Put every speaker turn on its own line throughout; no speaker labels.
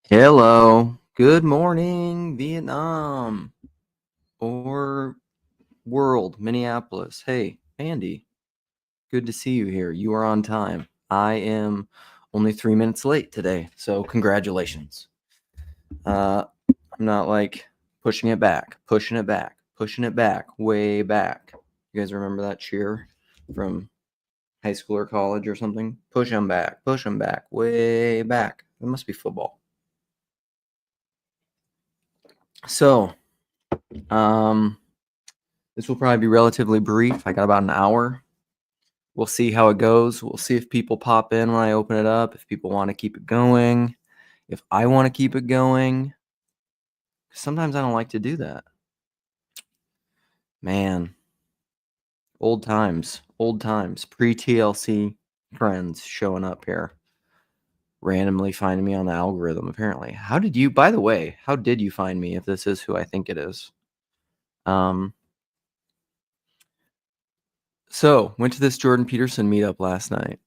Hello. Good morning, Vietnam or world, Minneapolis. Hey, Andy, good to see you here. You are on time. I am only 3 minutes late today, so congratulations. I'm not like pushing it back, way back. You guys remember that cheer from high school or college or something? Push 'em back, way back. It must be football. So, this will probably be relatively brief. I got about an hour. We'll see how it goes. We'll see if people pop in when I open it up, if people want to keep it going, if I want to keep it going. Sometimes I don't like to do that. Man, old times, pre-TLC friends showing up here, randomly finding me on the algorithm, apparently. By the way, how did you find me if this is who I think it is? So, went to this Jordan Peterson meetup last night.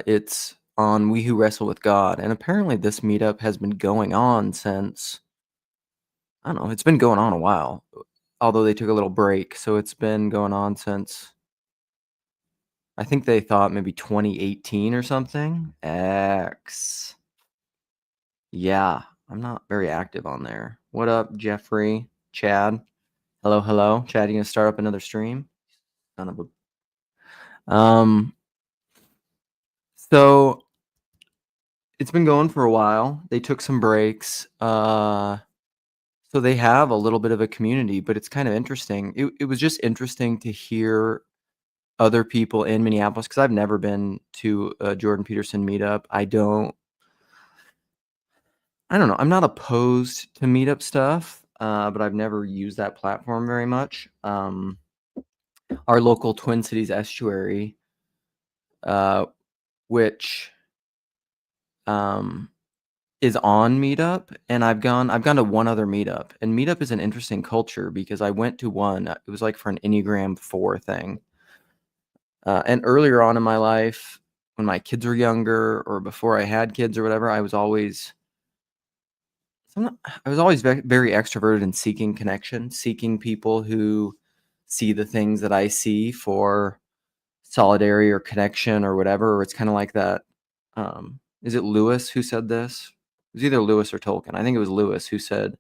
It's on We Who Wrestle with God, and apparently this meetup has been going on since, I don't know, it's been going on a while, although they took a little break, so it's been going on since, I think they thought maybe 2018 or something. Yeah, I'm not very active on there. What up, Jeffrey? Chad? Hello. Chad, you gonna start up another stream? Son of a... So it's been going for a while. They took some breaks. So they have a little bit of a community, but it's kind of interesting. It was just interesting to hear other people in Minneapolis, because I've never been to a Jordan Peterson meetup. I don't know. I'm not opposed to meetup stuff, but I've never used that platform very much. Our local Twin Cities estuary, which is on Meetup, and I've gone to one other meetup, and Meetup is an interesting culture because I went to one. It was like for an Enneagram 4 thing. And earlier on in my life, when my kids were younger or before I had kids or whatever, I was always very extroverted and seeking connection, seeking people who see the things that I see for solidarity or connection or whatever. Or it's kind of like that. Is it Lewis who said this? It was either Lewis or Tolkien. I think it was Lewis who said,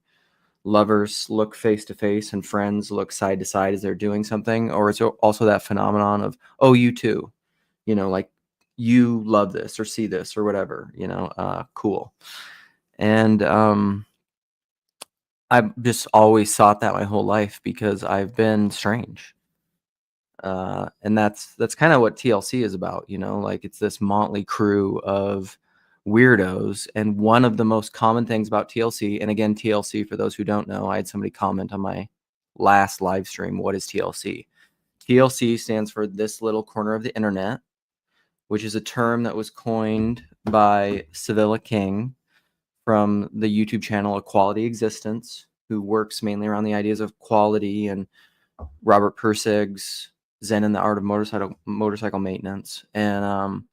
lovers look face to face and friends look side to side as they're doing something. Or it's also that phenomenon of, oh, you too, like you love this or see this or whatever, cool. And I've just always thought that my whole life because I've been strange. And that's kind of what TLC is about, like it's this motley crew of weirdos. And one of the most common things about TLC, and again, TLC, for those who don't know, I had somebody comment on my last live stream, what is TLC? TLC stands for this little corner of the internet, which is a term that was coined by Sevilla King from the YouTube channel Equality Existence, who works mainly around the ideas of quality, and Robert Persig's Zen and the Art of Motorcycle Maintenance. And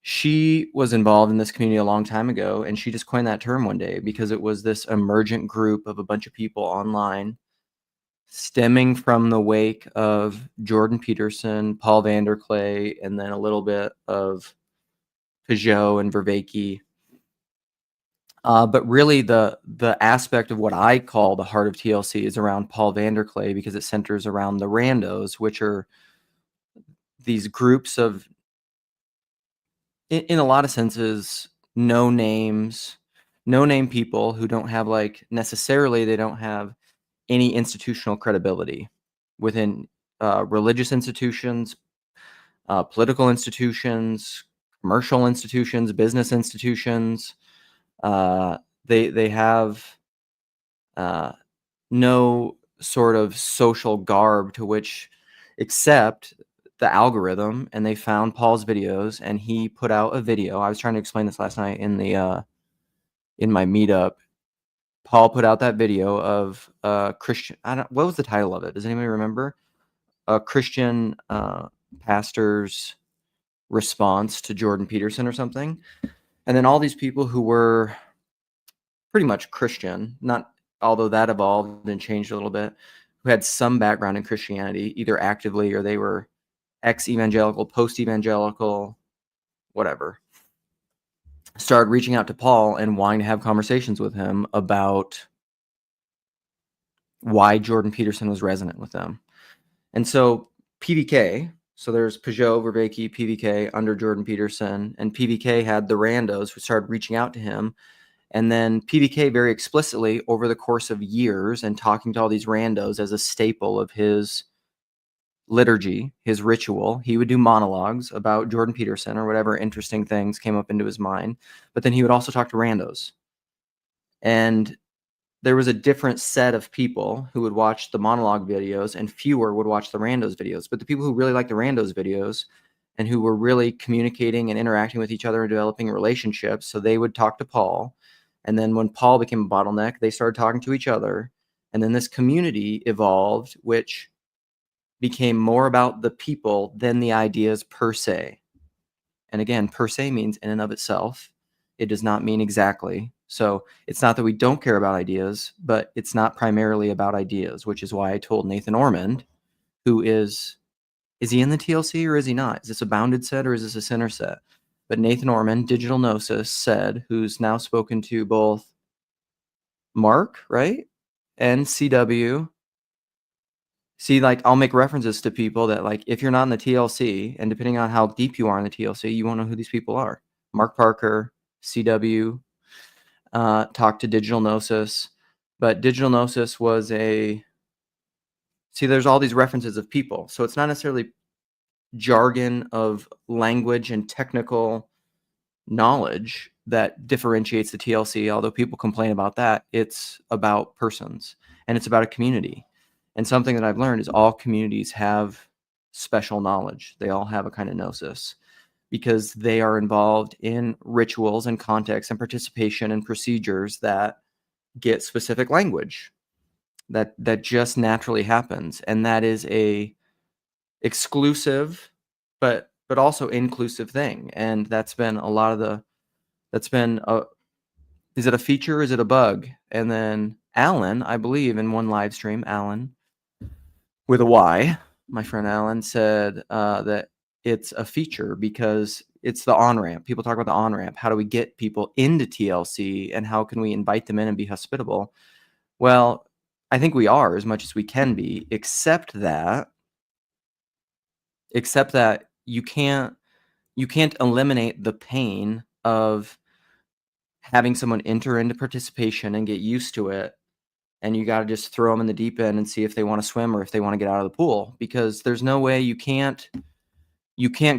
she was involved in this community a long time ago, and she just coined that term one day because it was this emergent group of a bunch of people online stemming from the wake of Jordan Peterson, Paul Vanderklay, and then a little bit of Peugeot and Vervaeke. But really, the aspect of what I call the heart of TLC is around Paul Vanderklay, because it centers around the randos, which are these groups of, in a lot of senses, no name people who don't have they don't have any institutional credibility within religious institutions, political institutions, commercial institutions, business institutions. They have no sort of social garb to which, except the algorithm, and they found Paul's videos, and he put out a video. I was trying to explain this last night in my meetup. Paul put out that video of Christian. What was the title of it? Does anybody remember? A Christian pastor's response to Jordan Peterson or something. And then all these people who were pretty much Christian, not although that evolved and changed a little bit, who had some background in Christianity, either actively or they were ex-evangelical, post-evangelical, whatever, started reaching out to Paul and wanting to have conversations with him about why Jordan Peterson was resonant with them. And so PVK, so there's Peugeot, Vervaeke, PVK under Jordan Peterson, and PVK had the randos who started reaching out to him. And then PVK very explicitly over the course of years and talking to all these randos as a staple of his liturgy, his ritual, he would do monologues about Jordan Peterson or whatever interesting things came up into his mind. But then he would also talk to randos. And there was a different set of people who would watch the monologue videos and fewer would watch the randos videos. But the people who really liked the randos videos and who were really communicating and interacting with each other and developing relationships, so they would talk to Paul. And then when Paul became a bottleneck, they started talking to each other. And then this community evolved, which became more about the people than the ideas per se. And again, per se means in and of itself. It does not mean exactly. So it's not that we don't care about ideas, but it's not primarily about ideas, which is why I told Nathan Ormond, who is he in the TLC or is he not? Is this a bounded set or is this a center set? But Nathan Ormond, Digital Gnosis, said, who's now spoken to both Mark, right? And CW. See, like, I'll make references to people that, like, if you're not in the TLC, and depending on how deep you are in the TLC, you won't know who these people are. Mark Parker, CW, talked to Digital Gnosis, but Digital Gnosis was there's all these references of people. So it's not necessarily jargon of language and technical knowledge that differentiates the TLC, although people complain about that. It's about persons and it's about a community. And something that I've learned is all communities have special knowledge. They all have a kind of gnosis because they are involved in rituals and contexts and participation and procedures that get specific language that just naturally happens. And that is a exclusive but also inclusive thing. And that's been a lot of the is it a feature? Is it a bug? And then Alan, I believe in one live stream, Alan with a Y, my friend Alan said that it's a feature because it's the on-ramp. People talk about the on-ramp. How do we get people into TLC and how can we invite them in and be hospitable? Well, I think we are as much as we can be, except that you can't eliminate the pain of having someone enter into participation and get used to it, and you got to just throw them in the deep end and see if they want to swim or if they want to get out of the pool, because there's no way you can't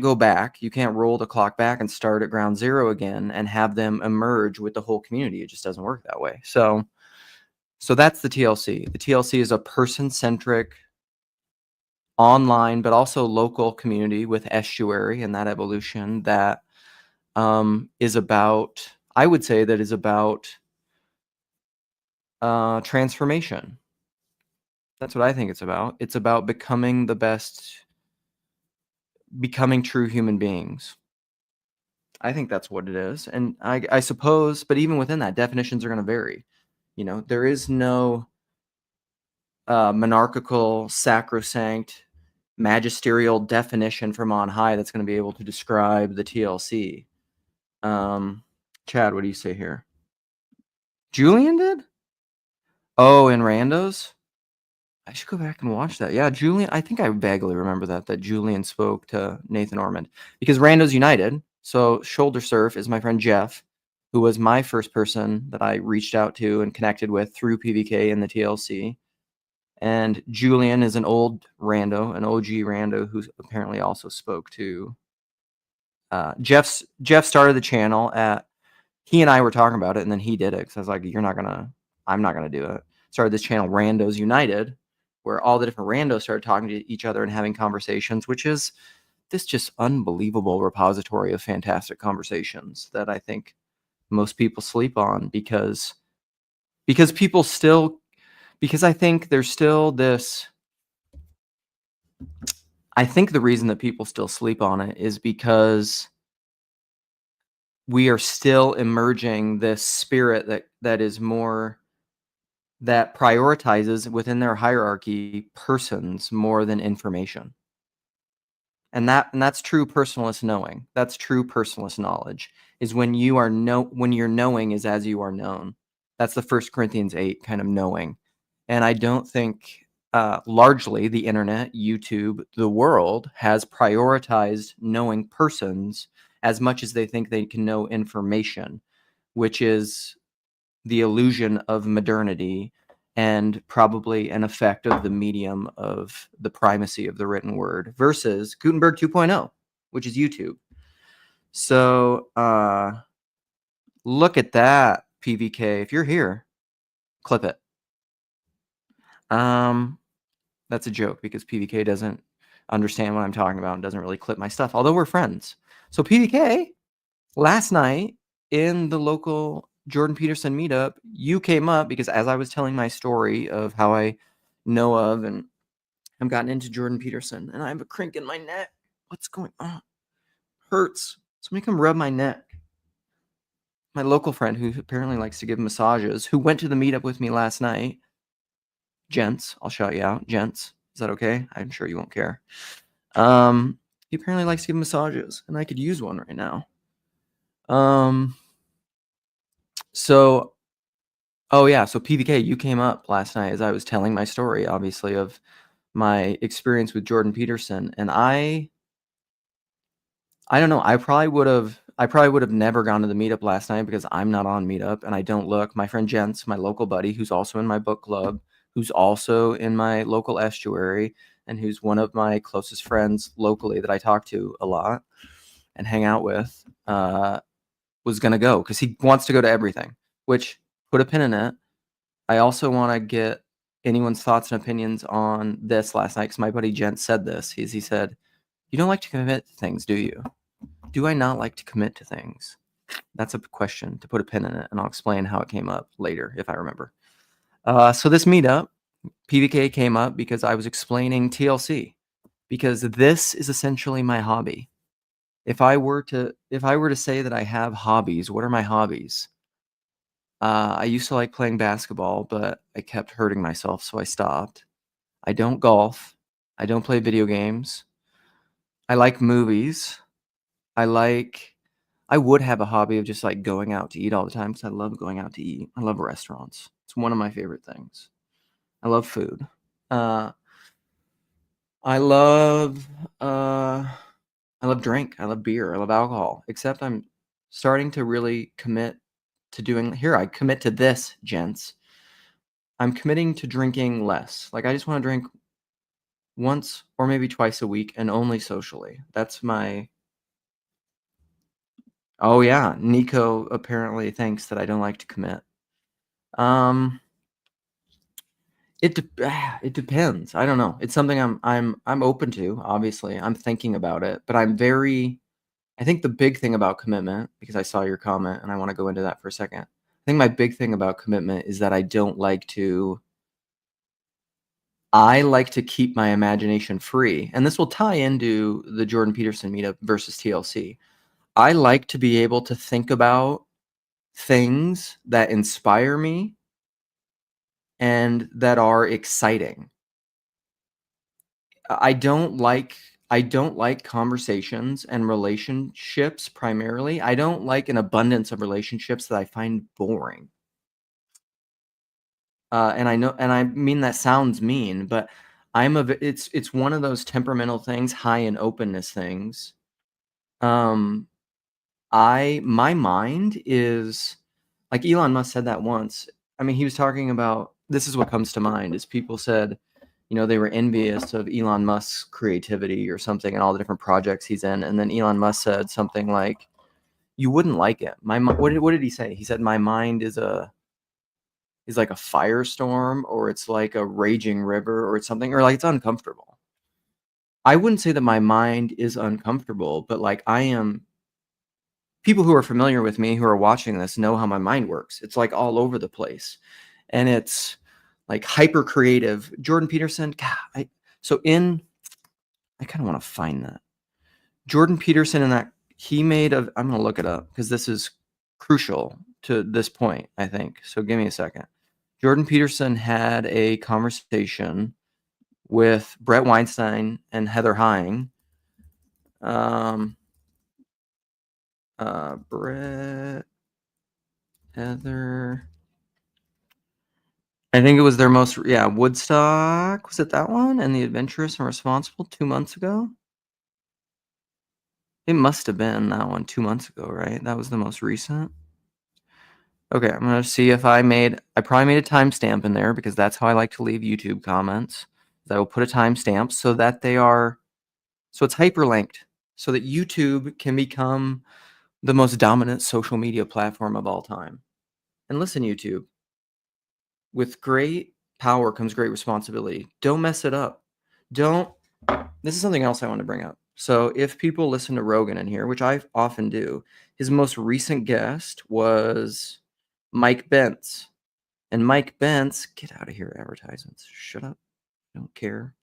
go back. You can't roll the clock back and start at ground zero again and have them emerge with the whole community. It just doesn't work that way. So that's the TLC. The TLC is a person-centric online, but also local community with estuary and that evolution that is about, I would say that is about transformation. That's what I think it's about. It's about becoming true human beings. I think that's what it is. And I suppose, but even within that, definitions are going to vary. You know, there is no monarchical, sacrosanct, magisterial definition from on high that's going to be able to describe the TLC. Chad, what do you say here? Julian did? Oh, in Randos? I should go back and watch that. Yeah, Julian, I think I vaguely remember that Julian spoke to Nathan Ormond because Randos United. So Shoulder Surf is my friend Jeff, who was my first person that I reached out to and connected with through PVK and the TLC. And Julian is an old rando, an OG rando who apparently also spoke to Jeff started the channel he and I were talking about it, and then he did it because I was like, I'm not gonna do it. Started this channel, Randos United, where all the different randos started talking to each other and having conversations, which is this just unbelievable repository of fantastic conversations that I think most people sleep on because I think there's still this. I think the reason that people still sleep on it is because we are still emerging this spirit that is more, that prioritizes within their hierarchy persons more than information. And that's true personalist knowing. That's true personalist knowledge, is when your knowing is as you are known. That's the 1 Corinthians 8 kind of knowing. And I don't think largely the internet, YouTube, the world has prioritized knowing persons as much as they think they can know information, which is the illusion of modernity and probably an effect of the medium of the primacy of the written word versus Gutenberg 2.0, which is YouTube. So look at that, PVK. If you're here, clip it. That's a joke because PVK doesn't understand what I'm talking about and doesn't really clip my stuff, although we're friends. So PVK, last night in the local Jordan Peterson meetup, you came up because as I was telling my story of how I know of and I've gotten into Jordan Peterson, and I have a crink in my neck. What's going on? Hurts. Somebody come rub my neck. My local friend who apparently likes to give massages, who went to the meetup with me last night. Gents, I'll shout you out. Gents, is that okay? I'm sure you won't care. He apparently likes to give massages, and I could use one right now. So PVK, you came up last night as I was telling my story, obviously, of my experience with Jordan Peterson, and I don't know. I probably would have never gone to the meetup last night because I'm not on meetup and I don't look. My friend Jens, my local buddy, who's also in my book club, who's also in my local estuary, and who's one of my closest friends locally that I talk to a lot and hang out with, was going to go because he wants to go to everything, which, put a pin in it. I also want to get anyone's thoughts and opinions on this last night because my buddy Jens said this. He said, "You don't like to commit to things, do you?" Do I not like to commit to things? That's a question to put a pin in it, and I'll explain how it came up later if I remember. So this meetup, PVK came up because I was explaining TLC, because this is essentially my hobby. If I were to say that I have hobbies, what are my hobbies? I used to like playing basketball, but I kept hurting myself, so I stopped. I don't golf. I don't play video games. I like movies. I would have a hobby of just like going out to eat all the time because I love going out to eat. I love restaurants. It's one of my favorite things. I love food. I love drink. I love beer. I love alcohol. Except I'm starting to really commit to doing here. I commit to this, gents. I'm committing to drinking less. Like I just want to drink once or maybe twice a week and only socially. That's my. Oh yeah, Nico apparently thinks that I don't like to commit. It depends. I don't know. It's something I'm open to, obviously. I'm thinking about it, but I think the big thing about commitment, because I saw your comment and I want to go into that for a second. I think my big thing about commitment is that I like to keep my imagination free. And this will tie into the Jordan Peterson meetup versus TLC. I like to be able to think about things that inspire me and that are exciting. I don't like conversations and relationships primarily. I don't like an abundance of relationships that I find boring. And I mean that sounds mean, but it's one of those temperamental things, high in openness things. My mind is like Elon Musk said that once. I mean, he was talking about, this is what comes to mind, is people said, they were envious of Elon Musk's creativity or something and all the different projects he's in. And then Elon Musk said something like, you wouldn't like it. What did he say? He said, my mind is like a firestorm, or it's like a raging river, or it's something, or like it's uncomfortable. I wouldn't say that my mind is uncomfortable, but like people who are familiar with me who are watching this know how my mind works. It's like all over the place. And it's like hyper creative. Jordan Peterson, God, I kind of want to find that. Jordan Peterson He made a, I'm going to look it up because this is crucial to this point, I think. So give me a second. Jordan Peterson had a conversation with Brett Weinstein and Heather Heying. Brett, Heather, I think it was their most, Woodstock. Was it that one? And The Adventurous and Responsible 2 months ago? It must have been that one 2 months ago, right? That was the most recent. Okay, I'm going to see if I probably made a timestamp in there because that's how I like to leave YouTube comments. I will put a timestamp so that so it's hyperlinked so that YouTube can become the most dominant social media platform of all time. And listen, YouTube, with great power comes great responsibility. Don't mess it up. This is something else I want to bring up. So if people listen to Rogan in here, which I often do, his most recent guest was Mike Bentz. And Mike Bentz, get out of here, advertisements. Shut up. I don't care.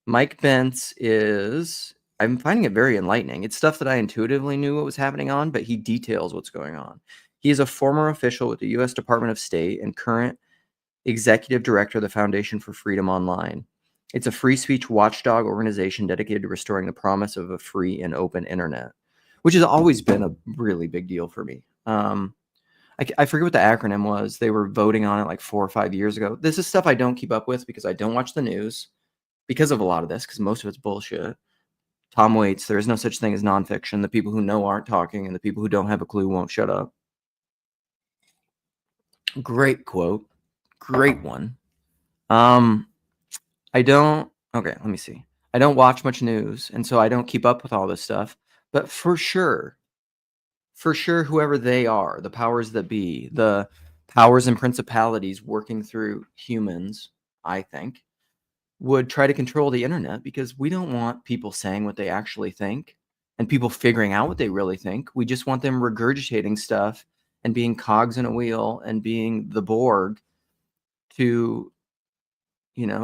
Mike Bentz I'm finding it very enlightening. It's stuff that I intuitively knew what was happening on, but he details what's going on. He is a former official with the U.S. Department of State and current executive director of the Foundation for Freedom Online. It's a free speech watchdog organization dedicated to restoring the promise of a free and open internet, which has always been a really big deal for me. I forget what the acronym was. They were voting on it like 4 or 5 years ago. This is stuff I don't keep up with because I don't watch the news because of a lot of this, because most of it's bullshit. Tom Waits, there is no such thing as nonfiction. The people who know aren't talking, and the people who don't have a clue won't shut up. Great quote. Great one. Okay, let me see. I don't watch much news, and so I don't keep up with all this stuff. But for sure, whoever they are, the powers that be, the powers and principalities working through humans, I think, would try to control the internet because we don't want people saying what they actually think and people figuring out what they really think. We just want them regurgitating stuff and being cogs in a wheel and being the Borg to,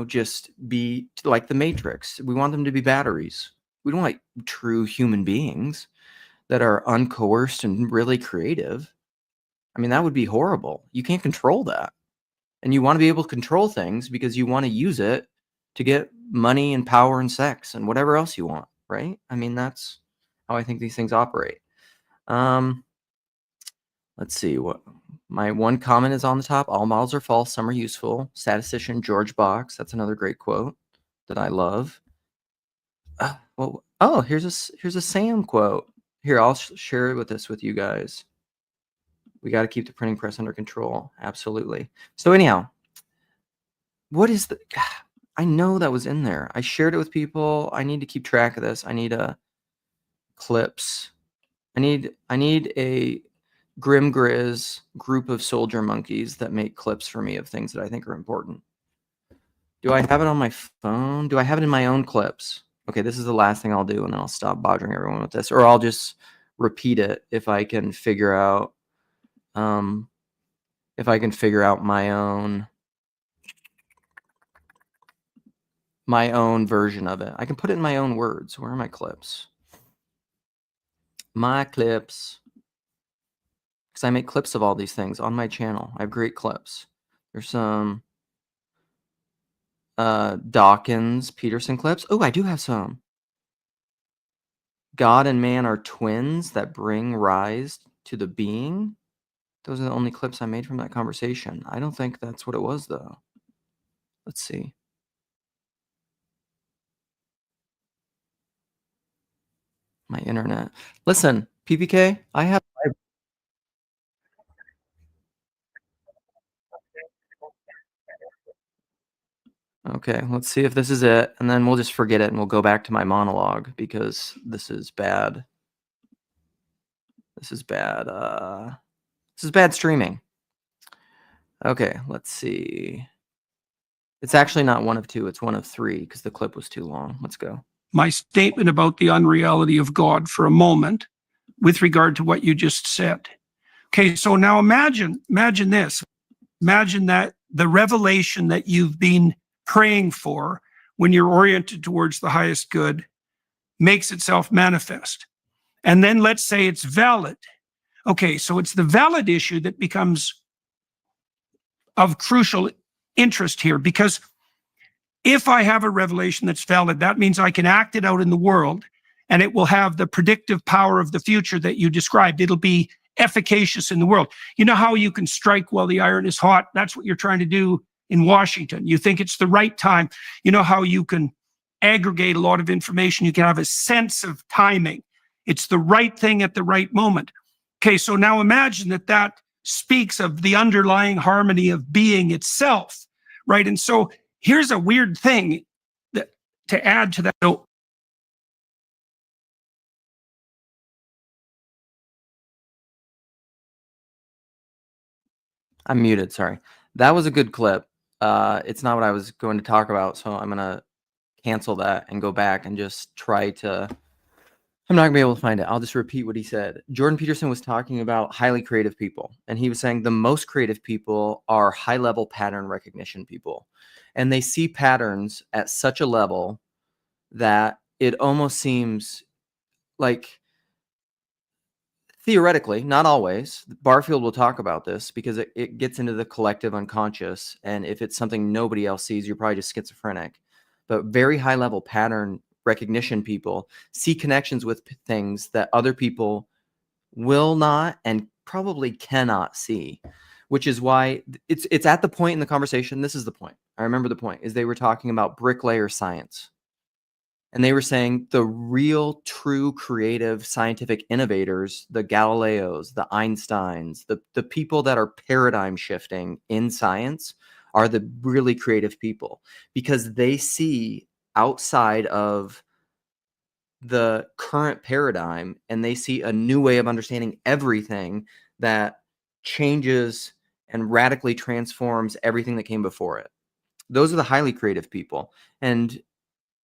just be like the Matrix. We want them to be batteries. We don't like true human beings that are uncoerced and really creative. I mean, that would be horrible. You can't control that. And you want to be able to control things because you want to use it to get money and power and sex and whatever else you want, right? I mean, that's how I think these things operate. Let's see. What my one comment is on the top. All models are false. Some are useful. Statistician George Box. That's another great quote that I love. Here's a Sam quote. Here, I'll share with you guys. We got to keep the printing press under control. Absolutely. So anyhow, what is I know that was in there. I shared it with people. I need to keep track of this. I need clips. I need a Grim Grizz group of soldier monkeys that make clips for me of things that I think are important. Do I have it on my phone? Do I have it in my own clips? Okay, this is the last thing I'll do, and then I'll stop bothering everyone with this, or I'll just repeat it if I can figure out my own version of it. I can put it in my own words. Where are my clips? My clips. Because I make clips of all these things on my channel. I have great clips. There's some Dawkins Peterson clips. Oh, I do have some. God and man are twins that bring rise to the being. Those are the only clips I made from that conversation. I don't think that's what it was, though. Let's see. My internet. Listen, PPK, I have... Okay, let's see if this is it, and then we'll just forget it, and we'll go back to my monologue, because this is bad. This is bad. This is bad streaming. Okay, let's see. It's actually not one of two, it's one of three, because the clip was too long. Let's go.
My statement about the unreality of God for a moment with regard to what you just said. Okay, so now imagine this. Imagine that the revelation that you've been praying for when you're oriented towards the highest good makes itself manifest. And then let's say it's valid. Okay, so it's the valid issue that becomes of crucial interest here, because if I have a revelation that's valid, that means I can act it out in the world, and it will have the predictive power of the future that you described. It'll be efficacious in the world. You know how you can strike while the iron is hot? That's what you're trying to do in Washington. You think it's the right time. You know how you can aggregate a lot of information. You can have a sense of timing. It's the right thing at the right moment. Okay, so now imagine that that speaks of the underlying harmony of being itself, right? And so here's a weird thing that to add to that. So
I'm muted. Sorry. That was a good clip. It's not what I was going to talk about, so I'm gonna cancel that and go back and just try to. I'm not gonna be able to find it. I'll just repeat what he said. Jordan Peterson was talking about highly creative people, and he was saying the most creative people are high-level pattern recognition people, and they see patterns at such a level that it almost seems like, theoretically, not always, Barfield will talk about this because it gets into the collective unconscious, and if it's something nobody else sees, you're probably just schizophrenic. But very high-level pattern recognition people see connections with things that other people will not and probably cannot see, which is why it's at the point in the conversation. This is the point. I remember the point is they were talking about bricklayer science. And they were saying the real, true, creative, scientific innovators, the Galileos, the Einsteins, the people that are paradigm shifting in science are the really creative people, because they see outside of the current paradigm and they see a new way of understanding everything that changes and radically transforms everything that came before it. Those are the highly creative people. And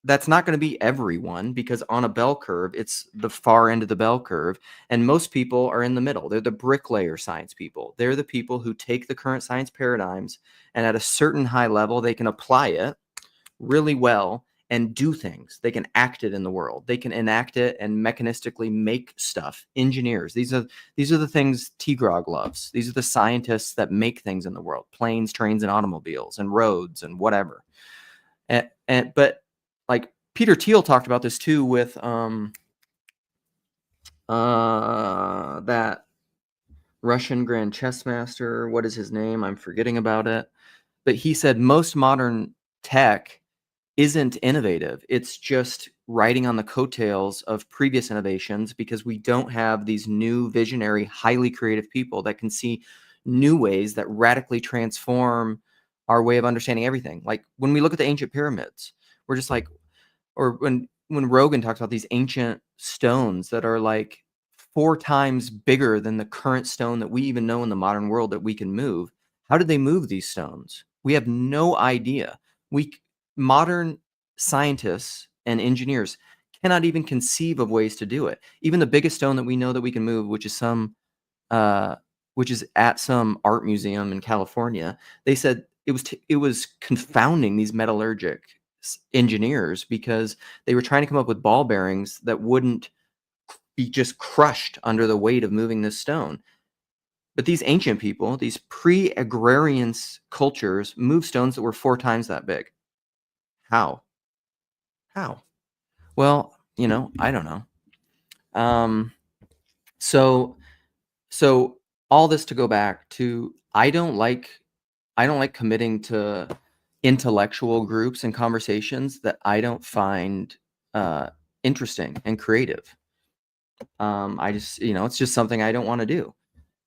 that's not going to be everyone, because on a bell curve, it's the far end of the bell curve. And most people are in the middle. They're the bricklayer science people. They're the people who take the current science paradigms and at a certain high level, they can apply it really well and do things. They can act it in the world. They can enact it and mechanistically make stuff. Engineers. These are the things T. Grog loves. These are the scientists that make things in the world. Planes, trains, and automobiles and roads and whatever. But like Peter Thiel talked about this too with that Russian Grand Chess Master. What is his name? I'm forgetting about it. But he said most modern tech isn't innovative. It's just riding on the coattails of previous innovations, because we don't have these new visionary, highly creative people that can see new ways that radically transform our way of understanding everything. Like when we look at the ancient pyramids, we're just like, or when Rogan talks about these ancient stones that are like 4 times bigger than the current stone that we even know in the modern world that we can move. How did they move these stones? We have no idea. Modern scientists and engineers cannot even conceive of ways to do it. Even the biggest stone that we know that we can move, which is at some art museum in California, they said it was confounding these metallurgic engineers, because they were trying to come up with ball bearings that wouldn't be just crushed under the weight of moving this stone. But these ancient people, these pre-agrarian cultures, moved stones that were 4 times that big. How? Well, I don't know. So all this to go back to, I don't like committing to intellectual groups and conversations that I don't find interesting and creative. I just, it's just something I don't want to do.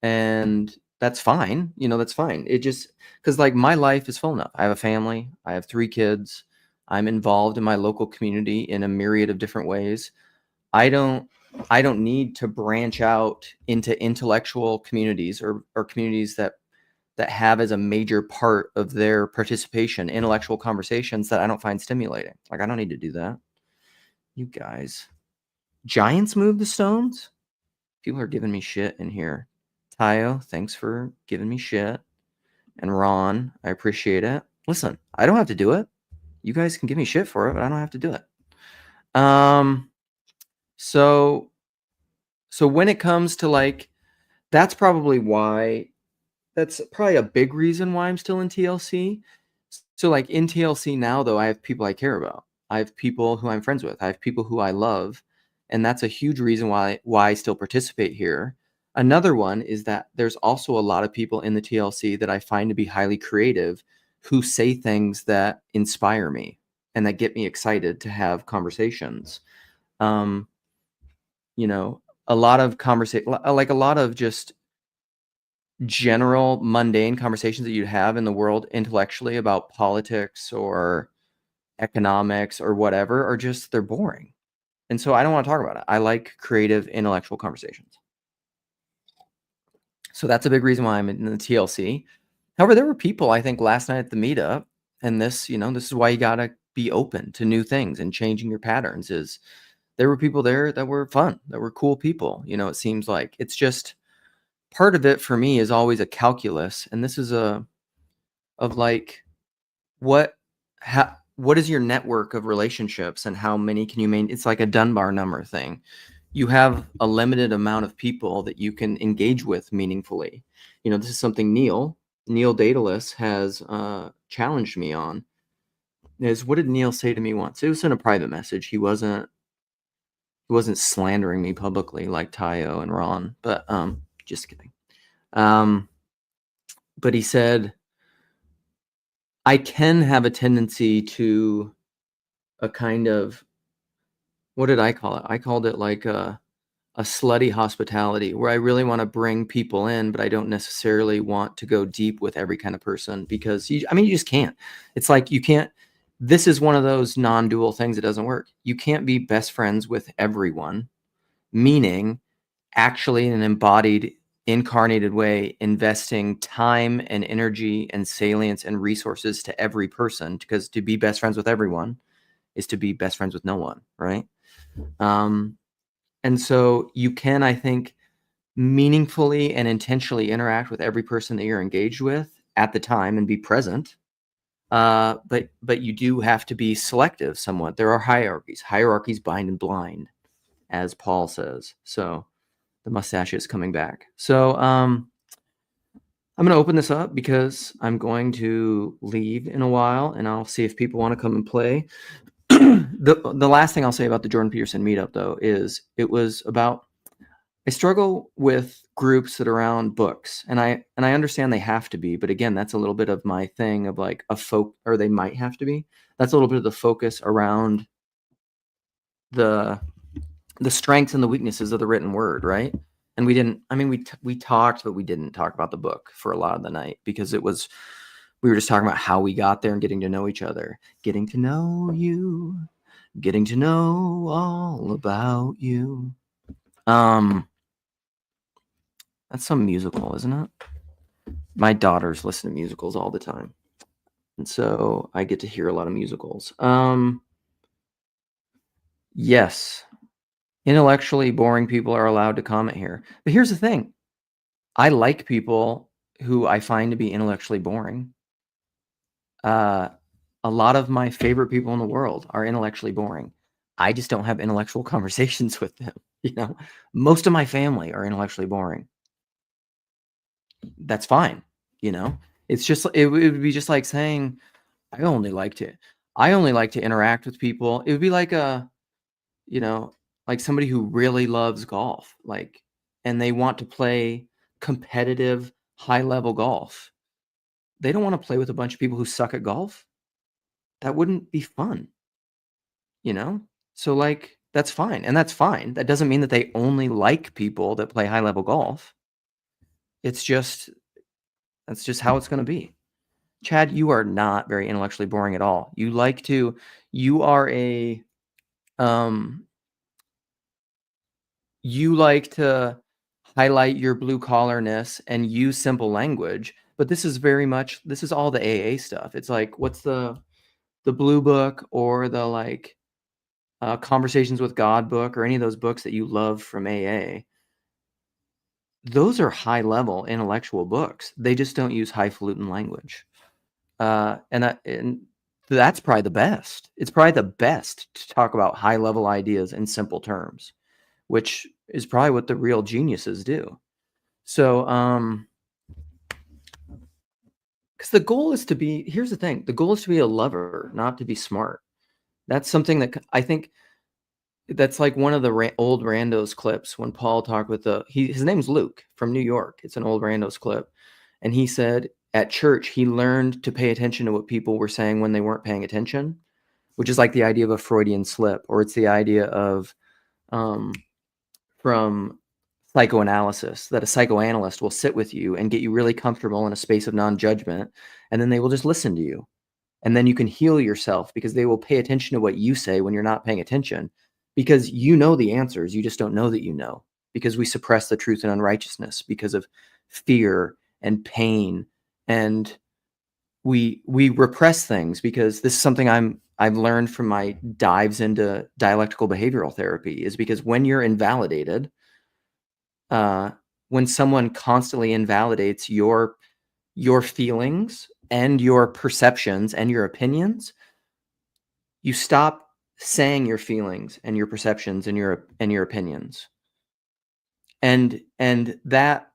And that's fine. That's fine. It just, because like my life is full enough. I have a family. I have 3 kids. I'm involved in my local community in a myriad of different ways. I don't need to branch out into intellectual communities or communities that have as a major part of their participation intellectual conversations that I don't find stimulating. Like, I don't need to do that. You guys. Giants move the stones? People are giving me shit in here. Tayo, thanks for giving me shit. And Ron, I appreciate it. Listen, I don't have to do it. You guys can give me shit for it, but I don't have to do it. So So when it comes to like, that's probably a big reason why I'm still in TLC. So like in TLC now, though, I have people I care about. I have people who I'm friends with. I have people who I love. And that's a huge reason why I still participate here. Another one is that there's also a lot of people in the TLC that I find to be highly creative who say things that inspire me and that get me excited to have conversations. Um, a lot of like a lot of just general mundane conversations that you'd have in the world intellectually about politics or economics or whatever are just, they're boring. And so I don't want to talk about it. I like creative intellectual conversations. So that's a big reason why I'm in the TLC. However, there were people, I think, last night at the meetup, and this is why you got to be open to new things and changing your patterns. Is there were people there that were fun, that were cool people. It seems like it's just part of it for me is always a calculus. And this is of like, what is your network of relationships and how many can you maintain? It's like a Dunbar number thing. You have a limited amount of people that you can engage with meaningfully. This is something Neil Daedalus has challenged me on. What did Neil say to me once? It was in a private message. He wasn't slandering me publicly like Tayo and Ron, but just kidding. But he said, I can have a tendency to a kind of, what did I call it? I called it like a slutty hospitality, where I really want to bring people in, but I don't necessarily want to go deep with every kind of person, because you just can't. It's like you can't. This is one of those non-dual things that doesn't work. You can't be best friends with everyone, meaning actually in an embodied, incarnated way, investing time and energy and salience and resources to every person, because to be best friends with everyone is to be best friends with no one, right? And so you can, I think, meaningfully and intentionally interact with every person that you're engaged with at the time and be present. But you do have to be selective somewhat. There are hierarchies. Hierarchies bind and blind, as Paul says. So the mustache is coming back. So I'm going to open this up because I'm going to leave in a while, and I'll see if people want to come and play. The last thing I'll say about the Jordan Peterson meetup, though, is it was about, I struggle with groups that are around books, and I understand they have to be, but again, that's a little bit of my thing of like or they might have to be. That's a little bit of the focus around the strengths and the weaknesses of the written word, right? And we talked, but we didn't talk about the book for a lot of the night, because we were just talking about how we got there and getting to know each other, getting to know you, getting to know all about you. That's some musical, isn't it? My daughters listen to musicals all the time, and so I get to hear a lot of musicals. Yes, intellectually boring people are allowed to comment here. But here's the thing. I like people who I find to be intellectually boring. A lot of my favorite people in the world are intellectually boring. I just don't have intellectual conversations with them. Most of my family are intellectually boring. That's fine. It's just, it would be just like saying, I only like to interact with people. It would be like like somebody who really loves golf, and they want to play competitive, high-level golf. They don't want to play with a bunch of people who suck at golf. That wouldn't be fun, So that's fine, and that's fine. That doesn't mean that they only like people that play high-level golf. That's just how it's going to be. Chad, you are not very intellectually boring at all. You are a you like to highlight your blue collarness and use simple language, but this is all the AA stuff. It's like, what's the blue book, or the Conversations with God book, or any of those books that you love from AA. Those are high level intellectual books. They just don't use highfalutin language. And that's probably the best. It's probably the best to talk about high level ideas in simple terms. which is probably what the real geniuses do. So, because the goal is to be, here's the thing, the goal is to be a lover, not to be smart. That's something that I think that's like one of the old Randos clips when Paul talked with his name's Luke from New York. It's an old Randos clip. And he said at church, he learned to pay attention to what people were saying when they weren't paying attention, which is like the idea of a Freudian slip, or it's the idea of from psychoanalysis, that a psychoanalyst will sit with you and get you really comfortable in a space of non-judgment, and then they will just listen to you. And then you can heal yourself because they will pay attention to what you say when you're not paying attention, because you know the answers. You just don't know that you know, because we suppress the truth and unrighteousness because of fear and pain. And we repress things, because this is something I've learned from my dives into dialectical behavioral therapy, is because when you're invalidated, when someone constantly invalidates your feelings and your perceptions and your opinions, you stop saying your feelings and your perceptions and your opinions. And that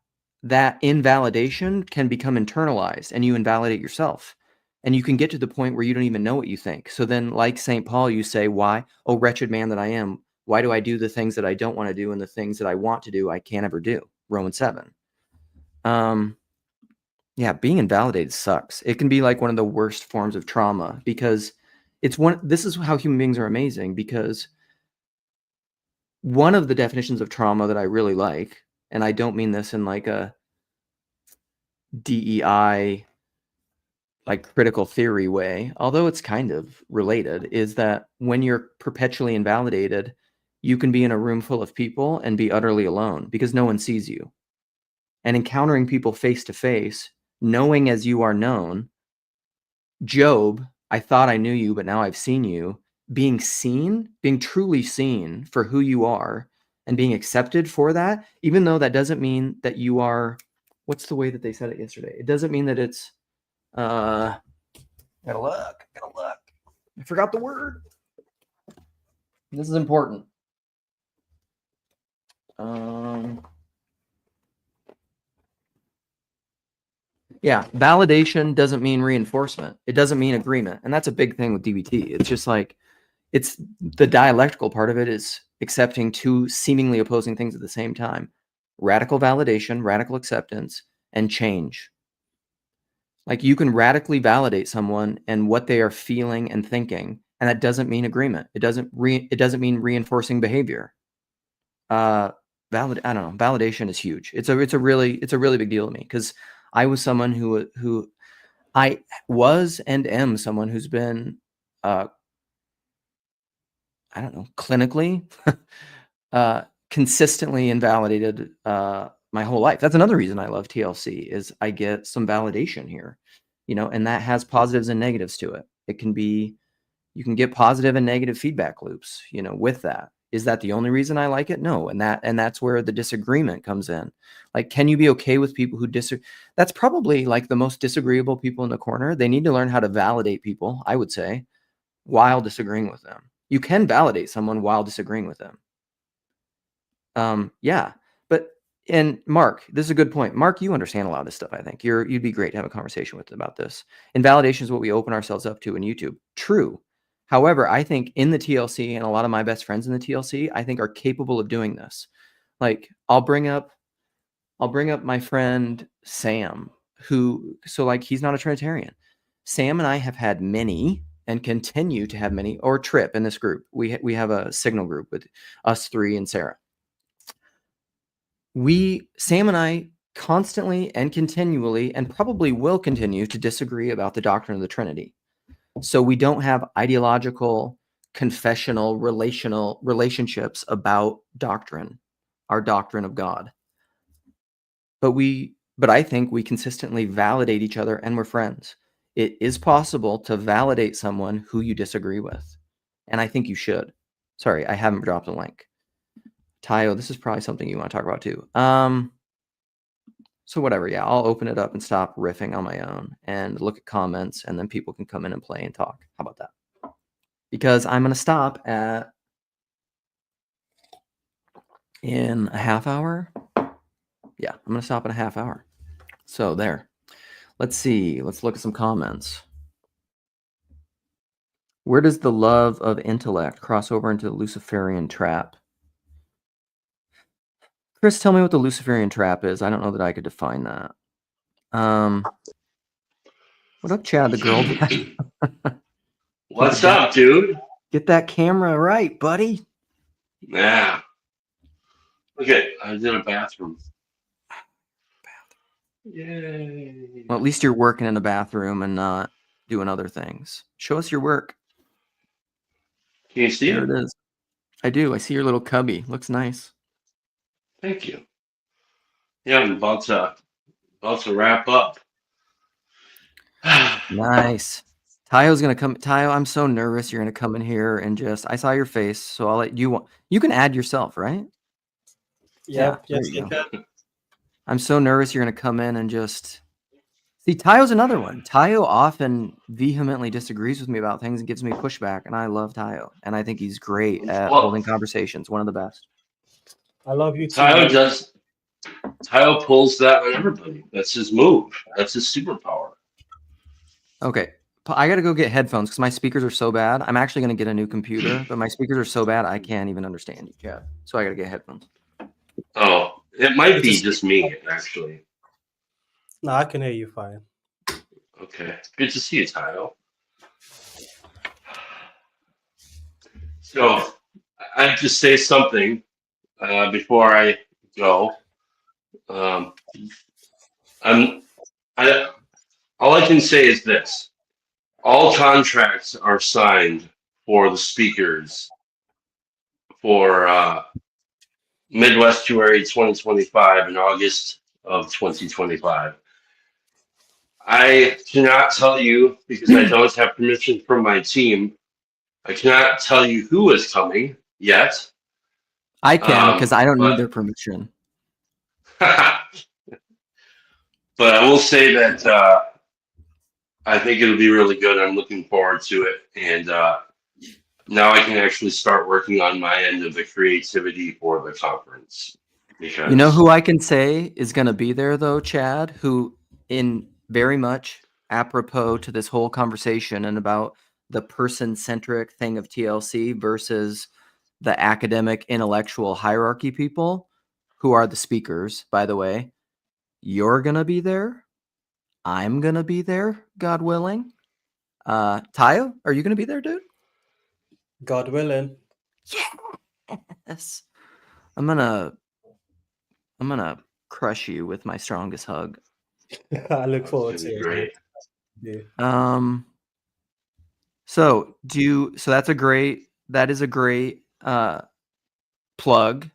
invalidation can become internalized, and you invalidate yourself. And you can get to the point where you don't even know what you think. So then, like St. Paul, you say, why, oh, wretched man that I am, why do I do the things that I don't want to do, and the things that I want to do, I can't ever do? Romans 7. Yeah, being invalidated sucks. It can be like one of the worst forms of trauma, because this is how human beings are amazing, because one of the definitions of trauma that I really like, and I don't mean this in like a DEI, like critical theory way, although it's kind of related, is that when you're perpetually invalidated, you can be in a room full of people and be utterly alone because no one sees you. And encountering people face to face, knowing as you are known, Job, I thought I knew you, but now I've seen you. Being seen, being truly seen for who you are, and being accepted for that, even though that doesn't mean that you are, what's the way that they said it yesterday? It doesn't mean that it's, gotta look. I forgot the word. This is important. Yeah, validation doesn't mean reinforcement. It doesn't mean agreement. And that's a big thing with DBT. It's just like, it's the dialectical part of it is accepting two seemingly opposing things at the same time: radical validation, radical acceptance, and change. Like, you can radically validate someone and what they are feeling and thinking, and that doesn't mean agreement. It doesn't mean reinforcing behavior. I don't know. Validation is huge. It's a really big deal to me, because I was someone who I was and am someone who's been I don't know, clinically consistently invalidated my whole life. That's another reason I love TLC, is I get some validation here, and that has positives and negatives to it. It can be, you can get positive and negative feedback loops, with that. Is that the only reason I like it? No. And that's where the disagreement comes in. Like, can you be okay with people who disagree? That's probably like the most disagreeable people in the corner. They need to learn how to validate people, I would say, while disagreeing with them. You can validate someone while disagreeing with them. Yeah. And Mark, this is a good point. Mark, you understand a lot of this stuff, I think. You'd be great to have a conversation with about this. Invalidation is what we open ourselves up to in YouTube. True. However, I think in the TLC, and a lot of my best friends in the TLC, I think, are capable of doing this. Like, I'll bring up my friend Sam, he's not a Trinitarian. Sam and I have had many, and continue to have many, or Trip in this group. We have a signal group with us three and Sarah. Sam and I constantly and continually, and probably will continue to disagree about the doctrine of the Trinity. So we don't have ideological, confessional, relational relationships about doctrine, our doctrine of God. But I think we consistently validate each other, and we're friends. It is possible to validate someone who you disagree with, and I think you should. Sorry, I haven't dropped a link. Tayo, this is probably something you want to talk about too. So whatever, yeah, I'll open it up and stop riffing on my own and look at comments, and then people can come in and play and talk. How about that? Because I'm going to stop at in a half hour. Yeah, I'm going to stop in a half hour. So there. Let's see. Let's look at some comments. Where does the love of intellect cross over into the Luciferian trap? Chris, tell me what the Luciferian trap is. I don't know that I could define that. What up, Chad, the girl?
What's up, dude?
Get that camera right, buddy.
Yeah. Okay, I was in a bathroom. Yay.
Well, at least you're working in the bathroom and not doing other things. Show us your work.
Can you see
There
it?
it is. I do. I see your little cubby. Looks nice.
Thank you. Yeah, I'm about to wrap up.
Nice. Tayo's gonna come. Tayo, I'm so nervous. You're gonna come in here and just. I saw your face, so I'll let you. You can add yourself, right?
Yep,
Yeah,
yes,
there you
you
go.
can.
I'm so nervous. You're gonna come in and just. See, Tayo's another one. Tayo often vehemently disagrees with me about things and gives me pushback, and I love Tayo, and I think he's great at holding conversations. One of the best.
I love you too.
Tayo pulls that on everybody. That's his move. That's his superpower.
Okay, I gotta go get headphones because my speakers are so bad. I'm actually gonna get a new computer, but my speakers are so bad I can't even understand you, Chad. So I gotta get headphones.
Oh, it might be just me, actually.
No, I can hear you fine.
Okay, good to see you, Tayo. So, I have to say something before I go. All I can say is this: all contracts are signed for the speakers for Midwestuary 2025 in August of 2025. I cannot tell you because I don't have permission from my team. I cannot tell you who is coming yet.
I can because I don't need their permission.
But I will say that I think it'll be really good. I'm looking forward to it. And now I can actually start working on my end of the creativity for the conference. Because
you know who I can say is going to be there, though, Chad, who in very much apropos to this whole conversation and about the person-centric thing of TLC versus the academic intellectual hierarchy people who are the speakers, by the way. You're going to be there. I'm going to be there, God willing. Tayo, are you going to be there, dude?
God willing.
Yes. I'm gonna crush you with my strongest hug.
I look forward to it.
Great.
Yeah.
So that is a great plug.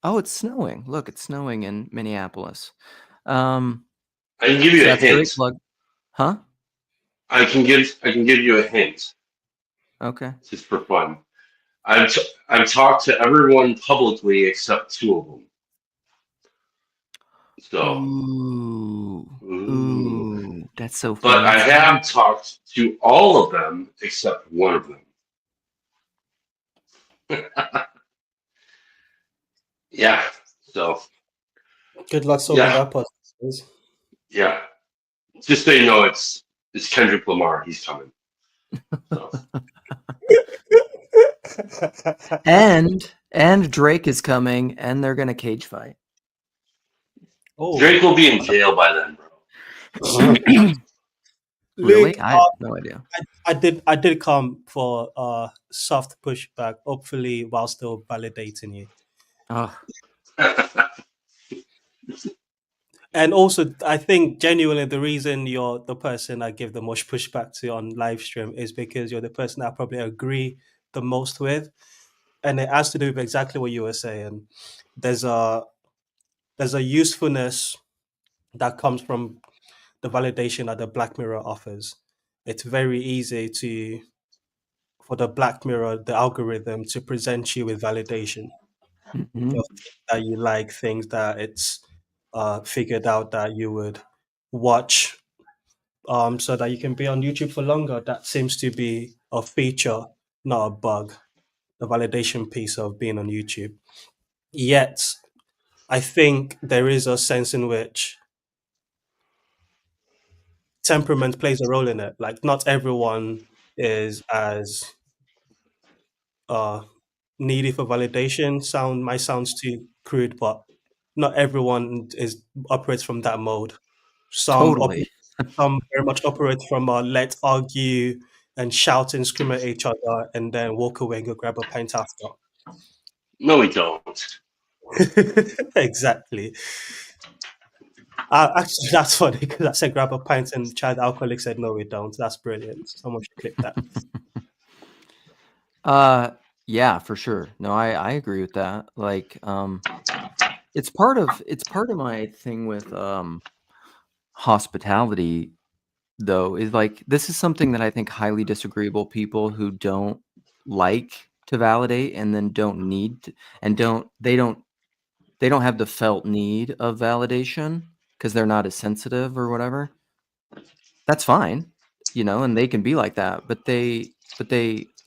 Oh, it's snowing. Look, it's snowing in Minneapolis.
I can give you a hint.
Plug. Huh?
I can give you a hint.
Okay.
Just for fun. I've talked to everyone publicly except two of them. So.
Ooh, that's so funny.
But I have talked to all of them except one of them. Yeah. So.
Good luck solving that part.
Yeah. Just so you know, it's Kendrick Lamar. He's coming. So.
and Drake is coming, and they're gonna cage fight.
Oh.
Drake will be in jail by then, bro.
Really?
Luke,
I have no idea.
I did come for soft pushback, hopefully while still validating you.
Oh.
And also, I think genuinely the reason you're the person I give the most pushback to on live stream is because you're the person I probably agree the most with, and it has to do with exactly what you were saying. There's a usefulness that comes from the validation that the Black Mirror offers. It's very easy for the Black Mirror, the algorithm, to present you with validation
Mm-hmm.
of things that you like, things that it's figured out that you would watch, so that you can be on YouTube for longer. That seems to be a feature, not a bug. The validation piece of being on YouTube. Yet, I think there is a sense in which temperament plays a role in it. Like, not everyone is as uh, needy for validation. Might sounds too crude, but not everyone is operates from that mode. Some
Totally.
some very much operate from let's argue and shout and scream at each other, and then walk away and go grab a pint after.
No, we don't.
Exactly. Actually, that's funny because I said grab a pint and child alcoholic said no, we don't. That's brilliant. Someone should clip that.
Yeah, for sure. No, I agree with that. Like, it's part of my thing with hospitality, though, is like this is something that I think highly disagreeable people who don't like to validate and then don't need to, and they don't have the felt need of validation because they're not as sensitive or whatever. That's fine, and they can be like that, but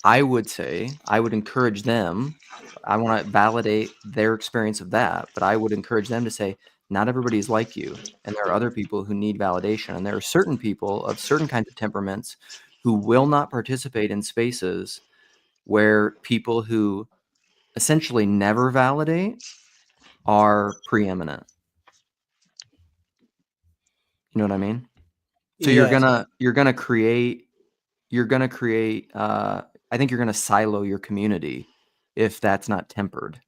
I would say, I would encourage them. I want to validate their experience of that, but I would encourage them to say, not everybody is like you, and there are other people who need validation, and there are certain people of certain kinds of temperaments who will not participate in spaces where people who essentially never validate are preeminent. You know what I mean? So
Yes,
you're gonna create I think you're gonna silo your community if that's not tempered.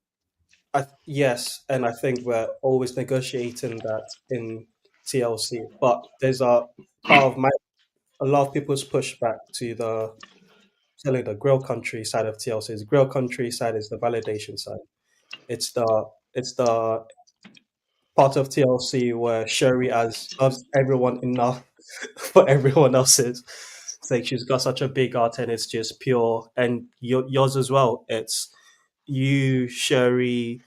yes, and I think we're always negotiating that in TLC. But there's a part of my a lot of people's pushback to the selling the grill country side of TLC. The grill country side is the validation side. It's the part of TLC where Sherry has loves everyone enough for everyone else's. It's like she's got such a big art and it's just pure. And yours as well. It's you, Sherry.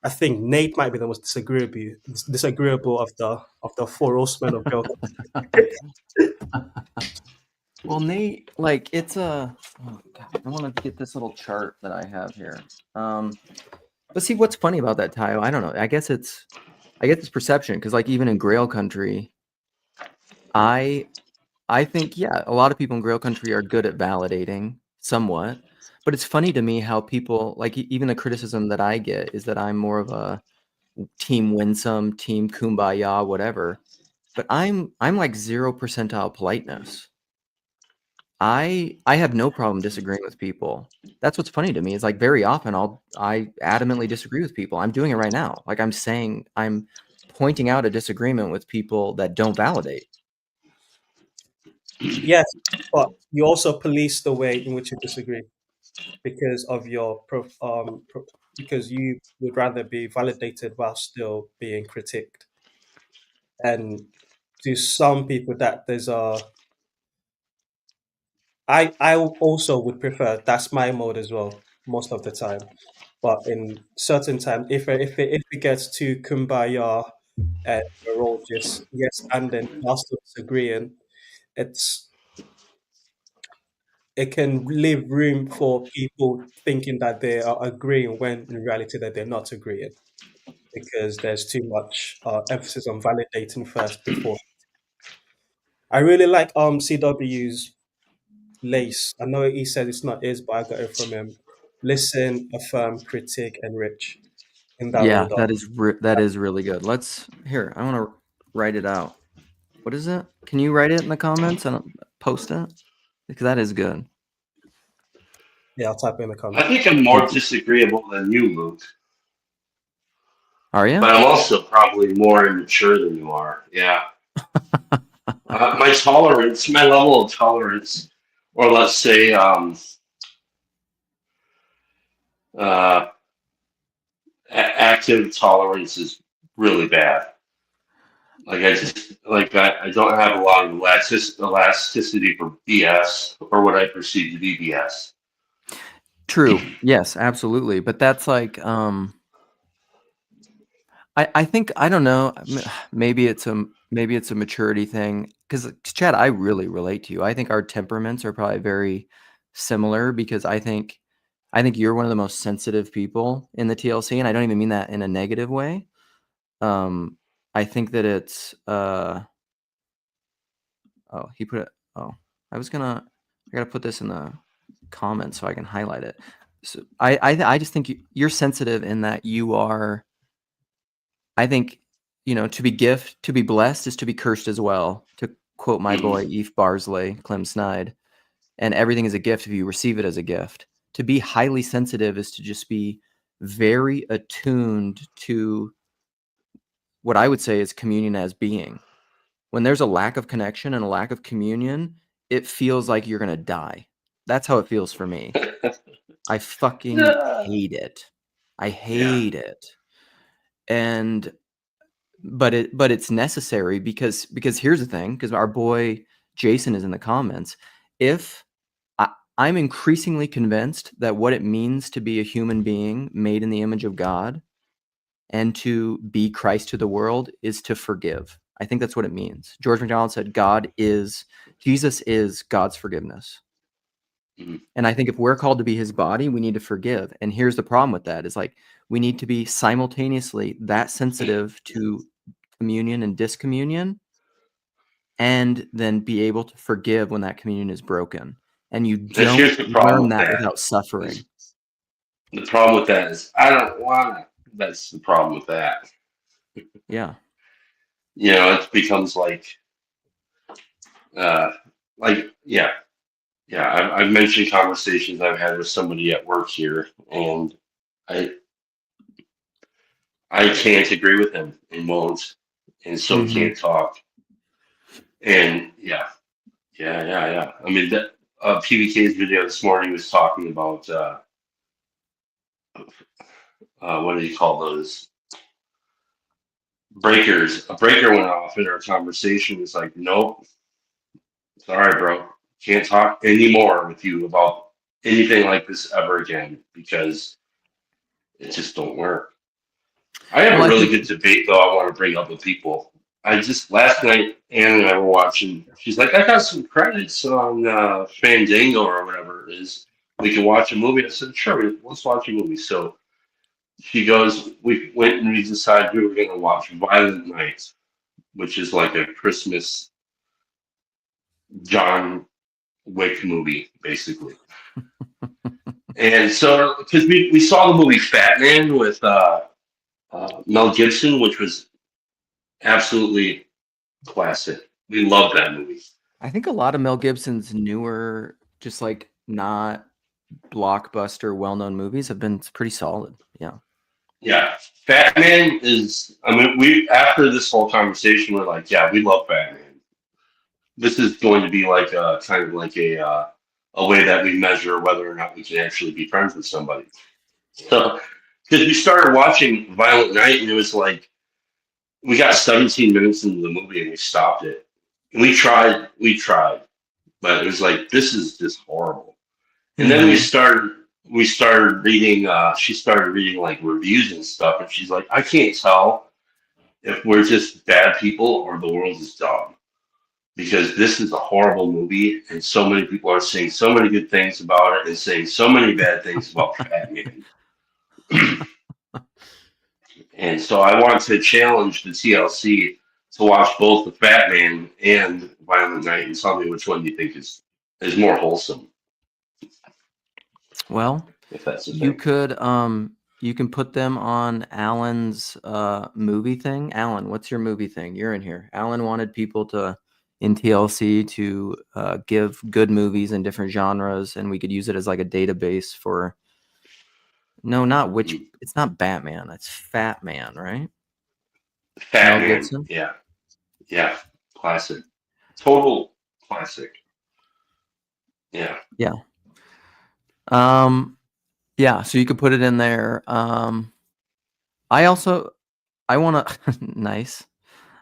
I think Nate might be the most disagreeable of the four horsemen of girl.
Well, Nate, like it's a oh God, I want to get this little chart that I have here. But see what's funny about that, Tayo, I don't know. I guess it's perception because like even in Grail country, I I think yeah, a lot of people in Grail country are good at validating somewhat. But it's funny to me how people like even the criticism that I get is that I'm more of a team winsome, team kumbaya, whatever. But I'm like 0 percentile politeness. I have no problem disagreeing with people. That's what's funny to me. Is like very often I adamantly disagree with people. I'm doing it right now. Like I'm pointing out a disagreement with people that don't validate.
Yes, but you also police the way in which you disagree because of because you would rather be validated while still being critiqued. And to some people, that there's a I also would prefer that's my mode as well most of the time. But in certain time, if it gets too kumbaya and we're all just yes and then while still disagreeing, it's it can leave room for people thinking that they are agreeing when in reality that they're not agreeing because there's too much emphasis on validating first before. I really like CW's Lace. I know he said it's not his, but I got it from him. Listen, affirm, critique, enrich in that
Yeah,
order.
that is really good. Let's here. I want to write it out. What is it? Can you write it in the comments and post it? Because that is good.
Yeah, I'll type it in the
I
comment.
think I'm more
Thank you.
disagreeable than you, Luke.
Are you?
But I'm also probably more immature than you are. Yeah. My level of tolerance, or let's say, uh, active tolerance is really bad. Like I don't have a lot of elasticity for BS or what I perceive to be BS.
True. Yes, absolutely. But that's like I think I don't know. Maybe it's a maturity thing. Because Chad, I really relate to you. I think our temperaments are probably very similar because I think I think you're one of the most sensitive people in the TLC, and I don't even mean that in a negative way. I think that it's he put it. Oh, I gotta put this in the comments so I can highlight it. So I just think you're sensitive in that you are. I think, to be blessed is to be cursed as well. To quote my boy Eve Barsley, Clem Snide, and everything is a gift if you receive it as a gift. To be highly sensitive is to just be very attuned to what I would say is communion as being. When there's a lack of connection and a lack of communion, it feels like you're gonna die. That's how it feels for me. I fucking hate it. I hate it. And but it's necessary because here's the thing, because our boy Jason is in the comments. If I'm increasingly convinced that what it means to be a human being made in the image of God and to be Christ to the world is to forgive. I think that's what it means. George MacDonald said Jesus is God's forgiveness. And I think if we're called to be his body, we need to forgive. And here's the problem with that is like, we need to be simultaneously that sensitive to communion and discommunion, and then be able to forgive when that communion is broken. And you
Here's the
don't
problem
learn
with
that
that.
without suffering.
The problem with that is I don't want to. That's the problem with that.
Yeah.
It becomes like, yeah. I've mentioned conversations I've had with somebody at work here, and I can't agree with him and won't, and so can't talk. And yeah. I mean, that PBK's video this morning was talking about what do you call those breakers? A breaker went off in our conversation. It's like, nope, sorry, bro, can't talk anymore with you about anything like this ever again because it just don't work. I have a really good debate though. I want to bring up with people. Last night, Ann and I were watching. She's like, I got some credits on Fandango or whatever it is. We can watch a movie. I said, sure, let's watch a movie. So she goes, we went and we decided we were going to watch Violent Night, which is like a Christmas John Wick movie, basically. And so, because we saw the movie Fat Man with Mel Gibson, which was absolutely classic. We love that movie.
I think a lot of Mel Gibson's newer, just like not blockbuster, well-known movies have been pretty solid. Yeah.
Yeah. Fat Man is, I mean, after this whole conversation, we're like, yeah, we love Fat Man. This is going to be like a kind of like a way that we measure whether or not we can actually be friends with somebody. So, because we started watching Violent Night and it was like, we got 17 minutes into the movie and we stopped it. And we tried, but it was like, this is just horrible. And then we started reading, she started reading like reviews and stuff. And she's like, I can't tell if we're just bad people or the world is dumb. Because this is a horrible movie and so many people are saying so many good things about it and saying so many bad things about Fat Man. And so I want to challenge the TLC to watch both the Fat Man and Violent Night and tell me which one you think is more wholesome.
Well,
if that's
you could you can put them on Alan's movie thing. Alan, what's your movie thing? You're in here. Alan wanted people in TLC to give good movies in different genres, and we could use it as like a database for. No, not which. It's not Batman. It's Fat Man, right?
Fat Man. Yeah. Classic. Total classic. Yeah.
Yeah. Yeah. So you could put it in there. I want to nice.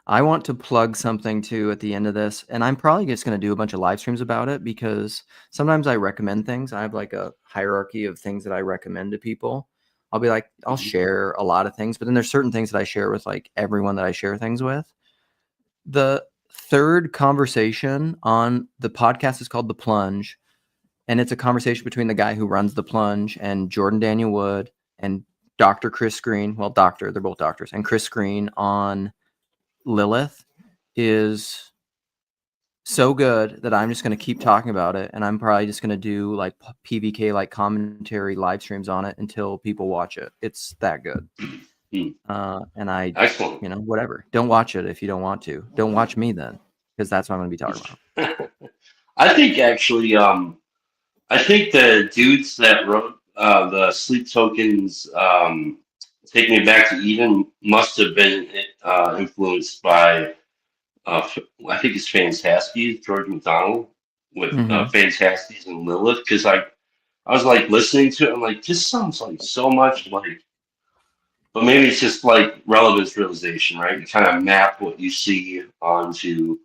I want to plug something too at the end of this, and I'm probably just going to do a bunch of live streams about it because sometimes I recommend things. I have like a hierarchy of things that I recommend to people. I'll be like, I'll share a lot of things, but then there's certain things that I share with like everyone that I share things with. The third conversation on the podcast is called The Plunge. and it's a conversation between the guy who runs the plunge and Jordan Daniel Wood and Dr. Chris Green. Well, doctor, they're both doctors, and Chris Green on Lilith is so good that I'm just going to keep talking about it, and I'm probably just going to do like PVK like commentary live streams on it until people watch it. It's that good. And I,
Excellent.
you know, whatever. Don't watch it if you don't want to. Don't watch me then, because that's what I'm going to be talking about.
I think actually, I think the dudes that wrote the Sleep Tokens, Take Me Back to Eden, must have been influenced by, I think it's Fantasties, George McDonald, with Fantasties and Lilith, because I was like listening to it, I'm like, this sounds like so much like, but maybe it's just like relevance realization, right? You kind of map what you see onto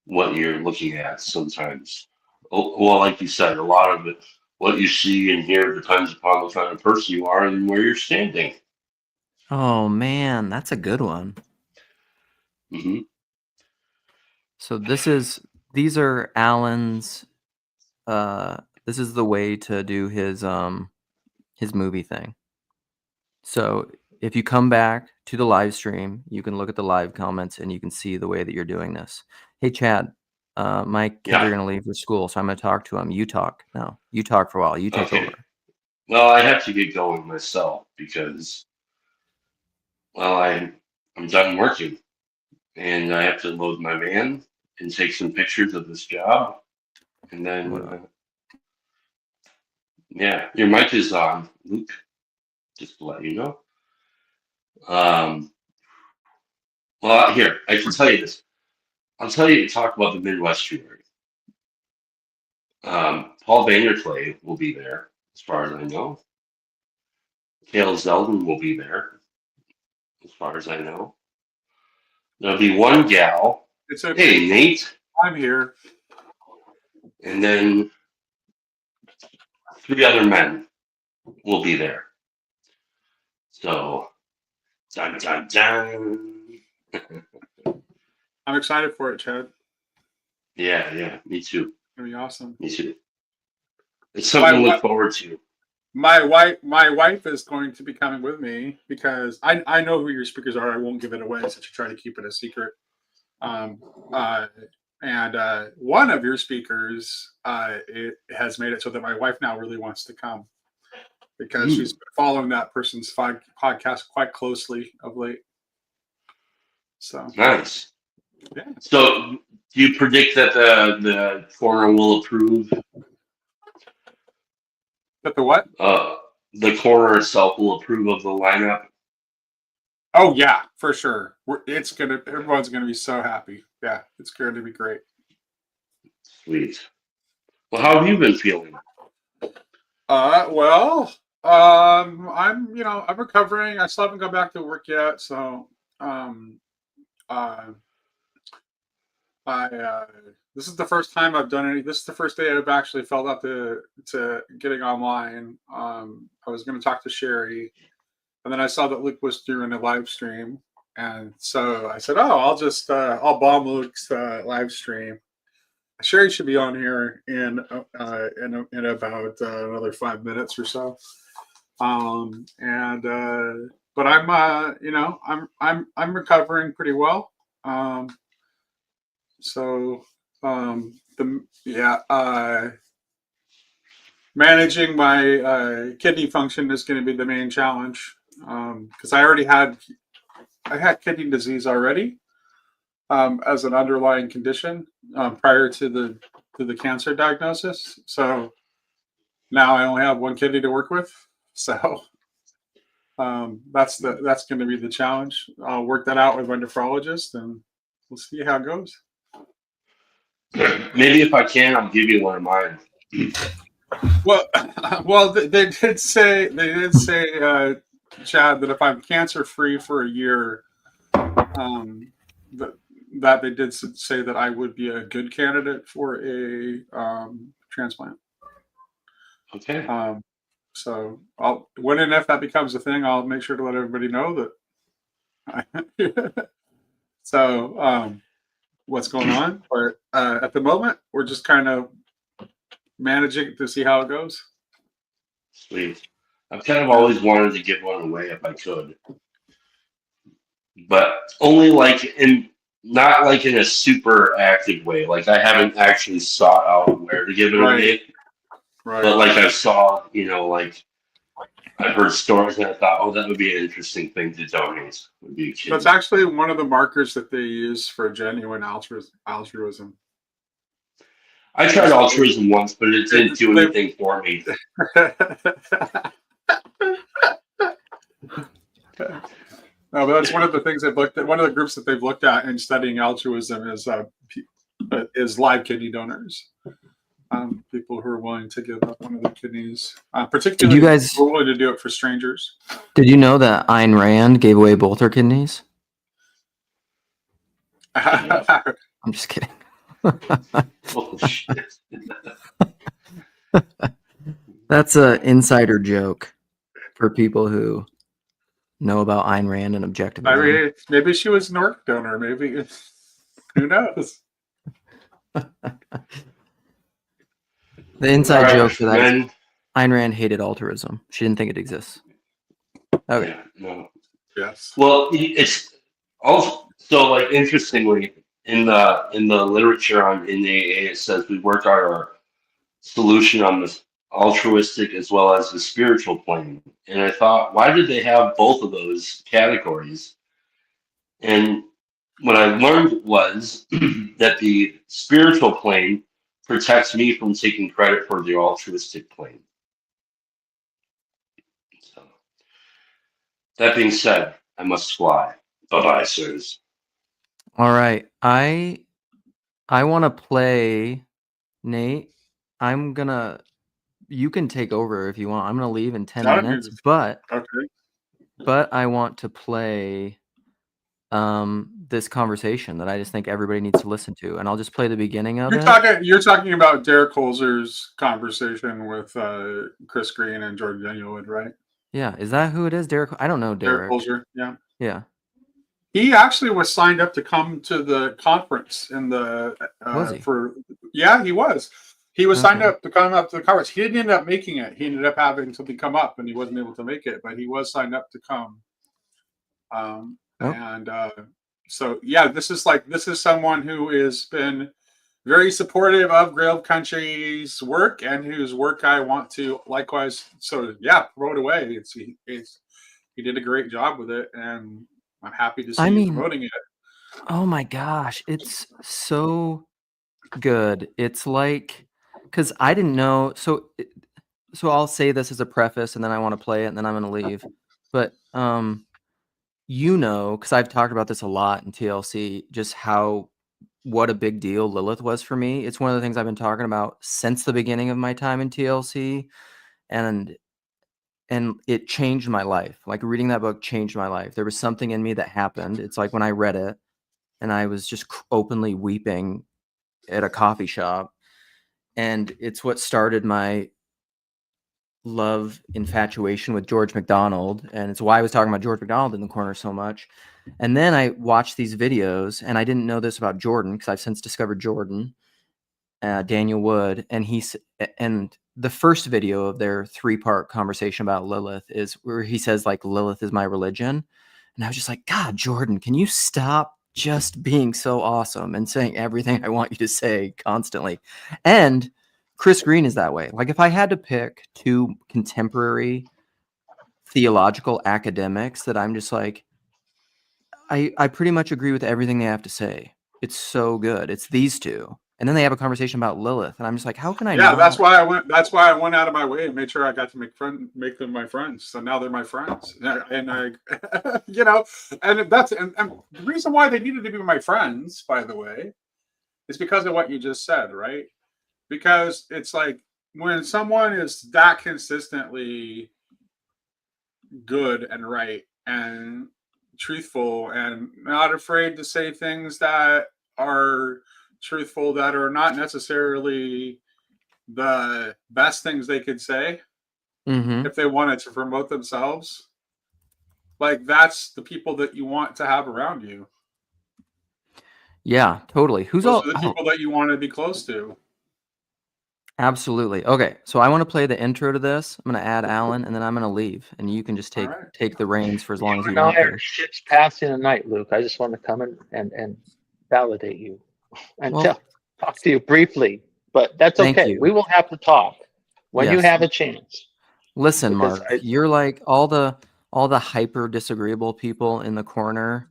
what you're looking at sometimes. Well, like you said, a lot of it, what you see and hear depends upon the kind of person you are and where you're standing.
Oh man, that's a good one.
Mm-hmm.
So these are Alan's. This is the way to do his movie thing. So if you come back to the live stream, you can look at the live comments and you can see the way that you're doing this. Hey Chad, my kids are gonna leave for school, so I'm gonna talk to them. You talk. No, you talk for a while. You take over.
Well, I have to get going myself because, well, I'm done working and I have to load my van and take some pictures of this job, and then yeah, your mic is on, Luke. Just to let you know. Well, here I can tell you this. I'll tell you to talk about the Midwestuary. Paul Vanderklay will be there, as far as I know. Cale Zeldin will be there, as far as I know. There'll be one gal.
It's okay.
Hey, Nate.
I'm here.
And then 3 other men will be there. So, dun dun dun.
I'm excited for it, Chad.
Yeah, me too.
It's gonna be awesome.
Me too. It's something to look forward to.
My wife is going to be coming with me because I know who your speakers are. I won't give it away since you try to keep it a secret. And one of your speakers it has made it so that my wife now really wants to come because she's been following that person's podcast quite closely of late. So
Nice.
Yeah.
So, do you predict that the coroner will approve?
But the what?
The coroner itself will approve of the lineup.
Oh yeah, for sure. Everyone's gonna be so happy. Yeah, it's going to be great.
Sweet. Well, how have you been feeling?
Well, I'm recovering. I still haven't gone back to work yet, so this is the first time I've done any. This is the first day I've actually felt up to getting online. I was going to talk to Sherry, and then I saw that Luke was doing a live stream, and so I said, "Oh, I'll bomb Luke's live stream." Sherry should be on here in about another 5 minutes or so. But I'm recovering pretty well. Managing my kidney function is going to be the main challenge because I had kidney disease already as an underlying condition prior to the cancer diagnosis. So now I only have one kidney to work with. So that's going to be the challenge. I'll work that out with my nephrologist, and we'll see how it goes.
Maybe if I can, I'll give you one of mine.
Well, they did say, Chad, that if I'm cancer free for a year, that they did say that I would be a good candidate for a transplant.
Okay.
So when and if that becomes a thing, I'll make sure to let everybody know that. So what's going on? But at the moment, we're just kind of managing to see how it goes.
Sweet. I've kind of always wanted to give one away if I could, but only like not like in a super active way. Like I haven't actually sought out where to give it away,
Right.
but like I saw, like I've heard stories and I thought, oh, that would be an interesting thing to donate. Would be a kid.
That's actually one of the markers that they use for genuine altruism.
I tried altruism once, but it didn't do anything for me.
No, but that's one of the things they've looked at. One of the groups that they've looked at in studying altruism is live kidney donors. People who are willing to give up one of their kidneys, particularly who are willing to do it for strangers.
Did you know that Ayn Rand gave away both her kidneys? I'm just kidding.
Oh, shit.
That's an insider joke for people who know about Ayn Rand and objectivism.
I mean, maybe she was an orc donor. Maybe, who knows?
The inside joke for that is Ayn Rand hated altruism. She didn't think it exists. Okay.
Yeah, no.
Yes.
Well, it's also so like interestingly in the literature on in AA it says we work our solution on the altruistic as well as the spiritual plane. And I thought, why did they have both of those categories? And what I learned was that the spiritual plane protects me from taking credit for the altruistic plane. So, that being said, I must fly. Bye-bye, sirs.
All right. I want to play, Nate. You can take over if you want. I'm going to leave in 10 minutes, but I want to play this conversation that I just think everybody needs to listen to, and I'll just play the beginning of it.
You're talking about Derek Holzer's conversation with Chris Green and Jordan Peterson, right?
Yeah, is that who it is? Derek? I don't know Derek.
Holzer, yeah.
Yeah.
He actually was signed up to come to the conference in the
was he?
He was. He was signed up to come up to the conference. He didn't end up making it. He ended up having something come up and he wasn't able to make it, but he was signed up to come. And so yeah, this is someone who has been very supportive of Grail Country's work and whose work I want to likewise. So yeah, promote away. He did a great job with it, and I'm happy to see you promoting it.
Oh my gosh, it's so good. It's like, because I didn't know. So I'll say this as a preface, and then I want to play it, and then I'm going to leave. But because I've talked about this a lot in TLC, just what a big deal Lilith was for me. It's one of the things I've been talking about since the beginning of my time in TLC, and it changed my life. Like reading that book changed my life. There was something in me that happened. It's like when I read it, and I was just openly weeping at a coffee shop, and it's what started my love infatuation with George MacDonald, and it's why I was talking about George MacDonald in the corner so much. And then I watched these videos, and I didn't know this about Jordan because I've since discovered Jordan, Daniel Wood, and the first video of their 3-part conversation about Lilith is where he says like Lilith is my religion, and I was just like, God, Jordan, can you stop just being so awesome and saying everything I want you to say constantly? And Chris Green is that way. Like if I had to pick 2 contemporary theological academics that I'm just like, I pretty much agree with everything they have to say. It's so good. It's these 2. And then they have a conversation about Lilith, and I'm just like, how can I?
Yeah, that's why I went out of my way and made sure I got to make them my friends. So now they're my friends, and I, and the reason why they needed to be my friends, by the way, is because of what you just said, right? Because it's like when someone is that consistently good and right and truthful and not afraid to say things that are truthful, that are not necessarily the best things they could say if they wanted to promote themselves, like that's the people that you want to have around you.
Yeah, totally. Those are the
people that you want to be close to.
Absolutely. Okay, so I want to play the intro to this. I'm going to add Alan, and then I'm going to leave, and you can just
All
take
right.
take the reins for as long as
You
you
and
want
I are
to.
ships passing the night, Luke. I just want to come in and validate you and
Well,
talk to you briefly, but that's
thank
okay. We
you.
will have to talk when you
Yes.
have a chance.
Listen,
Because
Mark, you're like all the hyper disagreeable people in the corner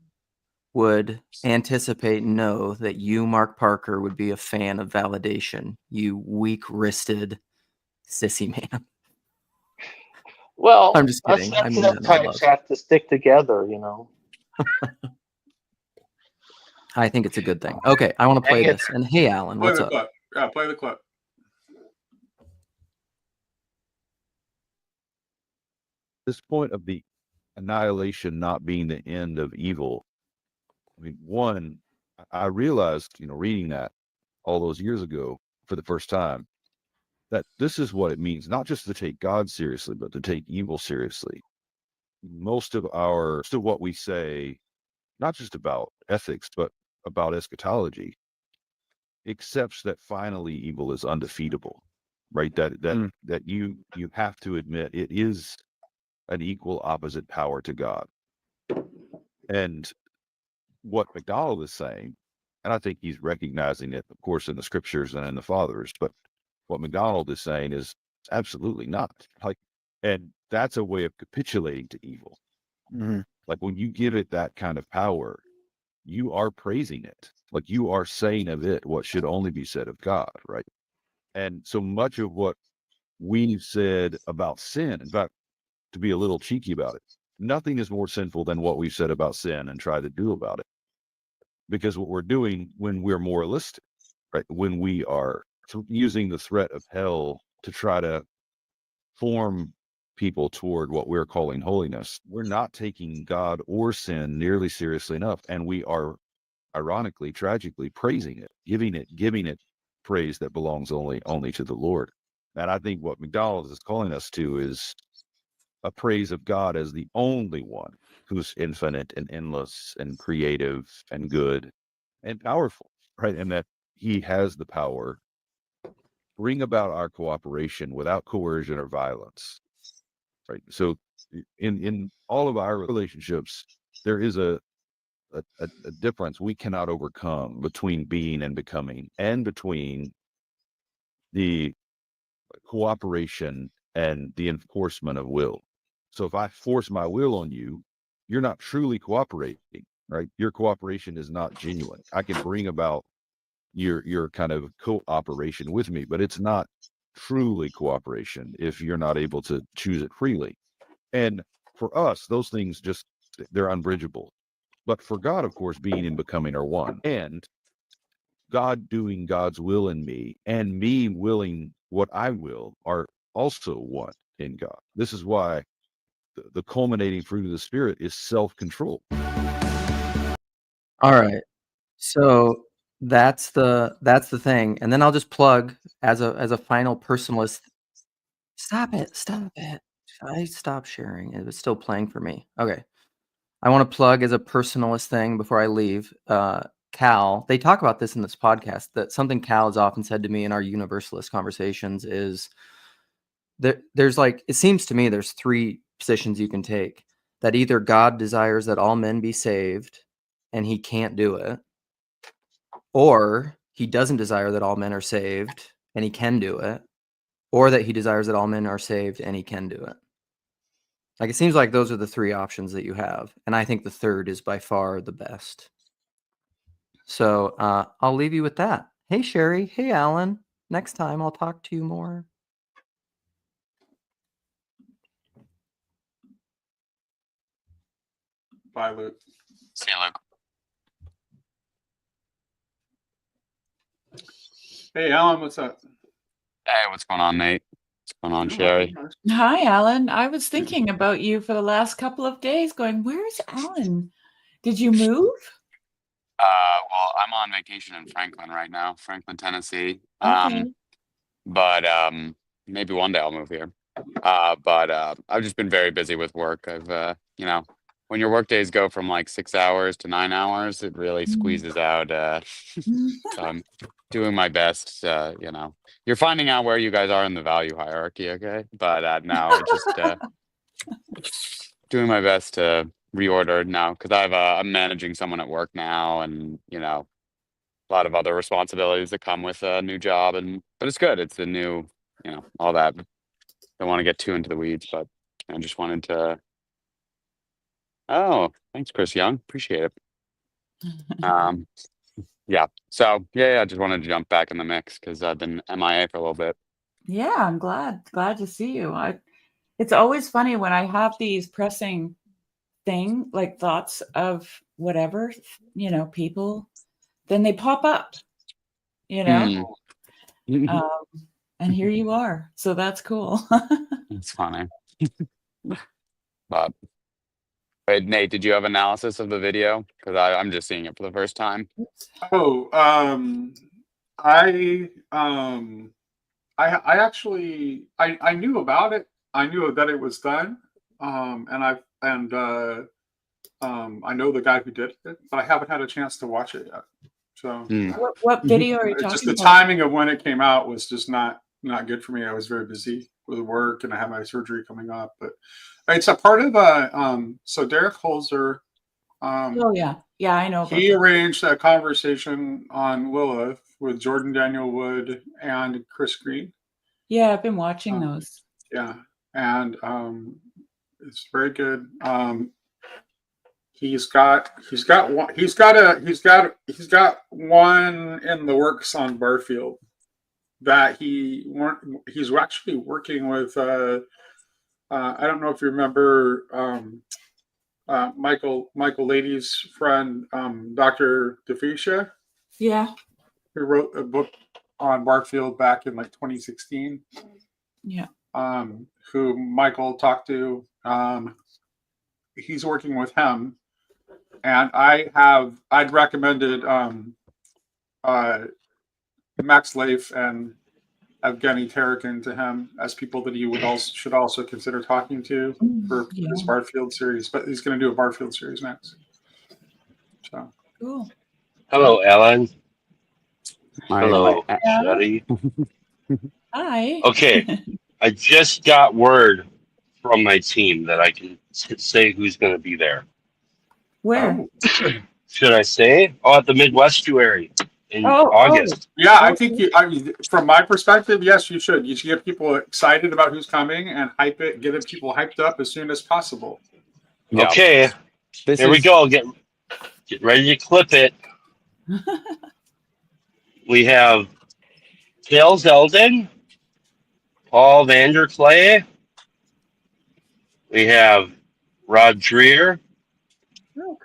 would anticipate and know that you, Mark Parker, would be a fan of validation. You weak-wristed sissy man. I'm
well,
just
us
kidding. I mean that
sensitive
in all
types
love.
have to stick together, you know.
I think it's a good thing. Okay, I want to play
Hang in
this. And hey, Alan,
Play
what's
the
up?
clip. Yeah, play the clip.
This point of the annihilation not being the end of evil. I mean, one, I realized, reading that all those years ago for the first time, that this is what it means, not just to take God seriously, but to take evil seriously. Most of what we say, not just about ethics, but about eschatology, accepts that finally evil is undefeatable, right? That you have to admit it is an equal opposite power to God. And what McDonald is saying, and I think he's recognizing it, of course, in the scriptures and in the fathers, but what McDonald is saying is absolutely not. And that's a way of capitulating to evil.
Mhm.
Like when you give it that kind of power, you are praising it. Like you are saying of it what should only be said of God, right? And so much of what we've said about sin, in fact, to be a little cheeky about it, nothing is more sinful than what we've said about sin and try to do about it. Because what we're doing when we're moralistic, right? When we are using the threat of hell to try to form people toward what we're calling holiness, we're not taking God or sin nearly seriously enough. And we are ironically, tragically praising it, giving it praise that belongs only to the Lord. And I think what McDonald is calling us to is a praise of God as the only one who's infinite and endless and creative and good and powerful, right? And that he has the power to bring about our cooperation without coercion or violence, right? So in all of our relationships, there is a difference we cannot overcome between being and becoming, and between the cooperation and the enforcement of will. So if I force my will on you, you're not truly cooperating, right? Your cooperation is not genuine. I can bring about your kind of cooperation with me, but it's not truly cooperation if you're not able to choose it freely. And for us, those things they're unbridgeable. But for God, of course, being and becoming are one. And God doing God's will in me and me willing what I will are also one in God. This is why the culminating fruit of the Spirit is self-control.
All right. So that's the thing. And then I'll just plug as a final personalist. Stop it. Stop it. I stopped sharing. It was still playing for me. Okay. I want to plug as a personalist thing before I leave. Cal, they talk about this in this podcast, that something Cal has often said to me in our universalist conversations is there's like, it seems to me there's three positions you can take. That either God desires that all men be saved and he can't do it, or he doesn't desire that all men are saved and he can do it, or that he desires that all men are saved and he can do it. Like, it seems like those are the three options that you have. And I think the third is by far the best. So I'll leave you with that. Hey, Sherry. Hey, Alan. Next time I'll talk to you more.
Bye, Luke.
See you, Luke.
Hey, Alan, what's up?
Hey, what's going on, Nate? What's going on,
Oh,
Sherry?
nice.
Hi, Alan. I was thinking about you for the last couple of days, going, where's Alan? Did you move?
Well, I'm on vacation in Franklin right now, Franklin, Tennessee.
Okay.
But maybe one day I'll move here. But I've just been very busy with work. I've when your work days go from like 6 hours to 9 hours, it really squeezes out. So I'm doing my best. You know, you're finding out where you guys are in the value hierarchy, okay? But now just doing my best to reorder now because I'm managing someone at work now, and you know, a lot of other responsibilities that come with a new job, but it's good. It's a new, you know, all that. Don't want to get too into the weeds, but I just wanted to. Oh, thanks, Chris Young. Appreciate it. Yeah. So yeah, I just wanted to jump back in the mix because I've been MIA for a little bit.
Yeah, I'm glad to see you. It's always funny when I have these pressing like thoughts of whatever, you know, people, then they pop up, you know. And here you are. So that's cool.
It's funny. But wait, Nate, did you have analysis of the video? Because I'm just seeing it for the first time.
Oh, I actually I knew about it. I knew that it was done. And I know the guy who did it, but I haven't had a chance to watch it yet. So
what video are you talking
just the
about?
timing of when it came out was just not good for me. I was very busy with work and I had my surgery coming up, but it's a part of so Derek Holzer,
Oh yeah, I know about
he
that.
arranged a conversation on Lilith with Jordan Daniel Wood and Chris Green.
Yeah, I've been watching those.
Yeah, and it's very good. He's got one in the works on Barfield that he's actually working with. I don't know if you remember Michael Lady's friend, Dr. DeFisha.
Yeah.
Who wrote a book on Barfield back in like 2016.
Yeah.
Who Michael talked to. He's working with him. And I'd recommended Max Leif and Evgeny Tarakin to him as people that he should also consider talking to for his Barfield series. But he's going to do a Barfield series next. So
cool.
Hello, Alan. Hello,
Hi.
Shetty.
Hi.
Okay, I just got word from my team that I can say who's going to be there.
Where?
Should I say? Oh, at the Midwestuary in August.
Yeah, I think from my perspective, yes, you should. You should get people excited about who's coming and hype it, get people hyped up as soon as possible.
Yeah. Okay, here we go. Get ready to clip it. We have Tails Eldon, Paul Vanderclay. We have Rod Dreer,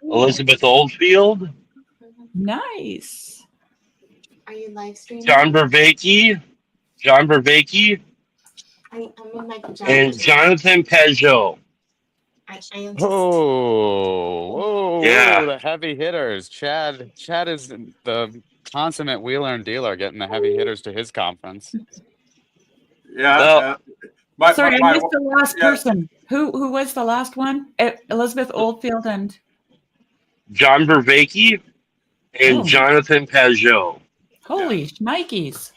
Elizabeth Oldfield.
Nice.
Are you live streaming?
John Vervaeke.
I'm in my pajamas.
And Jonathan Peugeot.
Whoa,
Yeah.
the heavy hitters. Chad is the consummate wheeler and dealer getting the heavy hitters to his conference.
Yeah.
Sorry, I missed the last person. Who was the last one? Elizabeth Oldfield and
John Vervaeke and Jonathan Peugeot.
Holy shnikes.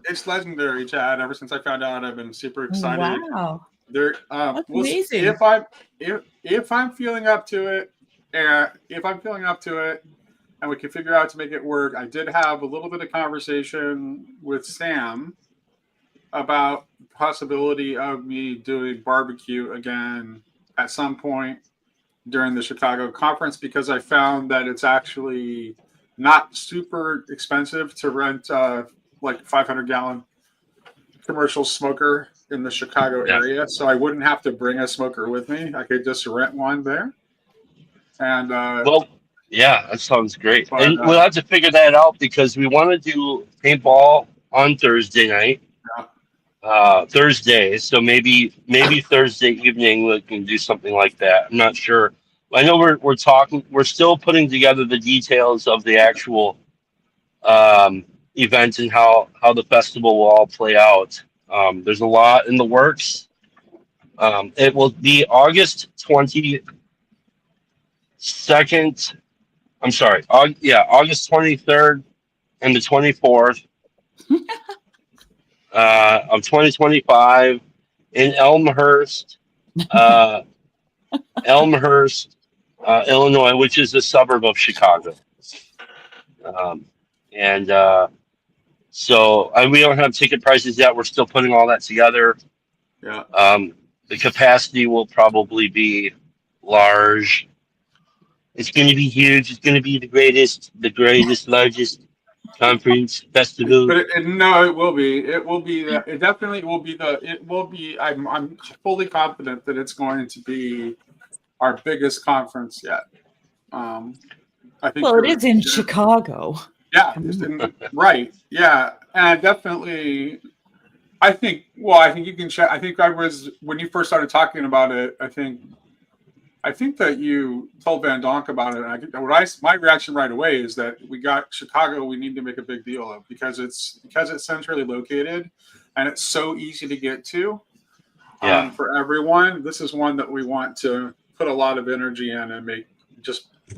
It's legendary, Chad. Ever since I found out, I've been super excited.
Wow.
That's amazing. If I'm feeling up to it, and we can figure out to make it work, I did have a little bit of conversation with Sam about the possibility of me doing barbecue again at some point during the Chicago conference, because I found that it's actually not super expensive to rent like 500-gallon commercial smoker in the Chicago area. So I wouldn't have to bring a smoker with me. I could just rent one there. And
yeah, that sounds great. And we'll have to figure that out because we want to do paintball on Thursday night. Thursday, so maybe Thursday evening we can do something like that. I'm not sure. I know we're talking. We're still putting together the details of the actual event and how the festival will all play out. There's a lot in the works, It will be August 22nd. I'm sorry. August 23rd and the 24th of 2025 in Elmhurst, Illinois, which is a suburb of Chicago. And so we don't have ticket prices yet. We're still putting all that together.
Yeah.
The capacity will probably be large. It's going to be huge. It's going to be the greatest, largest conference festival.
But no, it will be. It will be. It definitely will be It will be. I'm fully confident that it's going to be our biggest conference yet. I think.
Well, it is in Chicago.
Yeah. Right. Yeah, and definitely. I think. Well, I think you can check. I think when you first started talking about it. I think that you told Van Donk about it. And my reaction right away is that we got Chicago. We need to make a big deal of because it's centrally located, and it's so easy to get to. For everyone, this is one that we want to put a lot of energy in and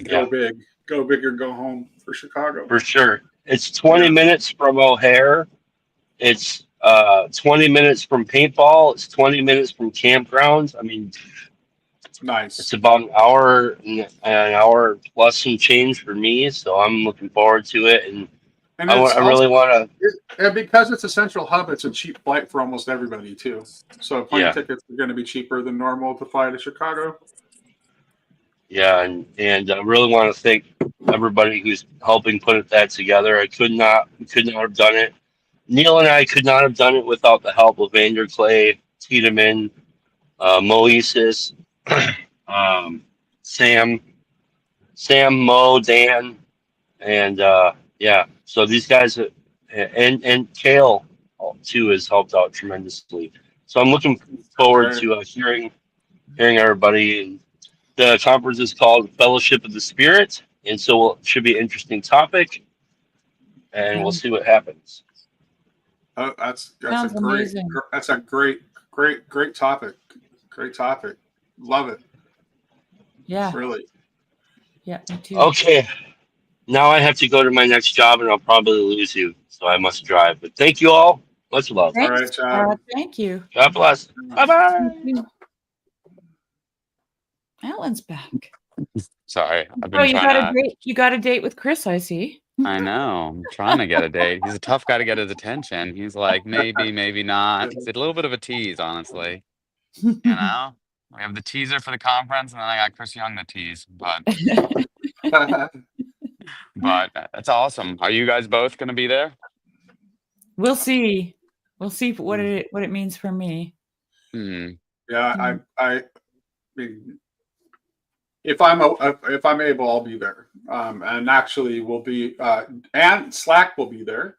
go big, go big or go home for Chicago.
For sure, it's 20 minutes from O'Hare. It's 20 minutes from paintball. It's 20 minutes from campgrounds. I mean.
Nice.
It's about an hour plus some change for me, so I'm looking forward to it. And I really want to.
And because it's a central hub, it's a cheap flight for almost everybody too. So plane tickets are going to be cheaper than normal to fly to Chicago.
Yeah, and I really want to thank everybody who's helping put that together. We could not have done it. Neil and I could not have done it without the help of Vander Clay, Tiedemann, Moises. Sam, Mo, Dan, and so these guys and Kale too has helped out tremendously. So I'm looking forward to hearing everybody. And the conference is called Fellowship of the Spirit, and so it should be an interesting topic, and we'll see what happens.
Oh, that's
amazing.
That's a great topic. Great topic. Love it.
Yeah.
Really.
Yeah, me too.
Okay. Now I have to go to my next job and I'll probably lose you. So I must drive. But thank you all. Much love.
Thanks,
all right, Chad.
thank you.
God bless. Bye-bye.
Alan's back.
Sorry. I've been
you got a date with Chris, I see.
I know. I'm trying to get a date. He's a tough guy to get his attention. He's like, maybe not. It's a little bit of a tease, honestly. You know? We have the teaser for the conference, and then I got Chris Young to tease. But that's awesome. Are you guys both going to be there?
We'll see. We'll see what it means for me.
Yeah, I mean, if I'm able, I'll be there. And actually, we'll be and Slack will be there.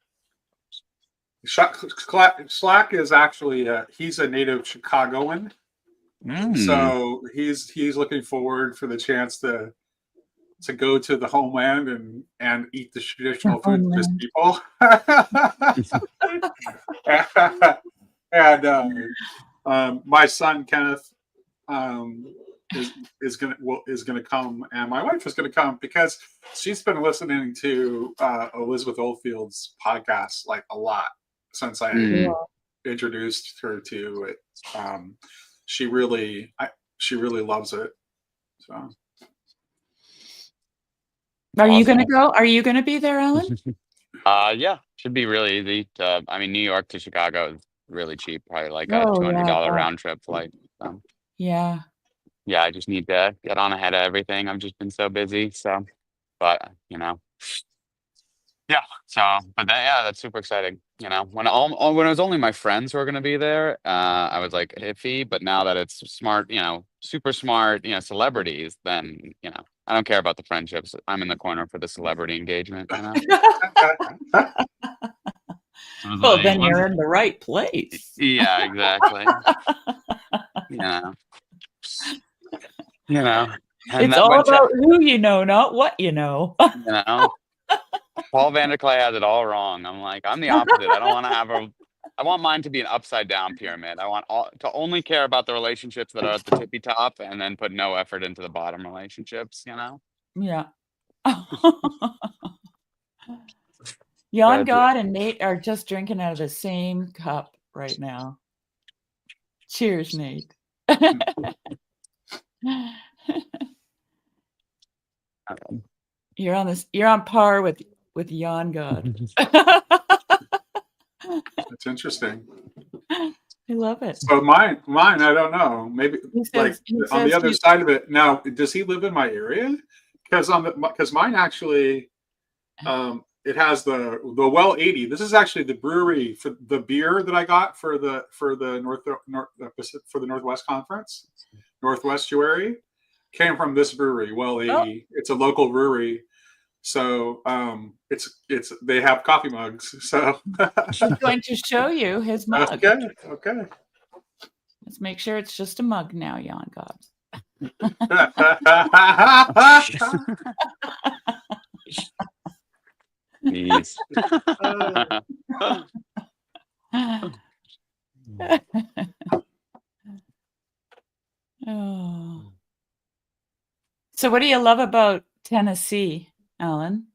Slack is actually he's a native Chicagoan. So he's looking forward for the chance to go to the homeland and eat the traditional food of his people. and my son Kenneth is gonna come, and my wife is gonna come because she's been listening to Elizabeth Oldfield's podcast like a lot since I introduced her to it. She really loves it. So,
are you gonna go? Are you gonna be there, Alan?
Yeah, should be really easy. I mean, New York to Chicago is really cheap, probably like a $200 round trip flight.
Yeah,
I just need to get on ahead of everything. I've just been so busy. So, but that's super exciting. You know, when it was only my friends who were going to be there, I was like iffy. But now that it's smart, super smart, celebrities, then I don't care about the friendships. I'm in the corner for the celebrity engagement.
Well, then you're in the right place.
Yeah, exactly. And
it's all about who you know, not what you know.
Paul Vander Clay has it all wrong. I'm like, I'm the opposite. I don't want to have I want mine to be an upside down pyramid. I want to only care about the relationships that are at the tippy top, and then put no effort into the bottom relationships.
Yeah. Jan
But
God and Nate are just drinking out of the same cup right now. Cheers, Nate. You're on par with Jan God.
That's interesting.
I love it.
So mine, I don't know. Maybe
He
like
says, he
on the
says
other side of it. Now, does he live in my area? Because mine actually, it has the Well 80. This is actually the brewery for the beer that I got for the Northwest Conference, Northwestuary, came from this brewery, Well 80.
Oh.
It's a local brewery. So it's they have coffee mugs. So
he's going to show you his mug.
Okay.
Let's make sure it's just a mug now, Jan God.
Jeez.
Oh. So what do you love about Tennessee, Alan?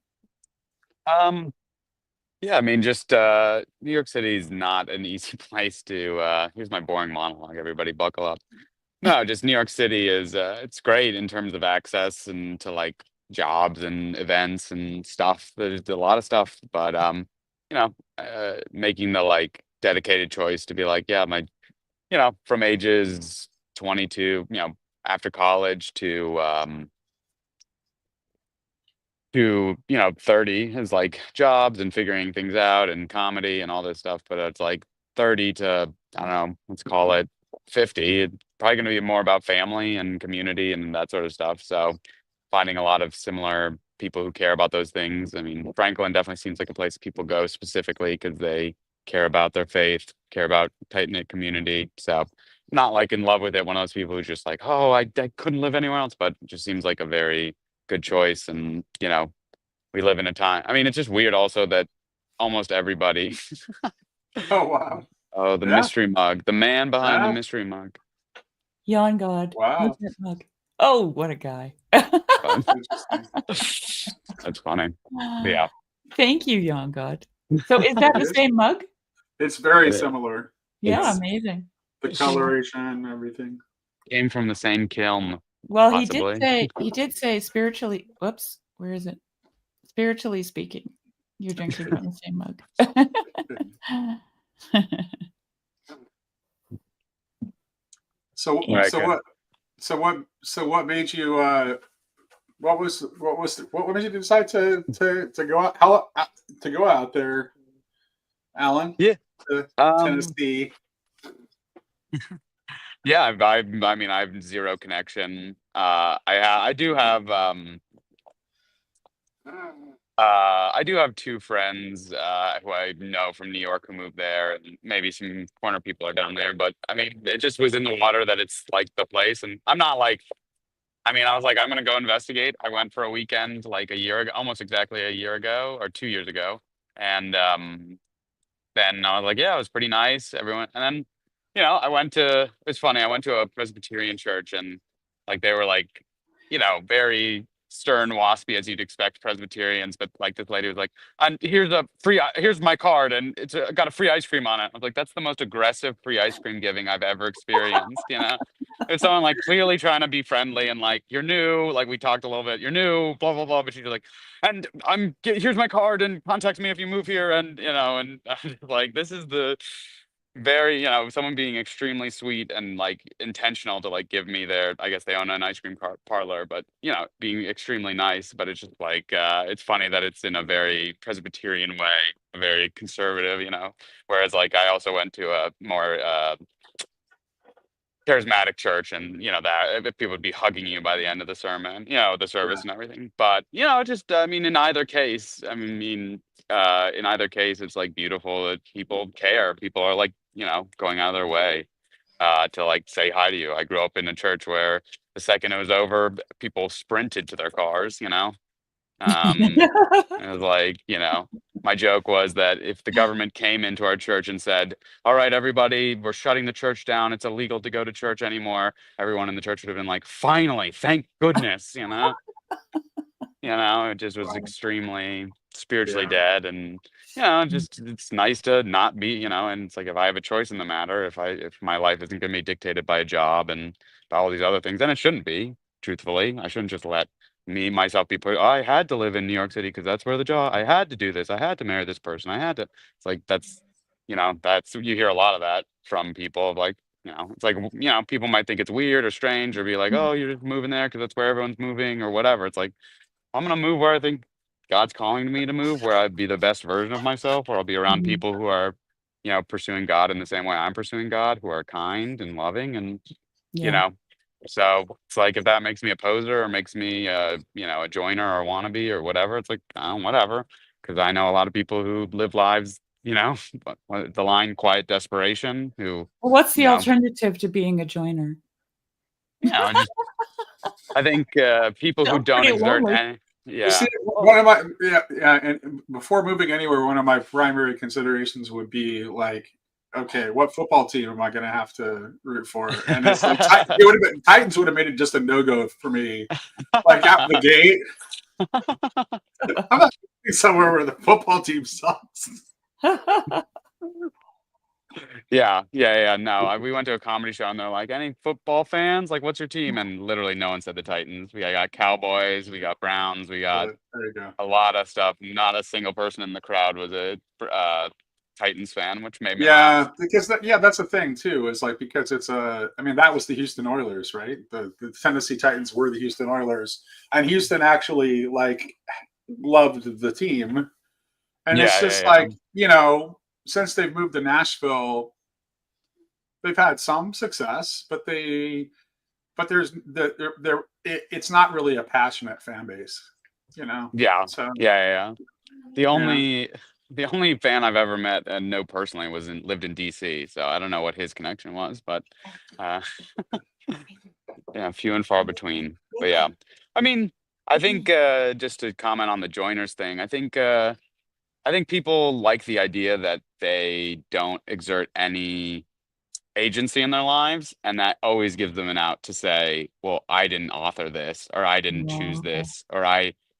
Yeah, I mean, just New York City is not an easy place to. Here's my boring monologue. Everybody, buckle up. No, just New York City is. It's great in terms of access and to like jobs and events and stuff. There's a lot of stuff, but making the like dedicated choice to be like, yeah, from ages 22, after college to 30 is like jobs and figuring things out and comedy and all this stuff, but it's like 30 to, I don't know, let's call it 50, it's probably going to be more about family and community and that sort of stuff. So finding a lot of similar people who care about those things. I mean, Franklin definitely seems like a place people go specifically because they care about their faith, care about tight-knit community. So not like in love with it, one of those people who's just like, oh, I couldn't live anywhere else, but it just seems like a very good choice. And we live in a time, I mean, it's just weird also that almost everybody
Oh wow.
oh, the mystery mug, the man behind the mystery mug.
Jan God.
Wow.
That mug. Oh, what a guy.
That's funny. Yeah.
Thank you, Jan God. So is that the same mug?
It's very similar.
Yeah, amazing.
The coloration, everything.
Came from the same kiln.
Well,
possibly.
he did say spiritually. Whoops, where is it? Spiritually speaking, you're drinking from the same mug.
So what made you what made you decide to go out there, Alan?
Yeah.
To Tennessee.
Yeah, I mean, I have zero connection. I do have two friends who I know from New York who moved there, and maybe some corner people are down there. But I mean, it just was in the water that it's like the place, and I'm not like. I mean, I was like, I'm gonna go investigate. I went for a weekend like a year ago, almost exactly a year ago or 2 years ago, and then I was like, yeah, it was pretty nice. Everyone, and then it's funny. I went to a Presbyterian church, and like they were like, very stern, waspy as you'd expect Presbyterians. But like this lady was like, and here's my card, and it's got a free ice cream on it. I was like, that's the most aggressive free ice cream giving I've ever experienced. It's someone like clearly trying to be friendly and like, you're new, like we talked a little bit, you're new, blah blah blah. But she's like, and here's my card, and contact me if you move here, and and like this is the very someone being extremely sweet and like intentional to like give me I guess they own an ice cream parlor, but being extremely nice. But it's just like it's funny that it's in a very Presbyterian way, a very conservative, whereas like I also went to a more charismatic church, and that people would be hugging you by the end of the sermon, the service and everything. But just I mean, in either case, it's like beautiful that people care. People are like going out of their way to like say hi to you. I grew up in a church where the second it was over, people sprinted to their cars. It was like my joke was that if the government came into our church and said, all right, everybody, we're shutting the church down, it's illegal to go to church anymore, everyone in the church would have been like, finally, thank goodness, you know? It just was extremely spiritually dead. And, just it's nice to not be, and it's like if I have a choice in the matter, if my life isn't gonna be dictated by a job and by all these other things, then it shouldn't be, truthfully. I shouldn't just let myself be put, oh, I had to live in New York City because that's where the job, I had to do this, I had to marry this person, I had to. It's like that's you hear a lot of that from people of like, it's like, people might think it's weird or strange or be like, oh, you're just moving there because that's where everyone's moving or whatever. It's like, I'm gonna move where I think God's calling me to move, where I'd be the best version of myself, where I'll be around people who are, pursuing God in the same way I'm pursuing God, who are kind and loving, and
Yeah.
so it's like if that makes me a poser or makes me, a joiner or a wannabe or whatever, it's like whatever, because I know a lot of people who live lives, the line quiet desperation, who
Well, what's the
you know,
alternative to being a joiner?
just I think people who
Sounds
don't
pretty
exert
lonely.
any,
You see, one of my and before moving anywhere, one of my primary considerations would be like, okay, what football team am I going to have to root for? And it's like it would have been Titans would have made it just a no-go for me, like out the gate. I'm not somewhere where the football team sucks.
Yeah. No, we went to a comedy show and they're like, any football fans? Like, what's your team? And literally no one said the Titans. We got Cowboys, we got Browns, we got
There you go.
a lot of stuff. Not a single person in the crowd was a Titans fan, which made me
Yeah,
laugh.
because that's the thing too. Is like because it's I mean, that was the Houston Oilers, right? The Tennessee Titans were the Houston Oilers, and Houston actually like loved the team, and it's just
Yeah.
like since they've moved to Nashville, they've had some success, but there's it's not really a passionate fan base,
Yeah.
So
The only fan I've ever met and know personally lived in DC, so I don't know what his connection was, but yeah, few and far between. But yeah, I mean, I think just to comment on the joiners thing, I think people like the idea that they don't exert any agency in their lives, and that always gives them an out to say, well, I didn't author this, or I didn't choose this, or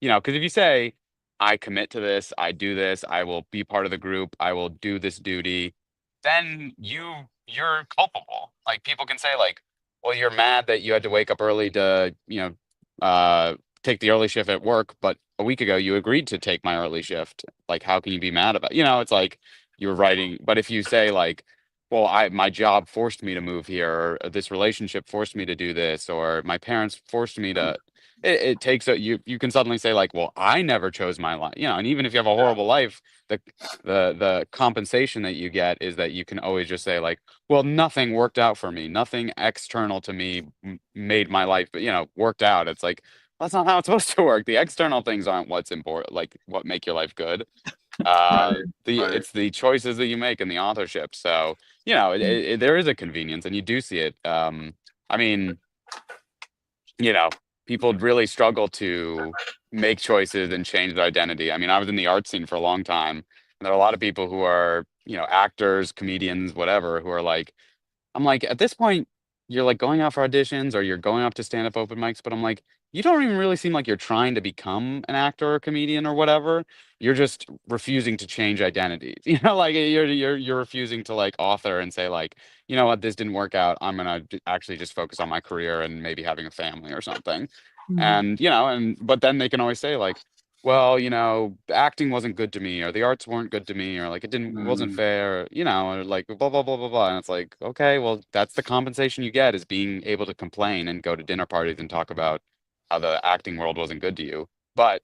because if you say, I commit to this, I do this, I will be part of the group, I will do this duty, then you're culpable. Like people can say like, well, you're mad that you had to wake up early to, take the early shift at work, but a week ago you agreed to take my early shift. Like, how can you be mad about it? It's like you're writing, but if you say like, well, my job forced me to move here, or this relationship forced me to do this, or my parents forced me to. It takes you can suddenly say like, well, I never chose my life, and even if you have a horrible life, the compensation that you get is that you can always just say like, well, nothing worked out for me, nothing external to me made my life, worked out. It's like that's not how it's supposed to work. The external things aren't what's important, like what make your life good.
right.
It's the choices that you make in the authorship. So there is a convenience, and you do see it. I mean, people really struggle to make choices and change their identity. I mean, I was in the art scene for a long time, and there are a lot of people who are, actors, comedians, whatever, who are like, I'm like, at this point, you're like going out for auditions or you're going up to stand up open mics, but I'm like, you don't even really seem like you're trying to become an actor or comedian or whatever. You're just refusing to change identities. Like you're refusing to like author and say like, you know what, this didn't work out. I'm gonna actually just focus on my career and maybe having a family or something. And but then they can always say like, well, acting wasn't good to me, or the arts weren't good to me, or like wasn't fair, or like blah blah blah blah blah. And it's like, okay, well, that's the compensation you get, is being able to complain and go to dinner parties and talk about how the acting world wasn't good to you. But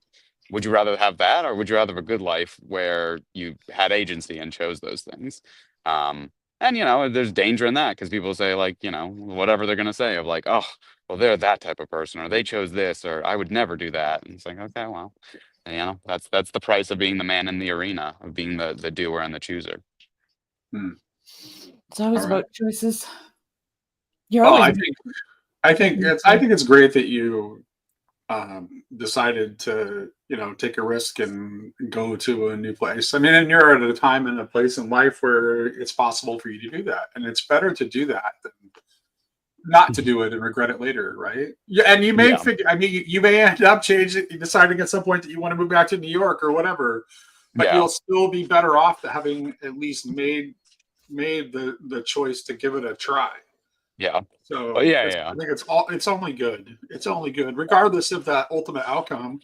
would you rather have that, or would you rather have a good life where you had agency and chose those things? And there's danger in that, because people say like, whatever they're gonna say of like, oh, well, they're that type of person, or they chose this, or I would never do that. And it's like, okay, well, that's the price of being the man in the arena, of being the doer and the chooser.
It's always about choices.
Well, I think it's great that you decided to, take a risk and go to a new place. I mean, and you're at a time and a place in life where it's possible for you to do that. And it's better to do that than not to do it and regret it later, right? Yeah, and you may figure. I mean, you may end up deciding at some point that you want to move back to New York or whatever, but you'll still be better off to having at least made the choice to give it a try.
Yeah.
So
I
think it's only good. It's only good, regardless of that ultimate outcome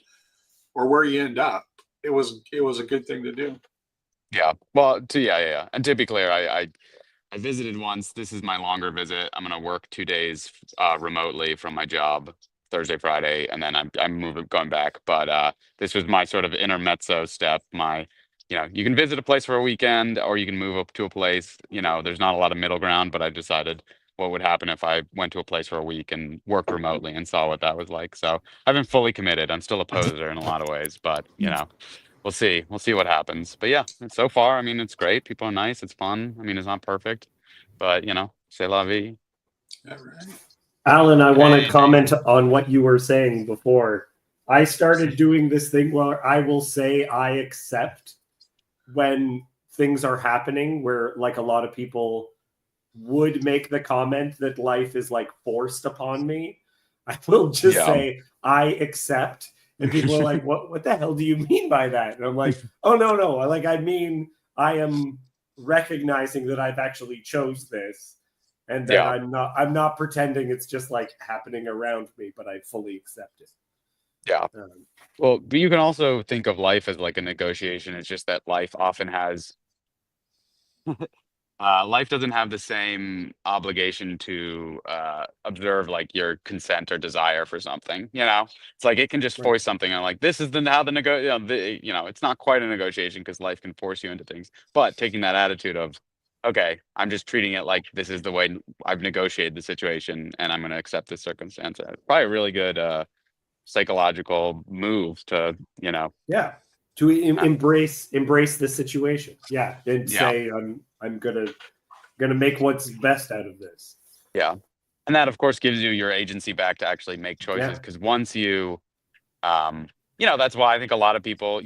or where you end up. It was a good thing to do.
Yeah. Well, and to be clear, I visited once. This is my longer visit. I'm gonna work 2 days remotely from my job, Thursday, Friday, and then I'm going back. But this was my sort of intermezzo step. You can visit a place for a weekend, or you can move up to a place. There's not a lot of middle ground, but I decided what would happen if I went to a place for a week and worked remotely and saw what that was like. So I've been fully committed. I'm still a poser in a lot of ways, but we'll see. We'll see what happens. But yeah, so far, I mean, it's great. People are nice. It's fun. I mean, it's not perfect, but c'est la vie.
All right.
Alan, I want to comment on what you were saying before. I started doing this thing where I will say I accept when things are happening, where like a lot of people would make the comment that life is like forced upon me. I will just say I accept, and people are like, what the hell do you mean by that? And I'm like, oh no. I mean, I am recognizing that I've actually chose this, and that I'm not pretending it's just like happening around me, but I fully accept it.
Yeah. Well, but you can also think of life as like a negotiation. It's just that life often has life doesn't have the same obligation to observe like your consent or desire for something. It's like it can just force something. And like this is how the it's not quite a negotiation because life can force you into things. But taking that attitude of, okay, I'm just treating it like this is the way I've negotiated the situation, and I'm going to accept this circumstance. Probably a really good psychological move to
to embrace the situation, and say I'm gonna make what's best out of this.
And that of course gives you your agency back to actually make choices, because once you that's why I think a lot of people,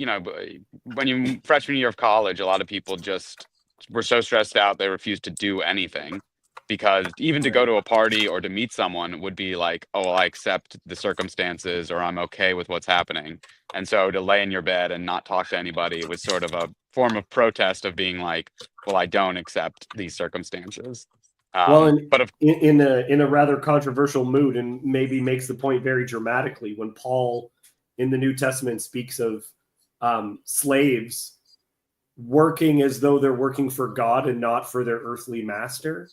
when you freshman year of college, a lot of people just were so stressed out they refused to do anything, because even to go to a party or to meet someone would be like, oh, well, I accept the circumstances, or I'm okay with what's happening. And so to lay in your bed and not talk to anybody was sort of a form of protest of being like, well, I don't accept these circumstances.
In a rather controversial mood, and maybe makes the point very dramatically, when Paul in the New Testament speaks of slaves working as though they're working for God and not for their earthly master,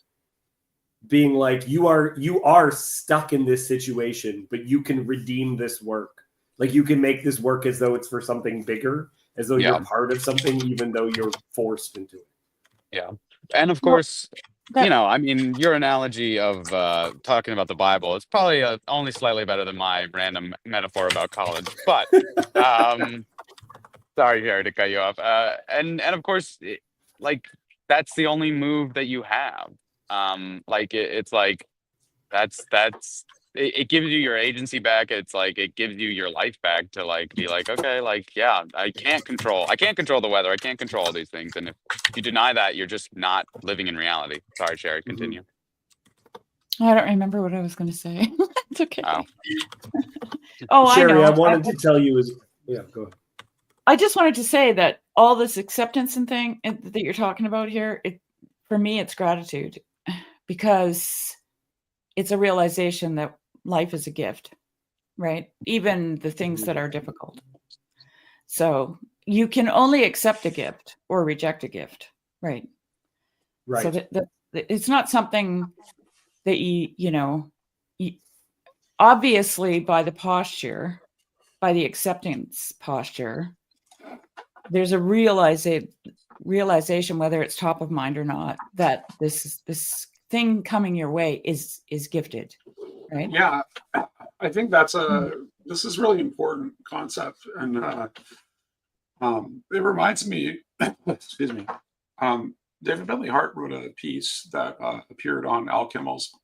being like, you are stuck in this situation, but you can redeem this work. Like you can make this work as though it's for something bigger, as though you're part of something, even though you're forced into it.
Yeah. And of course, I mean, your analogy of talking about the Bible is probably only slightly better than my random metaphor about college. But sorry, Jerry, to cut you off. And of course, that's the only move that you have. It's like it gives you your agency back. It's like it gives you your life back to like be like, okay, I can't control the weather, I can't control all these things, and if you deny that, you're just not living in reality. Sorry, Sherry, continue.
I don't remember what I was going to say. It's okay.
Sherry,
I know.
I wanted to tell you go ahead.
I just wanted to say that all this acceptance and thing that you're talking about here, for me, it's gratitude, because it's a realization that life is a gift, right? Even the things that are difficult. So you can only accept a gift or reject a gift, right?
Right.
So that it's not something that you obviously by the acceptance posture, there's a realization, whether it's top of mind or not, that this thing coming your way is gifted, right?
Yeah, I think this is really important concept, and it reminds me. Excuse me. David Bentley Hart wrote a piece that appeared on Al Kimmel's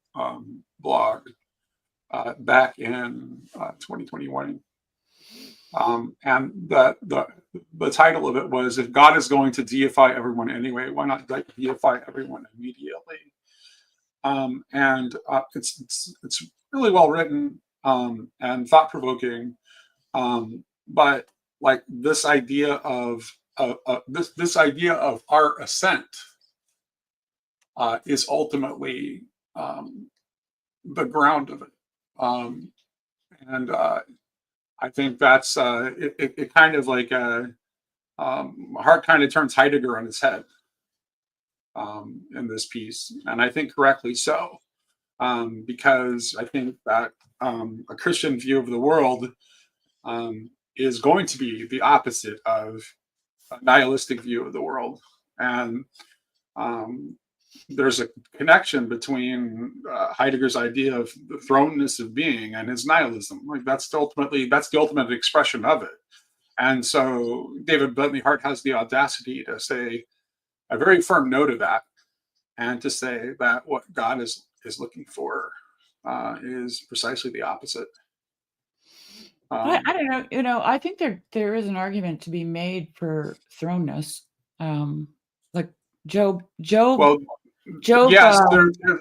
blog back in 2021. And the title of it was, "If God is going to deify everyone anyway, why not deify everyone immediately?" It's really well written and thought provoking. But like this idea of this idea of our ascent is ultimately the ground of it. I think that's it kind of like Hart kind of turns Heidegger on his head in this piece, and I think correctly so, because I think that a Christian view of the world is going to be the opposite of a nihilistic view of the world, and there's a connection between Heidegger's idea of the thrownness of being and his nihilism. Like that's the ultimate expression of it. And so David Bentley Hart has the audacity to say a very firm no to that, and to say that what God is looking for is precisely the opposite.
I don't know. I think there is an argument to be made for thrownness. Like Job.
Well, yes,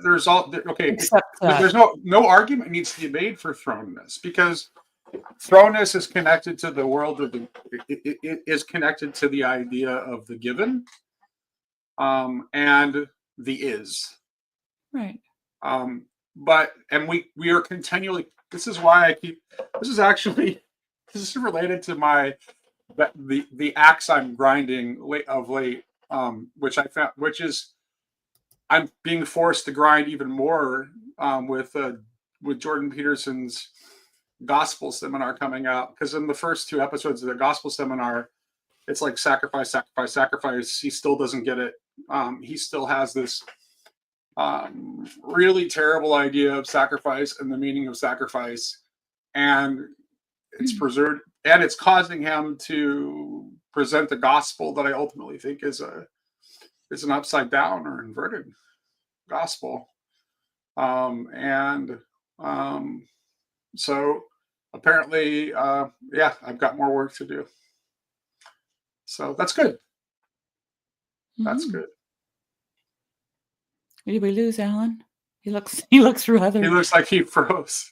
there's all okay. There's no argument needs to be made for thrownness, because thrownness is connected to the world of it is connected to the idea of the given, and the is.
Right.
But we are continually. This is why I keep. This is related to my the axe I'm grinding of late, which I found, which is I'm being forced to grind even more with Jordan Peterson's gospel seminar coming out, because in the first 2 episodes of the gospel seminar, it's like sacrifice. He still doesn't get it. He still has this really terrible idea of sacrifice and the meaning of sacrifice, and it's preserved, and it's causing him to present the gospel that I ultimately think is an upside down or inverted gospel, so apparently I've got more work to do, so that's good. That's good.
Did we lose Alan? He looks rather.
He looks like he froze.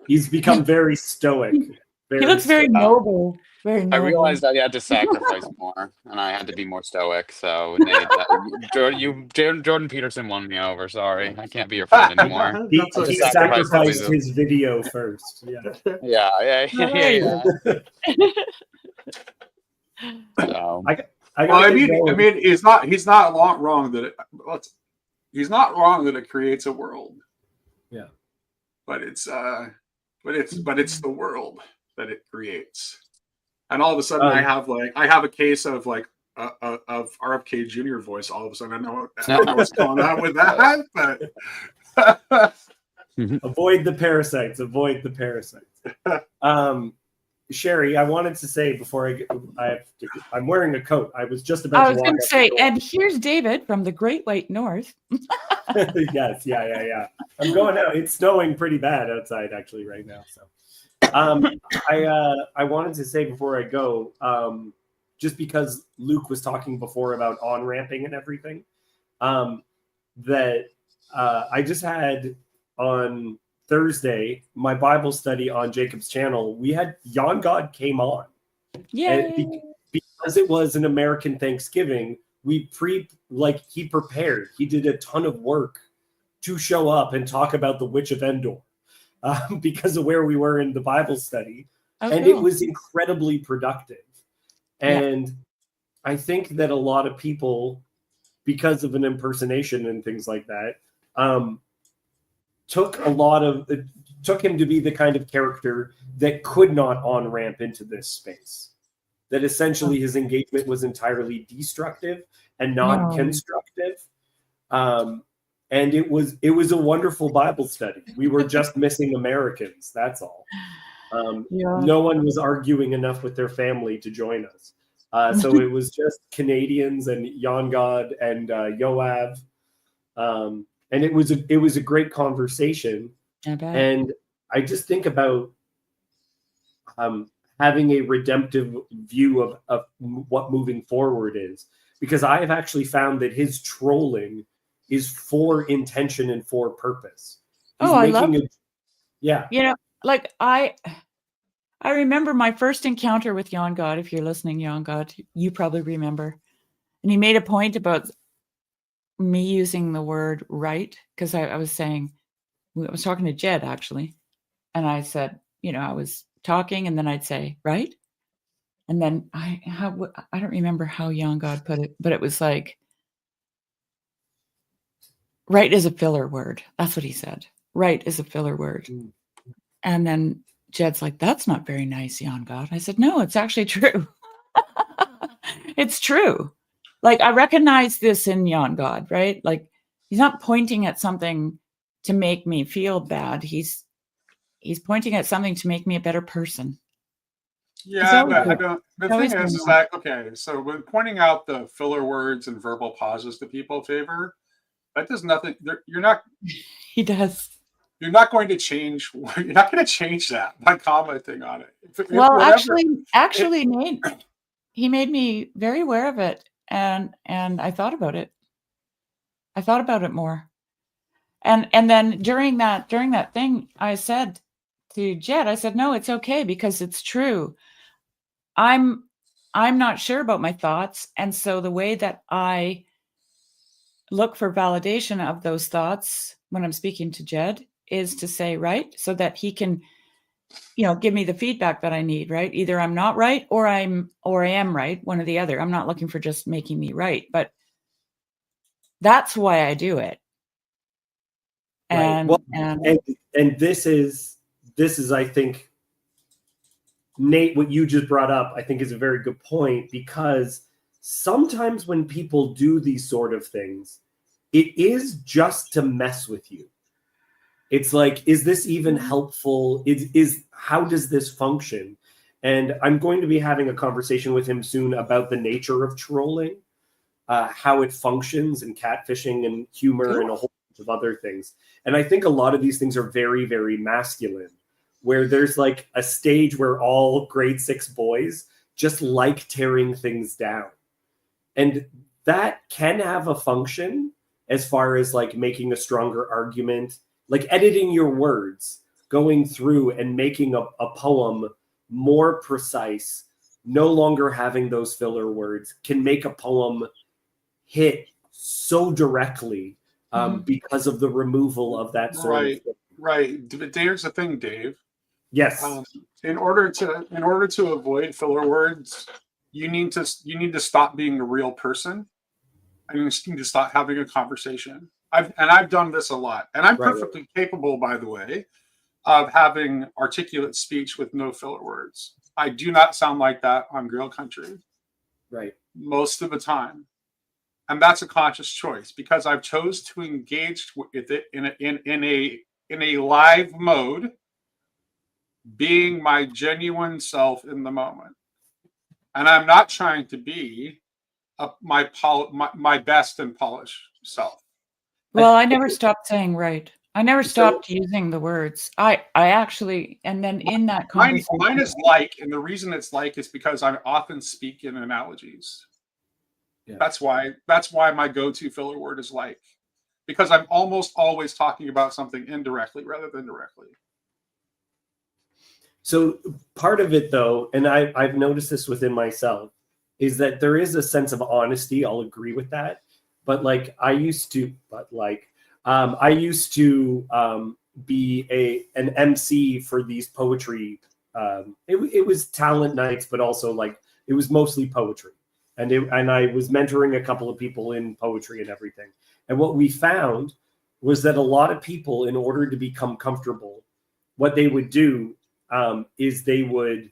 He's become very stoic.
He looks very noble. Very noble.
I realized I had to sacrifice more, and I had to be more stoic. So Jordan Peterson won me over. Sorry, I can't be your friend anymore.
He sacrificed his video first.
Yeah. So.
I mean, he's not wrong that he's not wrong that it creates a world.
Yeah,
but it's the world that it creates, and all of a sudden I have a case of of RFK Jr. voice. All of a sudden I know what's going on with that. But
avoid the parasites. Avoid the parasites. Sherry, I wanted to say before I'm wearing a coat. I was just about.
I was going to say, and here's David from the Great White North.
Yes, yeah. I'm going out. It's snowing pretty bad outside actually right now. So, I wanted to say before I go, just because Luke was talking before about on-ramping and everything, that I just had on Thursday, my Bible study on Jacob's channel, we had Yon God came on.
Yeah.
Because it was an American Thanksgiving, he prepared. He did a ton of work to show up and talk about the Witch of Endor because of where we were in the Bible study. And it was incredibly productive. And I think that a lot of people, because of an impersonation and things like that, took him to be the kind of character that could not on-ramp into this space. That essentially his engagement was entirely destructive and not constructive. And it was a wonderful Bible study. We were just missing Americans, that's all. No one was arguing enough with their family to join us. So it was just Canadians and Yon God and Yoav. And it was a great conversation. And I just think about having a redemptive view of what moving forward is, because I have actually found that his trolling is for intention and for purpose. He's
I love
it. Yeah.
You know, like I remember my first encounter with Jan God. If you're listening, Jan God, you probably remember. And he made a point about me using the word right, because I was talking to Jed actually, and I said, I was talking, and then I'd say right, and then I don't remember how Jan God put it, but it was like right is a filler word. That's what he said. Right is a filler word. And then Jed's like, that's not very nice, Jan God. I said, no, it's actually true. It's true. Like, I recognize this in Jan God, right? Like, he's not pointing at something to make me feel bad. He's pointing at something to make me a better person.
Yeah, but I don't. The thing is that, okay, so when pointing out the filler words and verbal pauses that people favor, that does nothing. You're not.
He does.
You're not going to change. You're not going to change that by commenting on it.
Well, actually, Nate, he made me very aware of it, and I thought about it. I thought about it more, and then during that thing, I said to Jed, I said, no, it's okay because it's true. I'm not sure about my thoughts, and so the way that I look for validation of those thoughts when I'm speaking to Jed is to say right, so that he can, give me the feedback that I need, right? Either I'm not right or I am right, one or the other. I'm not looking for just making me right, but that's why I do it. And
right. And this is I think, Nate, what you just brought up, I think is a very good point, because sometimes when people do these sort of things, it is just to mess with you. It's like, is this even helpful? How does this function? And I'm going to be having a conversation with him soon about the nature of trolling, how it functions, and catfishing and humor and a whole bunch of other things. And I think a lot of these things are very, very masculine, where there's like a stage where all grade 6 boys just like tearing things down. And that can have a function as far as like making a stronger argument, like editing your words, going through and making a poem more precise, no longer having those filler words, can make a poem hit so directly because of the removal of that sort of thing.
Right. But here's the thing, Dave.
Yes.
In order to avoid filler words, you need to stop being a real person, and you need to stop having a conversation. I've done this a lot, and I'm perfectly capable, by the way, of having articulate speech with no filler words. I do not sound like that on Girl Country,
right,
most of the time, and that's a conscious choice because I've chose to engage with it in a live mode, being my genuine self in the moment, and I'm not trying to be my best and polished self.
Well, I never stopped saying right. I never stopped using the words. I actually, and then in that conversation,
mine is like, and the reason it's like is because I often speak in analogies. Yeah. That's why my go-to filler word is like, because I'm almost always talking about something indirectly rather than directly.
So part of it, though, and I've noticed this within myself, is that there is a sense of honesty. I'll agree with that. But I used to be an MC for these poetry. It was talent nights, but also it was mostly poetry. And I was mentoring a couple of people in poetry and everything. And what we found was that a lot of people, in order to become comfortable, what they would do is they would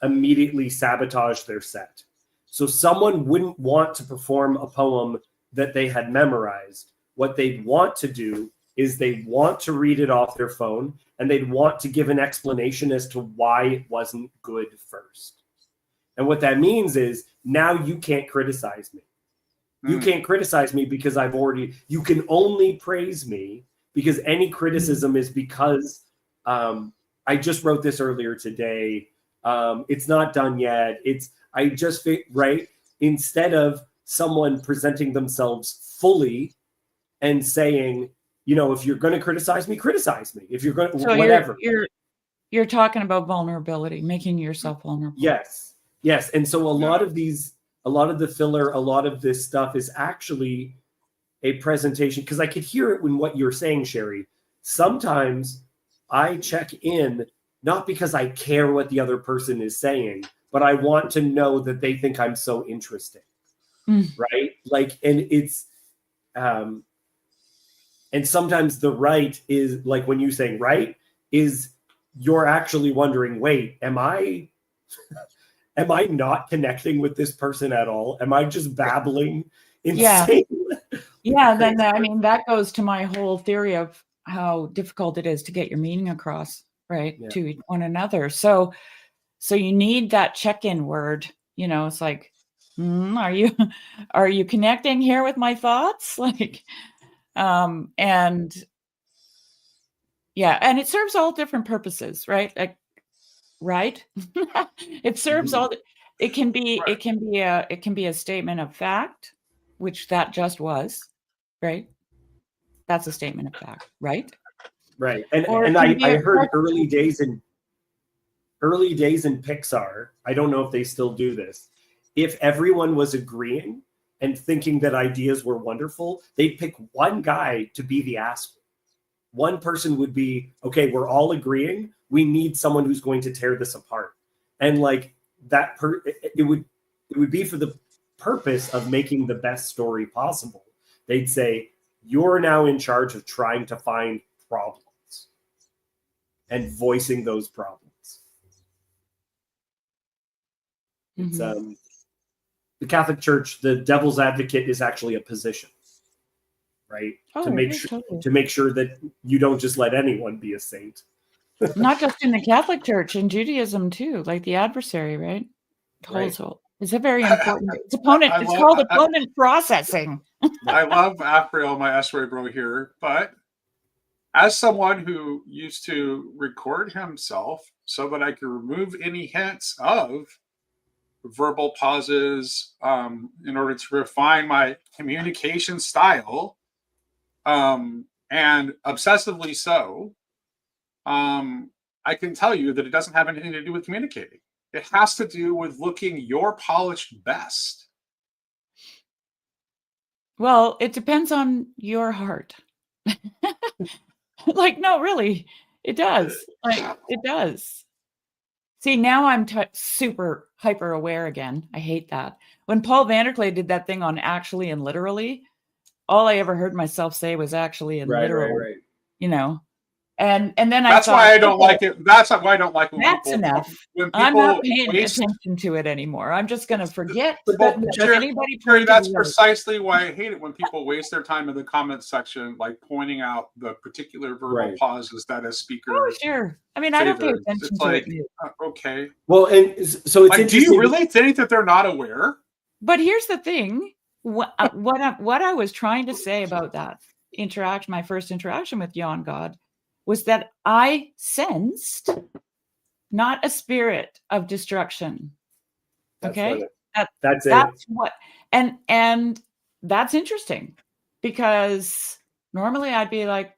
immediately sabotage their set. So someone wouldn't want to perform a poem that they had memorized. What they'd want to do is they'd want to read it off their phone, and they'd want to give an explanation as to why it wasn't good first. And what that means is, now you can't criticize me. You can't criticize me because you can only praise me because any criticism is because I just wrote this earlier today. It's not done yet. Right? Instead of someone presenting themselves fully and saying, if you're going to criticize me, if you're going to,
So
whatever.
You're talking about vulnerability, making yourself vulnerable.
Yes. And so a lot of the filler, a lot of this stuff is actually a presentation, because I could hear it when what you're saying, Sherry. Sometimes I check in, not because I care what the other person is saying, but I want to know that they think I'm so interesting. Right? And it's, and sometimes the right is like when you saying right is you're actually wondering, wait, am I not connecting with this person at all? Am I just babbling insane?
Yeah, then that goes to my whole theory of how difficult it is to get your meaning across, right, to one another. So you need that check-in word. It's like, are you connecting here with my thoughts? And it serves all different purposes, right? Right? It serves all. It can be a statement of fact, which that just was, right? That's a statement of fact, right?
Right. And I heard early days in Pixar, I don't know if they still do this. If everyone was agreeing and thinking that ideas were wonderful, they'd pick one guy to be the asshole. One person would be, okay, we're all agreeing. We need someone who's going to tear this apart. And it would be for the purpose of making the best story possible. They'd say, you're now in charge of trying to find problems and voicing those problems. It's the Catholic Church, the devil's advocate is actually a position, right? To make sure that you don't just let anyone be a saint.
Not just in the Catholic Church, in Judaism too, like the adversary, right? It's a very important. It's called opponent processing.
I love Afriel, my S-ray bro here, but as someone who used to record himself so that I could remove any hints of verbal pauses in order to refine my communication style, and obsessively so, I can tell you that it doesn't have anything to do with communicating. It has to do with looking your polished best.
Well, it depends on your heart. No, really, it does. It does. See, now I'm super hyper aware again. I hate that. When Paul Vanderklay did that thing on actually and literally, all I ever heard myself say was actually and literally. Right. And then
that's why I don't like it. That's why I don't like when
that's
people,
enough.
When people
I'm not paying attention to it anymore. I'm just going to forget anybody.
That's precisely why I hate it when people waste their time in the comments section, pointing out the particular verbal pauses that a speaker.
Oh, sure. I mean, I don't pay attention to it.
Okay.
Well, and so it's
do you really think that they're not aware?
But here's the thing: what I was trying to say about that interaction, my first interaction with Jan God, was that I sensed not a spirit of destruction. Okay,
that's
what, and that's interesting, because normally I'd be like,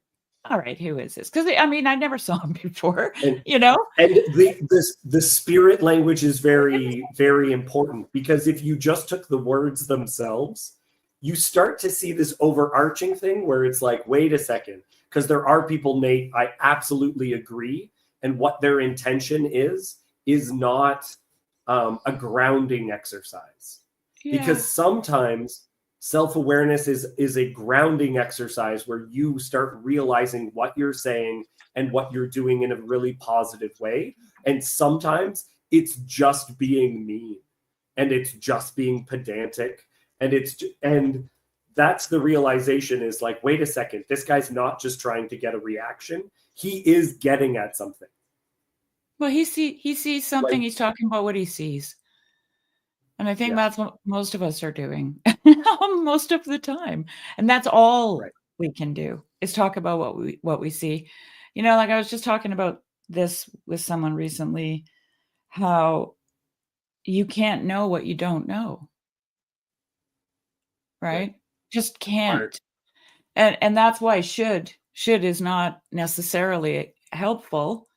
all right, who is this? Because I never saw him before,
And the spirit language is very, very important, because if you just took the words themselves, you start to see this overarching thing where it's like, wait a second, because there are people, Nate, I absolutely agree, and what their intention is not a grounding exercise. Because sometimes self-awareness is a grounding exercise where you start realizing what you're saying and what you're doing in a really positive way. And sometimes it's just being mean, and it's just being pedantic, and that's the realization, is like, wait a second, this guy's not just trying to get a reaction. He is getting at something.
Well, he sees something. He's talking about what he sees. And I think that's what most of us are doing most of the time. And that's all we can do, is talk about what we see. You know, like I was just talking about this with someone recently, how you can't know what you don't know, right? Just can't. And that's why should is not necessarily helpful,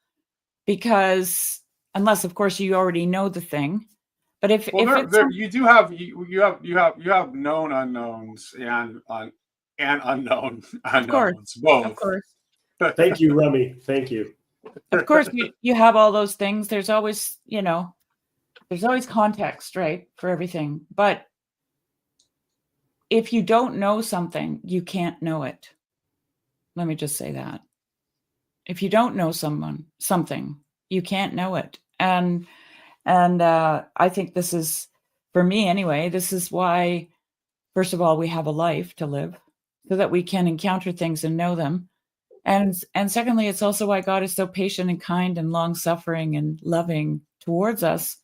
because unless of course you already know the thing. But if it's
you do have you have known unknowns and unknown unknowns both.
Of course.
Thank you, Remy. Thank you.
Of course, you have all those things. There's always, you know, there's always context, right, for everything. But if you don't know something, you can't know it. Let me just say that. If you don't know something, you can't know it. And I think this is, for me anyway, this is why, first of all, we have a life to live so that we can encounter things and know them. And secondly, it's also why God is so patient and kind and long-suffering and loving towards us,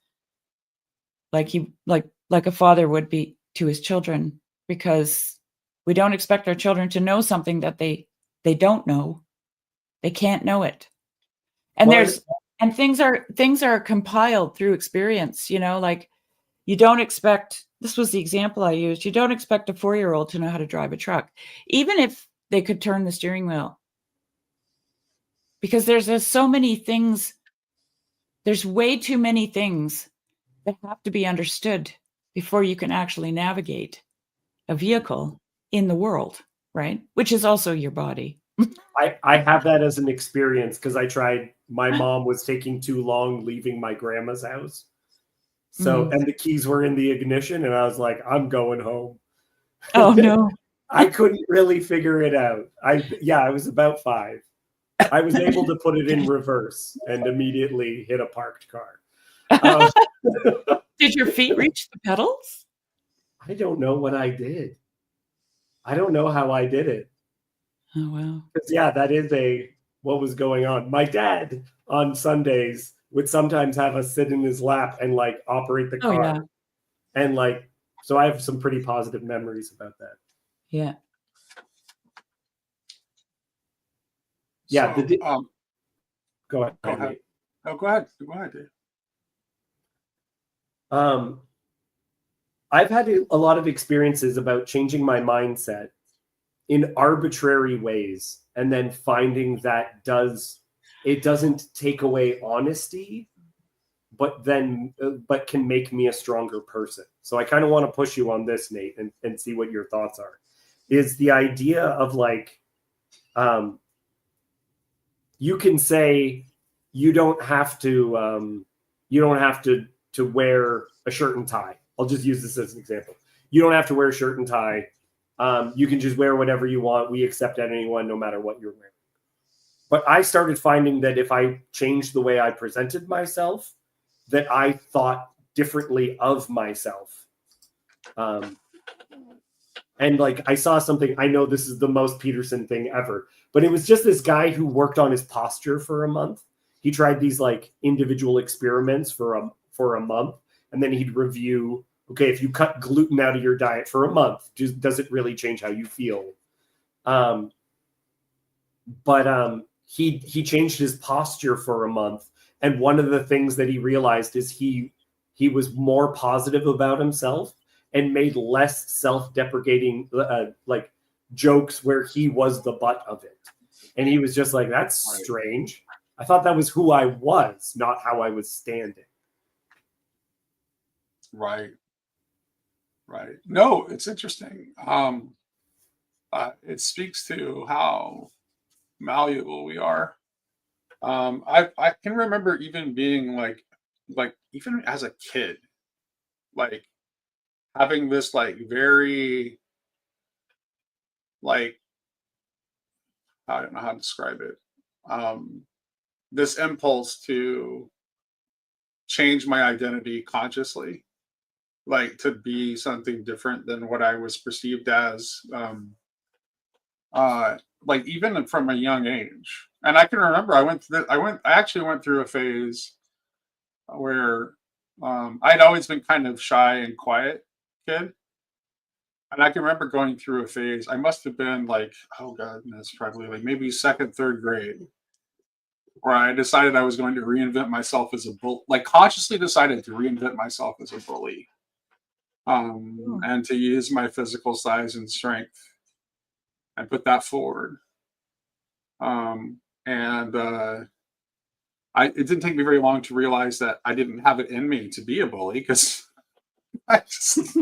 like a father would be to his children, because we don't expect our children to know something that they don't know. They can't know it. And things are compiled through experience, you know, like you don't expect, this was the example I used, you don't expect a 4-year-old to know how to drive a truck, even if they could turn the steering wheel. Because there's so many things, there's way too many things that have to be understood before you can actually navigate a vehicle in the world, right? Which is also your body.
I have that as an experience because I tried, my mom was taking too long leaving my grandma's house. So, and the keys were in the ignition and I was like, I'm going home.
Oh no.
I couldn't really figure it out. I was about 5. I was able to put it in reverse and immediately hit a parked car.
Did your feet reach the pedals?
I don't know what I did. I don't know how I did it.
Oh, wow.
Yeah, that is what was going on. My dad on Sundays would sometimes have us sit in his lap and like operate the car.
Yeah.
And like, so I have some pretty positive memories about that.
Yeah.
Yeah.
So,
go ahead.
Go ahead. Oh, go ahead. Go ahead, Dave.
I've had a lot of experiences about changing my mindset in arbitrary ways, and then finding that it doesn't take away honesty, but can make me a stronger person. So I kind of want to push you on this, Nate, and see what your thoughts are. Is the idea of like, you can say you don't have to wear a shirt and tie. I'll just use this as an example. You don't have to wear a shirt and tie. You can just wear whatever you want. We accept anyone, no matter what you're wearing. But I started finding that if I changed the way I presented myself, that I thought differently of myself. And like, I saw something, I know this is the most Peterson thing ever, but it was just this guy who worked on his posture for a month. He tried these like individual experiments for a month, and then he'd review, okay, if you cut gluten out of your diet for a month, does it really change how you feel? He changed his posture for a month. And one of the things that he realized is he was more positive about himself and made less self-deprecating like jokes where he was the butt of it. And he was just like, that's strange. I thought that was who I was, not how I was standing.
Right. No, it's interesting. It speaks to how malleable we are. I can remember even being like even as a kid, like having this like very like, I don't know how to describe it. This impulse to change my identity consciously, like to be something different than what I was perceived as, like even from a young age. And I can remember I actually went through a phase where I'd always been kind of shy and quiet kid. And I can remember going through a phase. I must have been like, oh goodness, probably like maybe second, third grade. where I decided I was going to reinvent myself as a bull, like consciously decided to reinvent myself as a bully, and to use my physical size and strength and put that forward. And it didn't take me very long to realize that I didn't have it in me to be a bully, because I just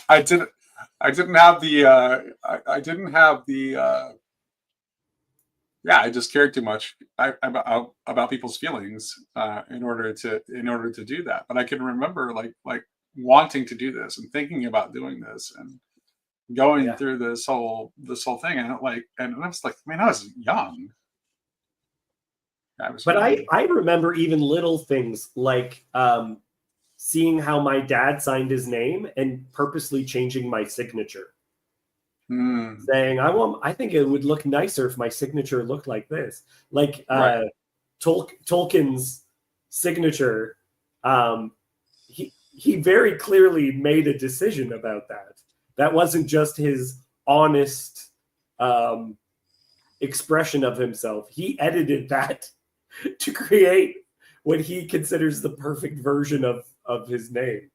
I didn't have the yeah, I just cared too much about people's feelings in order to do that. But I can remember like wanting to do this and thinking about doing this and going through this whole thing, and I was like, man, I was young.
I remember even little things like seeing how my dad signed his name and purposely changing my signature. Saying, I think it would look nicer if my signature looked like this. Like Tolkien's signature, he very clearly made a decision about that. That wasn't just his honest expression of himself. He edited that to create what he considers the perfect version of his name.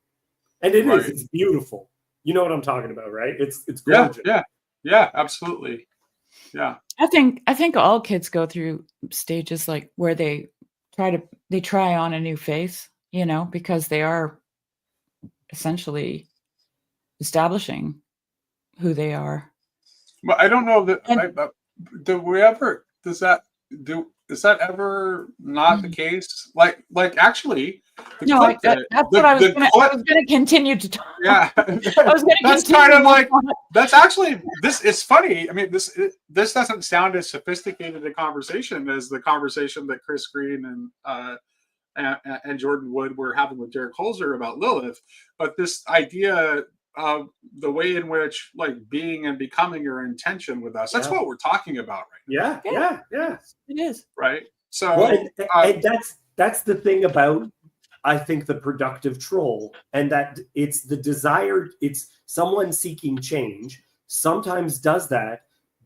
And it's beautiful. You know what I'm talking about, right? It's gorgeous.
Yeah, absolutely. Yeah.
I think all kids go through stages like where they try on a new face, you know, because they are essentially establishing who they are.
But I don't know that is that ever not the case? Like actually,
no, that's what I was going to continue to talk.
Yeah,
that's
kind of like that's actually this is funny. I mean, this doesn't sound as sophisticated a conversation as the conversation that Chris Green and Jordan Wood were having with Derek Holzer about Lilith. But this idea of the way in which like being and becoming your intention with us—that's what we're talking about right
now. Yeah,
it is
right. So
and that's the thing about, I think, the productive troll, and that it's the desire, it's someone seeking change, sometimes does that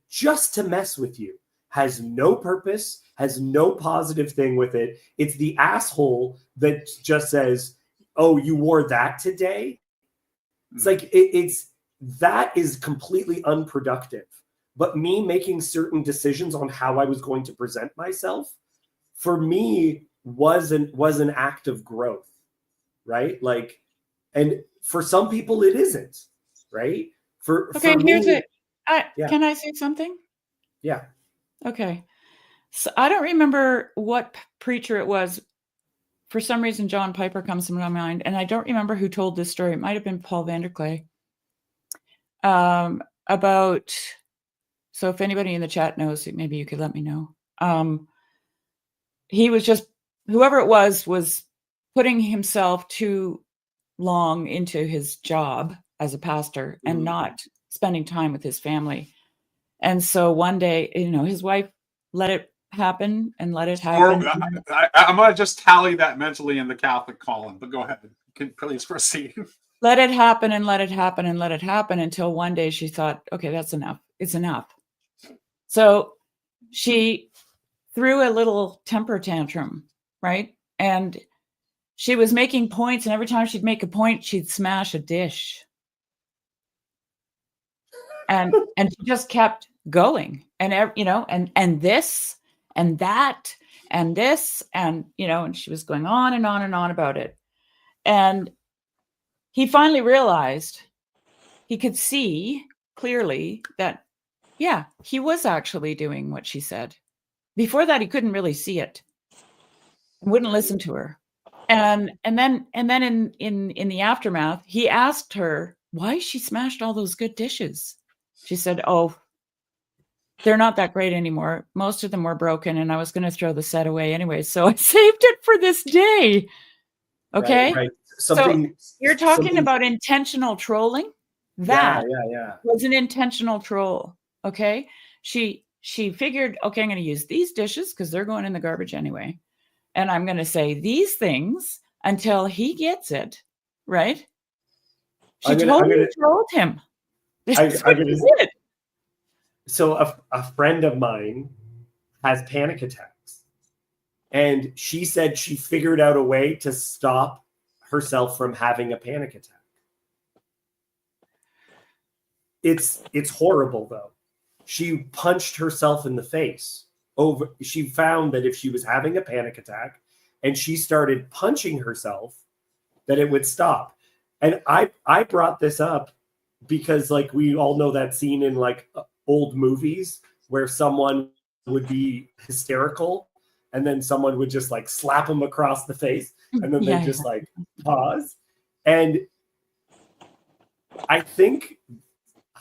just to mess with you, has no purpose, has no positive thing with it. It's the asshole that just says, oh, you wore that today? It's like, that is completely unproductive. But me making certain decisions on how I was going to present myself, for me, was an act of growth, right? Like, and for some people it isn't, right? For
here's
me,
it. Can I say something?
Yeah.
Okay. So I don't remember what preacher it was. For some reason, John Piper comes to my mind, and I don't remember who told this story. It might have been Paul Vanderklay. About, so if anybody in the chat knows, maybe you could let me know. He was just, whoever it was putting himself too long into his job as a pastor and not spending time with his family. And so one day, you know, his wife let it happen and let it happen.
I'm going to just tally that mentally in the Catholic column, but go ahead. Please proceed.
Let it happen and let it happen and let it happen until one day she thought, okay, that's enough. It's enough. So she threw a little temper tantrum, right? And she was making points, and every time she'd make a point, she'd smash a dish. And she just kept going. And, you know, and this and that and this, and, you know, and she was going on and on and on about it. And he finally realized, he could see clearly that, yeah, he was actually doing what she said. Before that, he couldn't really see it. Wouldn't listen to her. And then in the aftermath, he asked her why she smashed all those good dishes. She said, oh, they're not that great anymore. Most of them were broken, and I was going to throw the set away anyway. So I saved it for this day. Okay.
Right.
So you're talking about intentional trolling. That was an intentional troll. Okay. She figured, okay, I'm going to use these dishes because they're going in the garbage anyway. And I'm going to say these things until he gets it. Right. She totally trolled him. That's what she did.
So a friend of mine has panic attacks. And she said she figured out a way to stop herself from having a panic attack. It's horrible though. She punched herself in the face. She found that if she was having a panic attack and she started punching herself, that it would stop. And I brought this up because like we all know that scene in like old movies where someone would be hysterical and then someone would just like slap them across the face and then they just like pause. And I think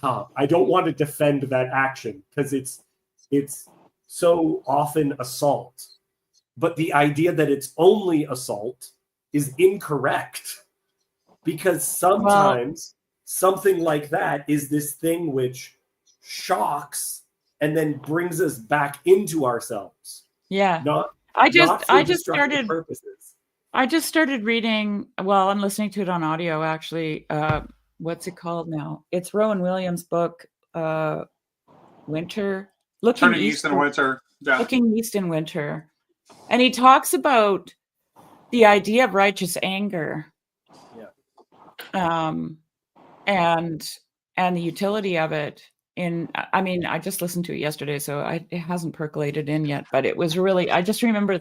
I don't want to defend that action because it's so often assault, but the idea that it's only assault is incorrect, because sometimes something like that is this thing which shocks and then brings us back into ourselves.
Yeah.
I just
started reading, well, I'm listening to it on audio actually. What's it called now? It's Rowan Williams' book, Winter.
Looking East in Winter. Yeah.
Looking East in Winter. And he talks about the idea of righteous anger. Yeah. And the utility of it. I mean, I just listened to it yesterday, so it hasn't percolated in yet, but it was really, I just remember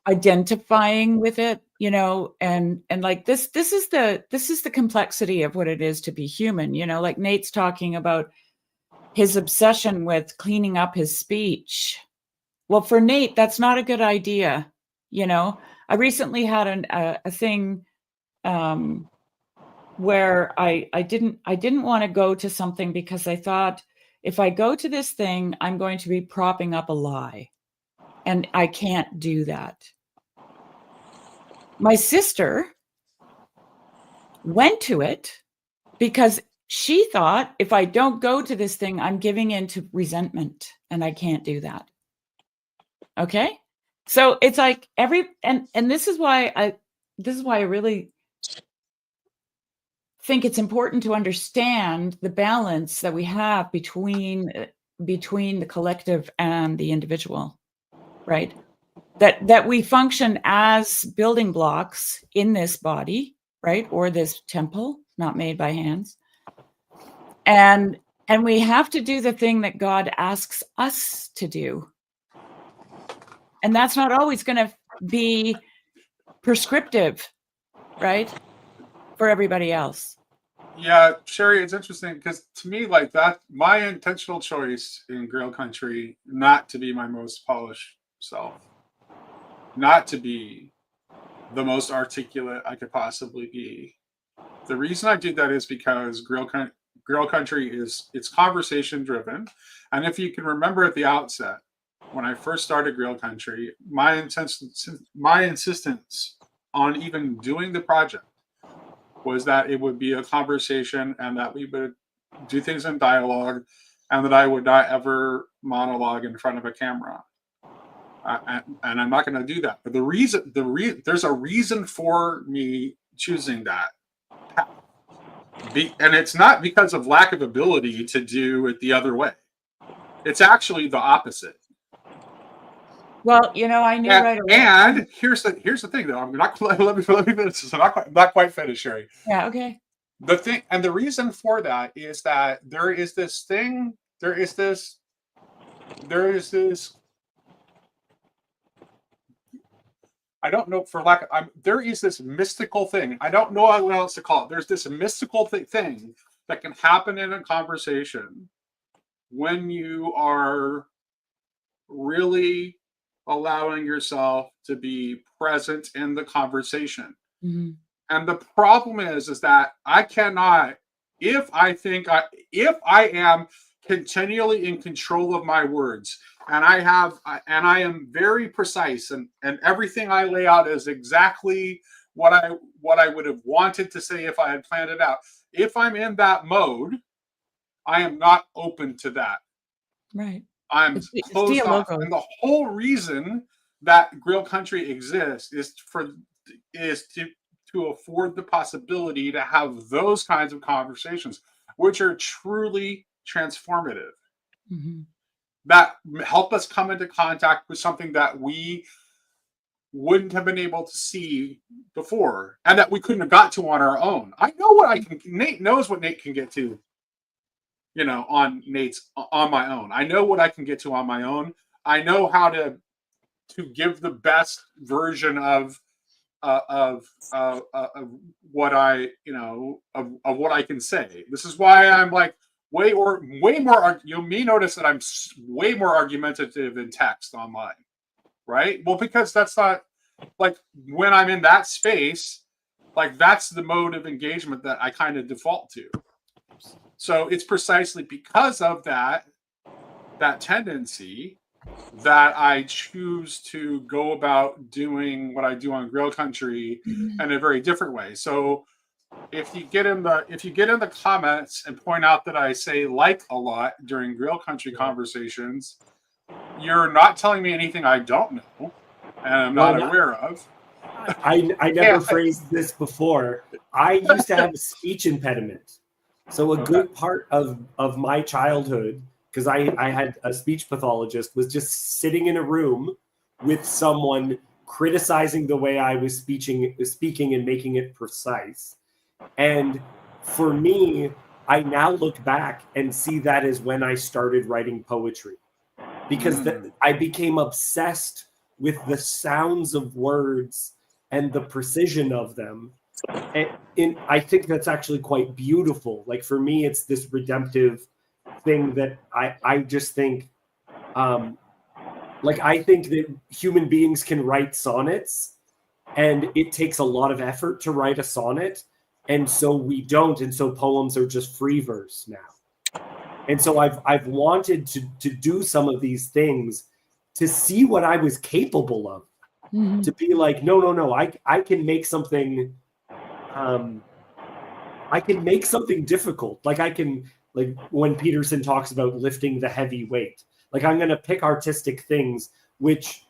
identifying with it, you know, and like this is the complexity of what it is to be human, you know, like Nate's talking about his obsession with cleaning up his speech. Well, for Nate, that's not a good idea. You know, I recently had a thing where I didn't want to go to something because I thought if I go to this thing, I'm going to be propping up a lie, and I can't do that. My sister went to it because she thought if I don't go to this thing, I'm giving in to resentment, and I can't do that. Okay. So it's like and this is why I really think it's important to understand the balance that we have between the collective and the individual, right? That we function as building blocks in this body, right? Or this temple, not made by hands. And we have to do the thing that God asks us to do. And that's not always going to be prescriptive, right? For everybody else.
Yeah, Sherry, it's interesting because to me, like that, my intentional choice in Grail Country, not to be my most polished self, not to be the most articulate I could possibly be. The reason I did that is because Grail Country it's conversation driven. And if you can remember at the outset, when I first started Grail Country, my insistence on even doing the project was that it would be a conversation and that we would do things in dialogue and that I would not ever monologue in front of a camera. And I'm not going to do that. But there's a reason for me choosing that. And it's not because of lack of ability to do it the other way. It's actually the opposite.
Well, you know, I knew right away.
And here's the thing, though. I'm not let me finish. So I'm not quite finished, Sherry.
Yeah. Okay.
The thing, and the reason for that is that there is this. I don't know, there is this mystical thing. I don't know what else to call it. There's this mystical thing that can happen in a conversation when you are really allowing yourself to be present in the conversation.
Mm-hmm.
And the problem is that I cannot, if I am continually in control of my words, and I am very precise, and everything I lay out is exactly what I would have wanted to say if I had planned it out. If I'm in that mode, I am not open to that.
Right.
I'm closed off. And the whole reason that Grail Country exists is to afford the possibility to have those kinds of conversations, which are truly transformative.
Mm-hmm.
that help us come into contact with something that we wouldn't have been able to see before, and that we couldn't have got to on our own. I know what I can. Nate knows what Nate can get to, on my own. I know what I can get to on my own. I know how to give the best version of what I of what I can say. This is why I'm like way more. You may notice that I'm way more argumentative in text online, right? Well, because that's not like when I'm in that space, like that's the mode of engagement that I kind of default to. So it's precisely because of that tendency that I choose to go about doing what I do on Grill Country in a very different way. So if you get in the comments and point out that I say like a lot during Grill Country conversations, you're not telling me anything I don't know and I'm not aware of.
I never phrased this before. I used to have a speech impediment. So a good part of my childhood, because I had a speech pathologist, was just sitting in a room with someone criticizing the way I was speaking and making it precise. And for me, I now look back and see that is when I started writing poetry, because I became obsessed with the sounds of words and the precision of them. And I think that's actually quite beautiful. Like for me, it's this redemptive thing that I just think, I think that human beings can write sonnets, and it takes a lot of effort to write a sonnet. And so we don't. And so poems are just free verse now. And so I've wanted to do some of these things to see what I was capable of, to be like, no, I can make something. I can make something difficult. Like when Peterson talks about lifting the heavy weight, like I'm going to pick artistic things, which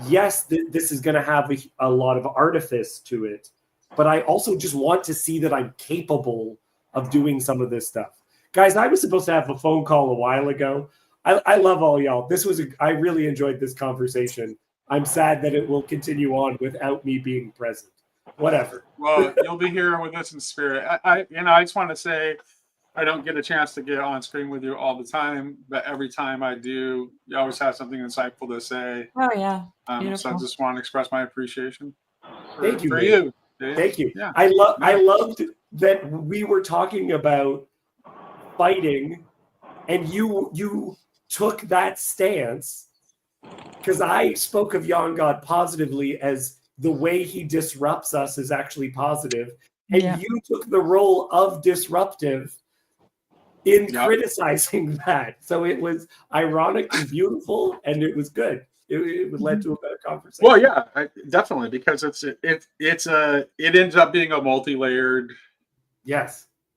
yes, this is going to have a lot of artifice to it, but I also just want to see that I'm capable of doing some of this stuff. Guys, I was supposed to have a phone call a while ago. I love all y'all. I really enjoyed this conversation. I'm sad that it will continue on without me being present. Whatever.
Well, you'll be here with us in spirit. I just want to say I don't get a chance to get on screen with you all the time, but every time I do, you always have something insightful to say.
Oh yeah.
So I just want to express my appreciation.
Thank you.
For you. Dave.
Thank you.
Yeah.
I loved that we were talking about fighting, and you took that stance, because I spoke of Yon God positively as the way he disrupts us is actually positive, and you took the role of disruptive in criticizing that. So it was ironic and beautiful, and it was good. It led to a better conversation.
Well, yeah, definitely, because it ends up being a multi-layered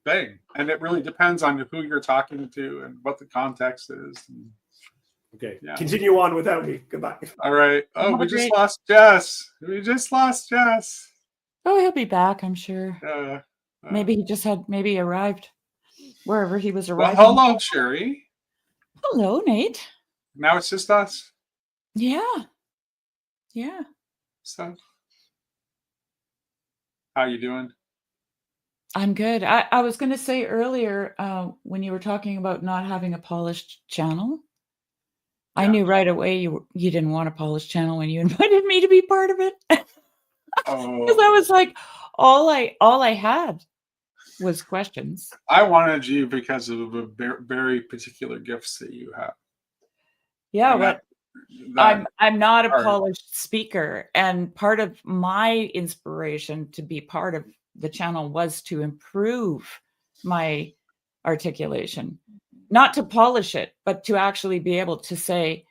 thing, and it really depends on who you're talking to and what the context is.
Okay, continue on without me. Goodbye.
All right. Oh, we just lost Jess.
Oh, he'll be back, I'm sure. Maybe he arrived wherever he was arriving.
Well, hello, Sherry.
Hello, Nate.
Now it's just us.
Yeah.
So, how you doing?
I'm good. I was going to say earlier, when you were talking about not having a polished channel, I knew right away you didn't want a polished channel when you invited me to be part of it. Because I was like, all I had was questions.
I wanted you because of the very particular gifts that you have.
Yeah, but I'm not a polished speaker, and part of my inspiration to be part of the channel was to improve my articulation, not to polish it, but to actually be able to say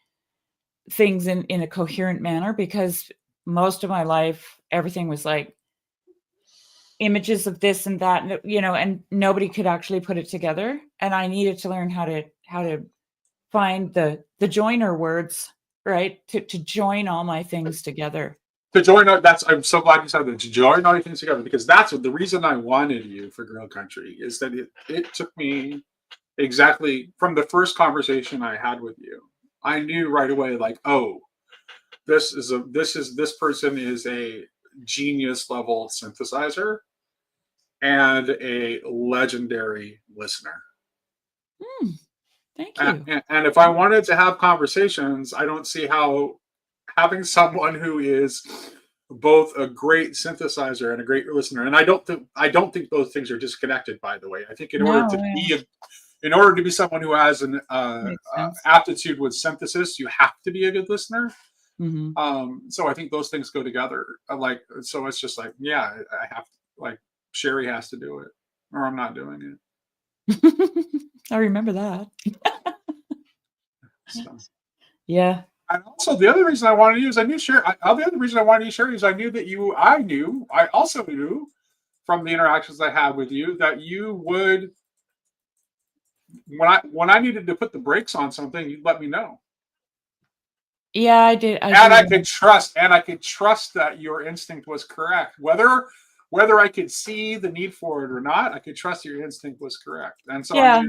things in a coherent manner, because most of my life, everything was like images of this and that, and nobody could actually put it together. And I needed to learn how to find the joiner words, right? To join all my things together.
I'm so glad you said that, to join all your things together, because that's the reason I wanted you for Grill Country, is that it took me exactly from the first conversation I had with you. I knew right away, like, oh, this person is a genius level synthesizer and a legendary listener.
Thank you.
And if I wanted to have conversations, I don't see how having someone who is both a great synthesizer and a great listener, and I don't think those things are disconnected, by the way. I think in order to be someone who has an aptitude with synthesis, you have to be a good listener. So I think those things go together. So it's just like, yeah, I have to, like, Sherry has to do it, or I'm not doing it.
I remember that.
So.
Yeah.
And also, the other reason I wanted you is I knew Sherry. The other reason I wanted you, Sherry, is I knew that you. I also knew from the interactions I had with you that you would, when I needed to put the brakes on something, you'd let me know.
Yeah, I did.
I could trust that your instinct was correct. Whether I could see the need for it or not, I could trust your instinct was correct. And so I knew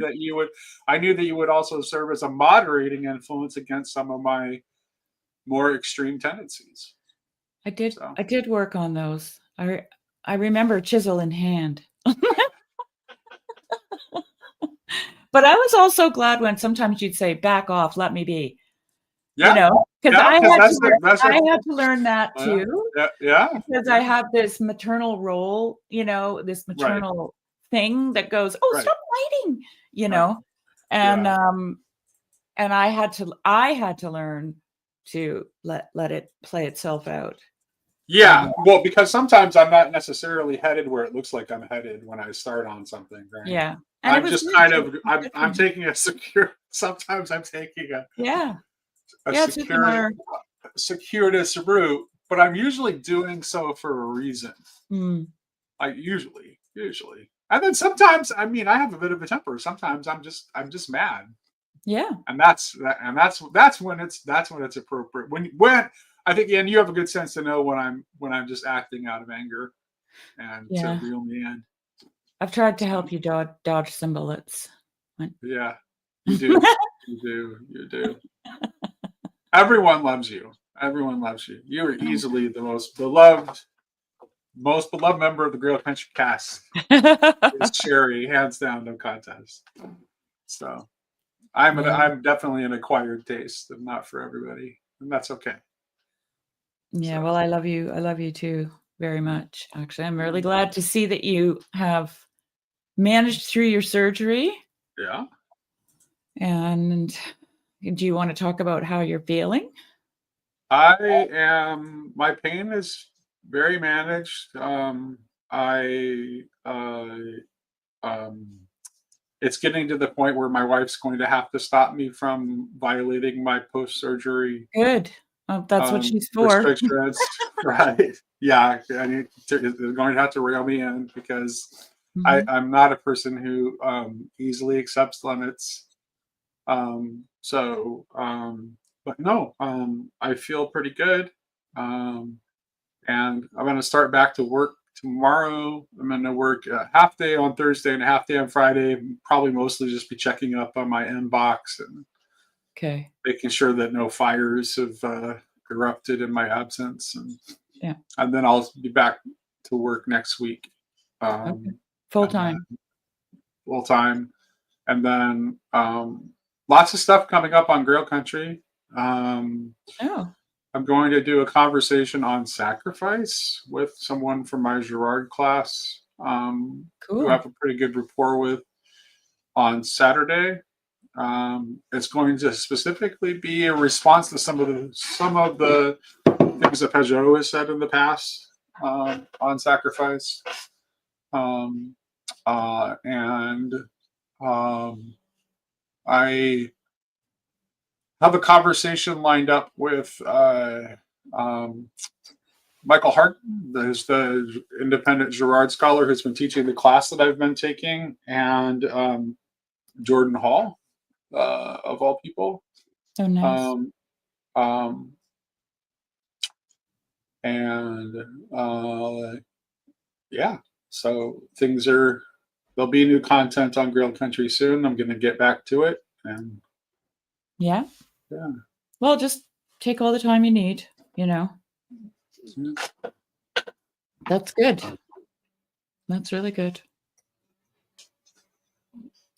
that you would also serve as a moderating influence against some of my more extreme tendencies.
I did work on those. I remember chisel in hand. But I was also glad when sometimes you'd say, back off, let me be.
Yeah.
You know, because I had to learn that too.
Yeah.
Because I have this maternal role, this maternal thing that goes, oh, stop fighting, and I had to learn to let it play itself out.
Yeah, well, because sometimes I'm not necessarily headed where it looks like I'm headed when I start on something, right?
Yeah.
And I'm just kind of I'm taking a secure. Sometimes I'm taking a circuitous route, but I'm usually doing so for a reason. Like usually, and then sometimes, I mean, I have a bit of a temper. Sometimes I'm just mad.
Yeah,
and that's when it's appropriate. When I think, and you have a good sense to know when I'm just acting out of anger, and to reel me in.
I've tried to help you dodge some bullets.
Yeah, you do. You do. Everyone loves you. You are easily the most beloved member of the Grail Country cast. Is Sherry, hands down, no contest. So I'm definitely an acquired taste, and not for everybody, and that's okay.
Yeah, well, I love you too very much. Actually, I'm really glad to see that you have managed through your surgery.
Yeah.
And do you want to talk about how you're feeling?
My pain is very managed. It's getting to the point where my wife's going to have to stop me from violating my post-surgery.
Good. Oh, that's what she's for.
Restrictions. Right. Yeah. They're going to have to rail me in because I'm not a person who easily accepts limits. But no, I feel pretty good. And I'm going to start back to work tomorrow. I'm going to work a half day on Thursday and a half day on Friday. Probably mostly just be checking up on my inbox and making sure that no fires have erupted in my absence. And then I'll be back to work next week.
Full time.
And then lots of stuff coming up on Grail Country. I'm going to do a conversation on sacrifice with someone from my Girard class, who I have a pretty good rapport with, on Saturday. It's going to specifically be a response to some of the things that Peugeot has said in the past on sacrifice, I have a conversation lined up with Michael Hart, who's the independent Girard scholar who's been teaching the class that I've been taking, and Jordan Hall, of all people.
Oh, nice.
So there'll be new content on Grail Country soon. I'm going to get back to it. And Yeah.
Well, just take all the time you need, you know. That's good. That's really good.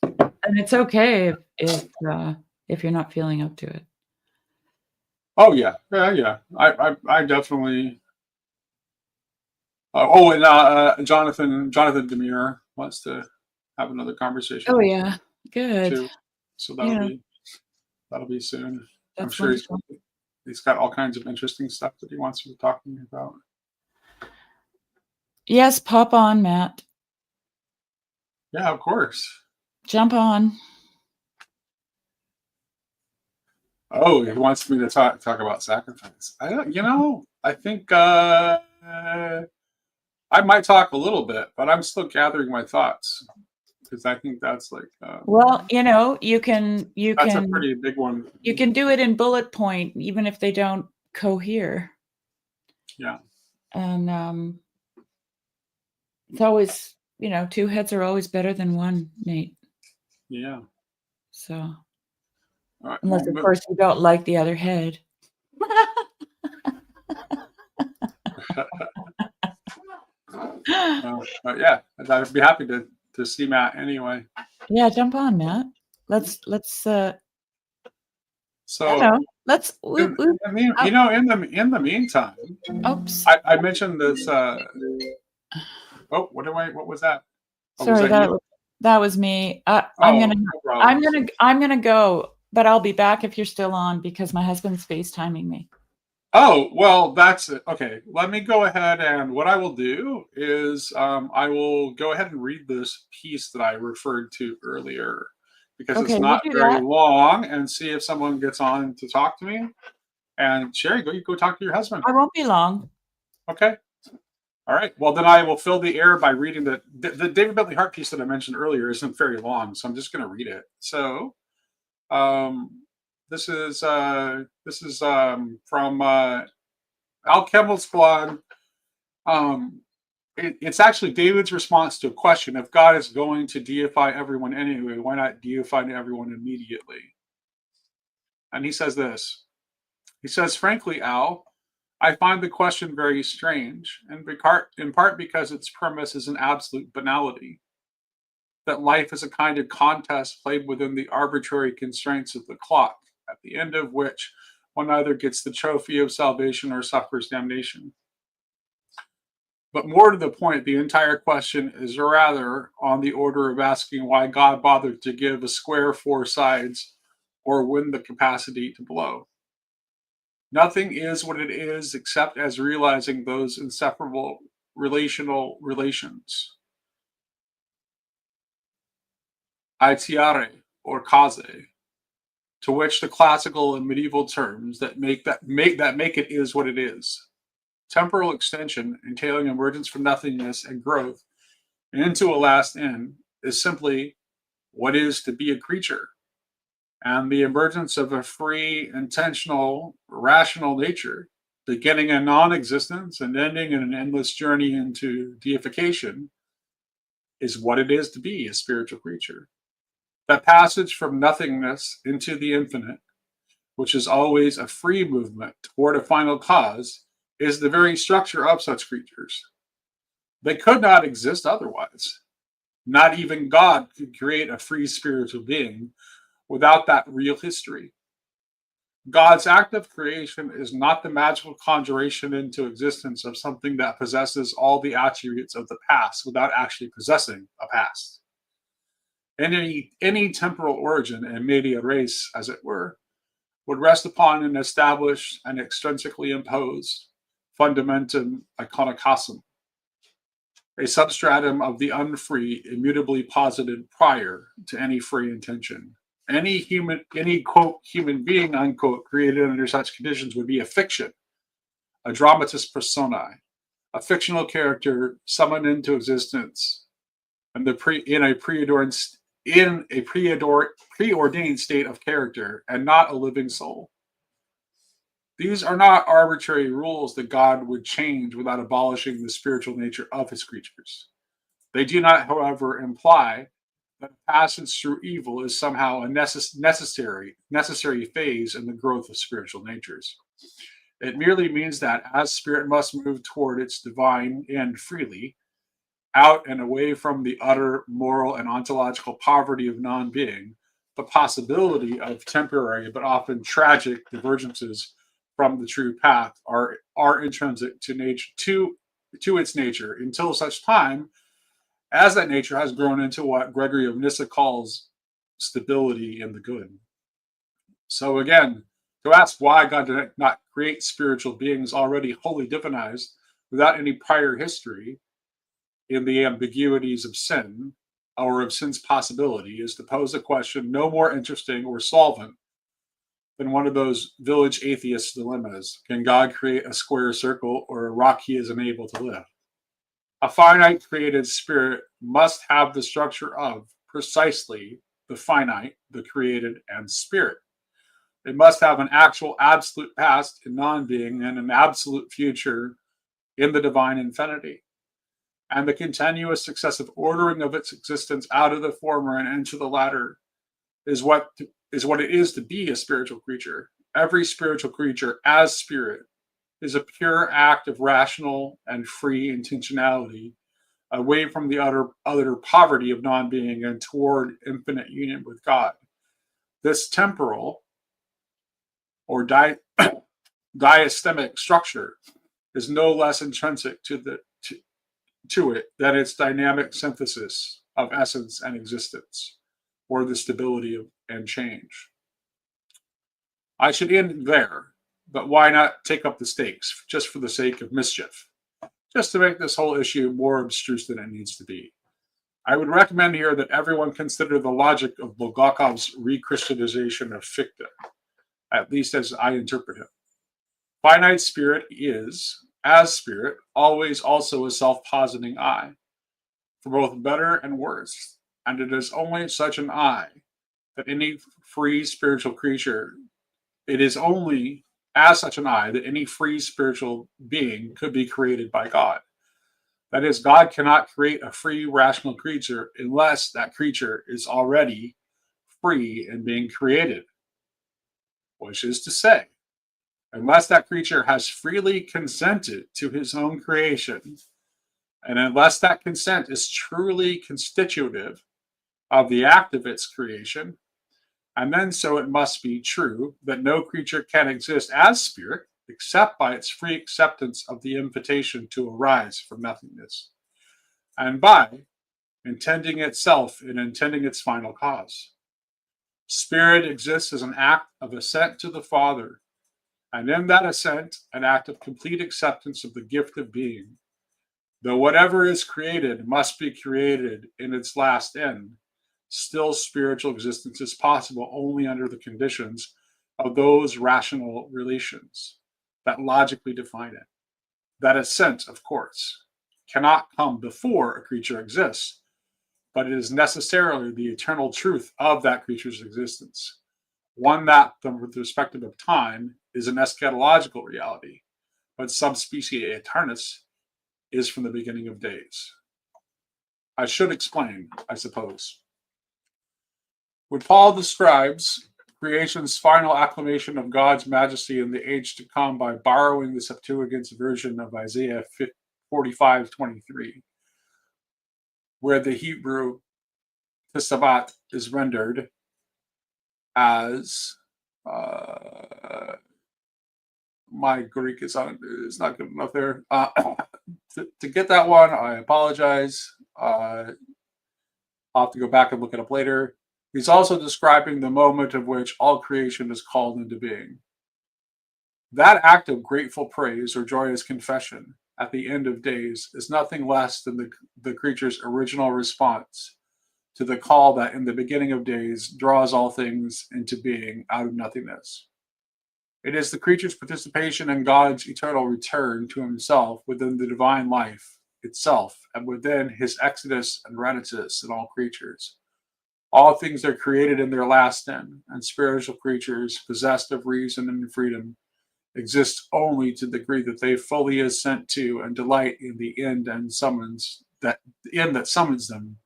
And it's okay if you're not feeling up to it.
Oh yeah. I definitely. Jonathan Demir wants to have another conversation.
Oh yeah, good.
Too. So
Yeah.
that'll be soon. I'm
That's
sure
wonderful.
he's got all kinds of interesting stuff that he wants to talk to me about.
Yes, pop on, Matt.
Yeah, of course.
Jump on.
Oh, he wants me to talk about sacrifice. I think I might talk a little bit, but I'm still gathering my thoughts because I think that's like.
Well, you can
That's a pretty big one.
You can do it in bullet point, even if they don't cohere.
Yeah.
And it's always, two heads are always better than one, Nate.
Yeah.
So,
right,
unless of course you don't like the other head.
Yeah, I'd be happy to see Matt anyway.
Yeah, jump on, Matt. Let's.
So
let's.
in the meantime.
Oops.
I mentioned this. What was that?
Sorry, that was me. I'm gonna go, but I'll be back if you're still on because my husband's FaceTiming me.
Oh, well, that's it. Okay, let me go ahead, and what I will do is I will go ahead and read this piece that I referred to earlier because it's not very long, and see if someone gets on to talk to me. And Sherry, go talk to your husband.
I won't be long.
Okay. All right. Well, then I will fill the air by reading the David Bentley Hart piece that I mentioned earlier. Isn't very long, so I'm just going to read it. So, this is from Alchemist's blog. It's actually David's response to a question: if God is going to deify everyone anyway, why not deify everyone immediately? And he says this. He says, frankly, Al, I find the question very strange, and in part because its premise is an absolute banality. That life is a kind of contest played within the arbitrary constraints of the clock, at the end of which one either gets the trophy of salvation or suffers damnation. But more to the point, the entire question is rather on the order of asking why God bothered to give a square 4 sides or win the capacity to blow. Nothing is what it is except as realizing those inseparable relational relations. Aitiare or cause, to which the classical and medieval terms that make it is what it is. Temporal extension, entailing emergence from nothingness and growth into a last end, is simply what is to be a creature. And the emergence of a free, intentional, rational nature, beginning in non-existence and ending in an endless journey into deification, is what it is to be a spiritual creature. That passage from nothingness into the infinite, which is always a free movement toward a final cause, is the very structure of such creatures. They could not exist otherwise. Not even God could create a free spiritual being without that real history. God's act of creation is not the magical conjuration into existence of something that possesses all the attributes of the past without actually possessing a past. And any temporal origin and media res, as it were, would rest upon an established and extrinsically imposed fundamentum iconoclasm, a substratum of the unfree, immutably posited prior to any free intention. Any quote human being unquote created under such conditions would be a fiction, a dramatis personae, a fictional character summoned into existence, and in a preordained state of character, and not a living soul. These are not arbitrary rules that God would change without abolishing the spiritual nature of his creatures. They do not, however, imply that a passage through evil is somehow a necessary phase in the growth of spiritual natures. It merely means that as spirit must move toward its divine end freely, out and away from the utter moral and ontological poverty of non-being, the possibility of temporary but often tragic divergences from the true path are intrinsic to nature, to its nature, until such time as that nature has grown into what Gregory of Nyssa calls stability in the good. So again, to ask why God did not create spiritual beings already wholly divinized without any prior history in the ambiguities of sin, or of sin's possibility, is to pose a question no more interesting or solvent than one of those village atheist dilemmas. Can God create a square circle or a rock he is unable to lift? A finite created spirit must have the structure of precisely the finite, the created, and spirit. It must have an actual absolute past in non-being and an absolute future in the divine infinity. And the continuous successive ordering of its existence out of the former and into the latter is what it is to be a spiritual creature. Every spiritual creature as spirit is a pure act of rational and free intentionality away from the utter poverty of non-being and toward infinite union with God. This temporal or diastemic structure is no less intrinsic to it than its dynamic synthesis of essence and existence, or the stability and change. I should end there, but why not take up the stakes just for the sake of mischief, just to make this whole issue more abstruse than it needs to be? I would recommend here that everyone consider the logic of Bulgakov's re-Christianization of Fichte, at least as I interpret him. Finite spirit is, as spirit, always also a self-positing I, for both better and worse, and it is only such an I that any free spiritual creature, it is only as such an I that any free spiritual being could be created by God. That is, God cannot create a free rational creature unless that creature is already free and being created, which is to say, unless that creature has freely consented to his own creation, and unless that consent is truly constitutive of the act of its creation, and then so it must be true that no creature can exist as spirit except by its free acceptance of the invitation to arise from nothingness, and by intending itself in intending its final cause. Spirit exists as an act of assent to the Father, and in that assent, an act of complete acceptance of the gift of being. Though whatever is created must be created in its last end, still spiritual existence is possible only under the conditions of those rational relations that logically define it. That assent, of course, cannot come before a creature exists, but it is necessarily the eternal truth of that creature's existence, one that, from the perspective of time, is an eschatological reality, but sub specie aeternus is from the beginning of days. I should explain, I suppose. When Paul describes creation's final acclamation of God's majesty in the age to come by borrowing the Septuagint's version of Isaiah 45:23, where the Hebrew tisabat is rendered as my Greek is not good enough there. To get that one, I apologize. I'll have to go back and look it up later. He's also describing the moment of which all creation is called into being. That act of grateful praise or joyous confession at the end of days is nothing less than the creature's original response to the call that in the beginning of days draws all things into being out of nothingness. It is the creature's participation in God's eternal return to himself within the divine life itself and within his exodus and renaissance in all creatures. All things are created in their last end, and spiritual creatures possessed of reason and freedom exist only to the degree that they fully assent to and delight in the end and summons that summons them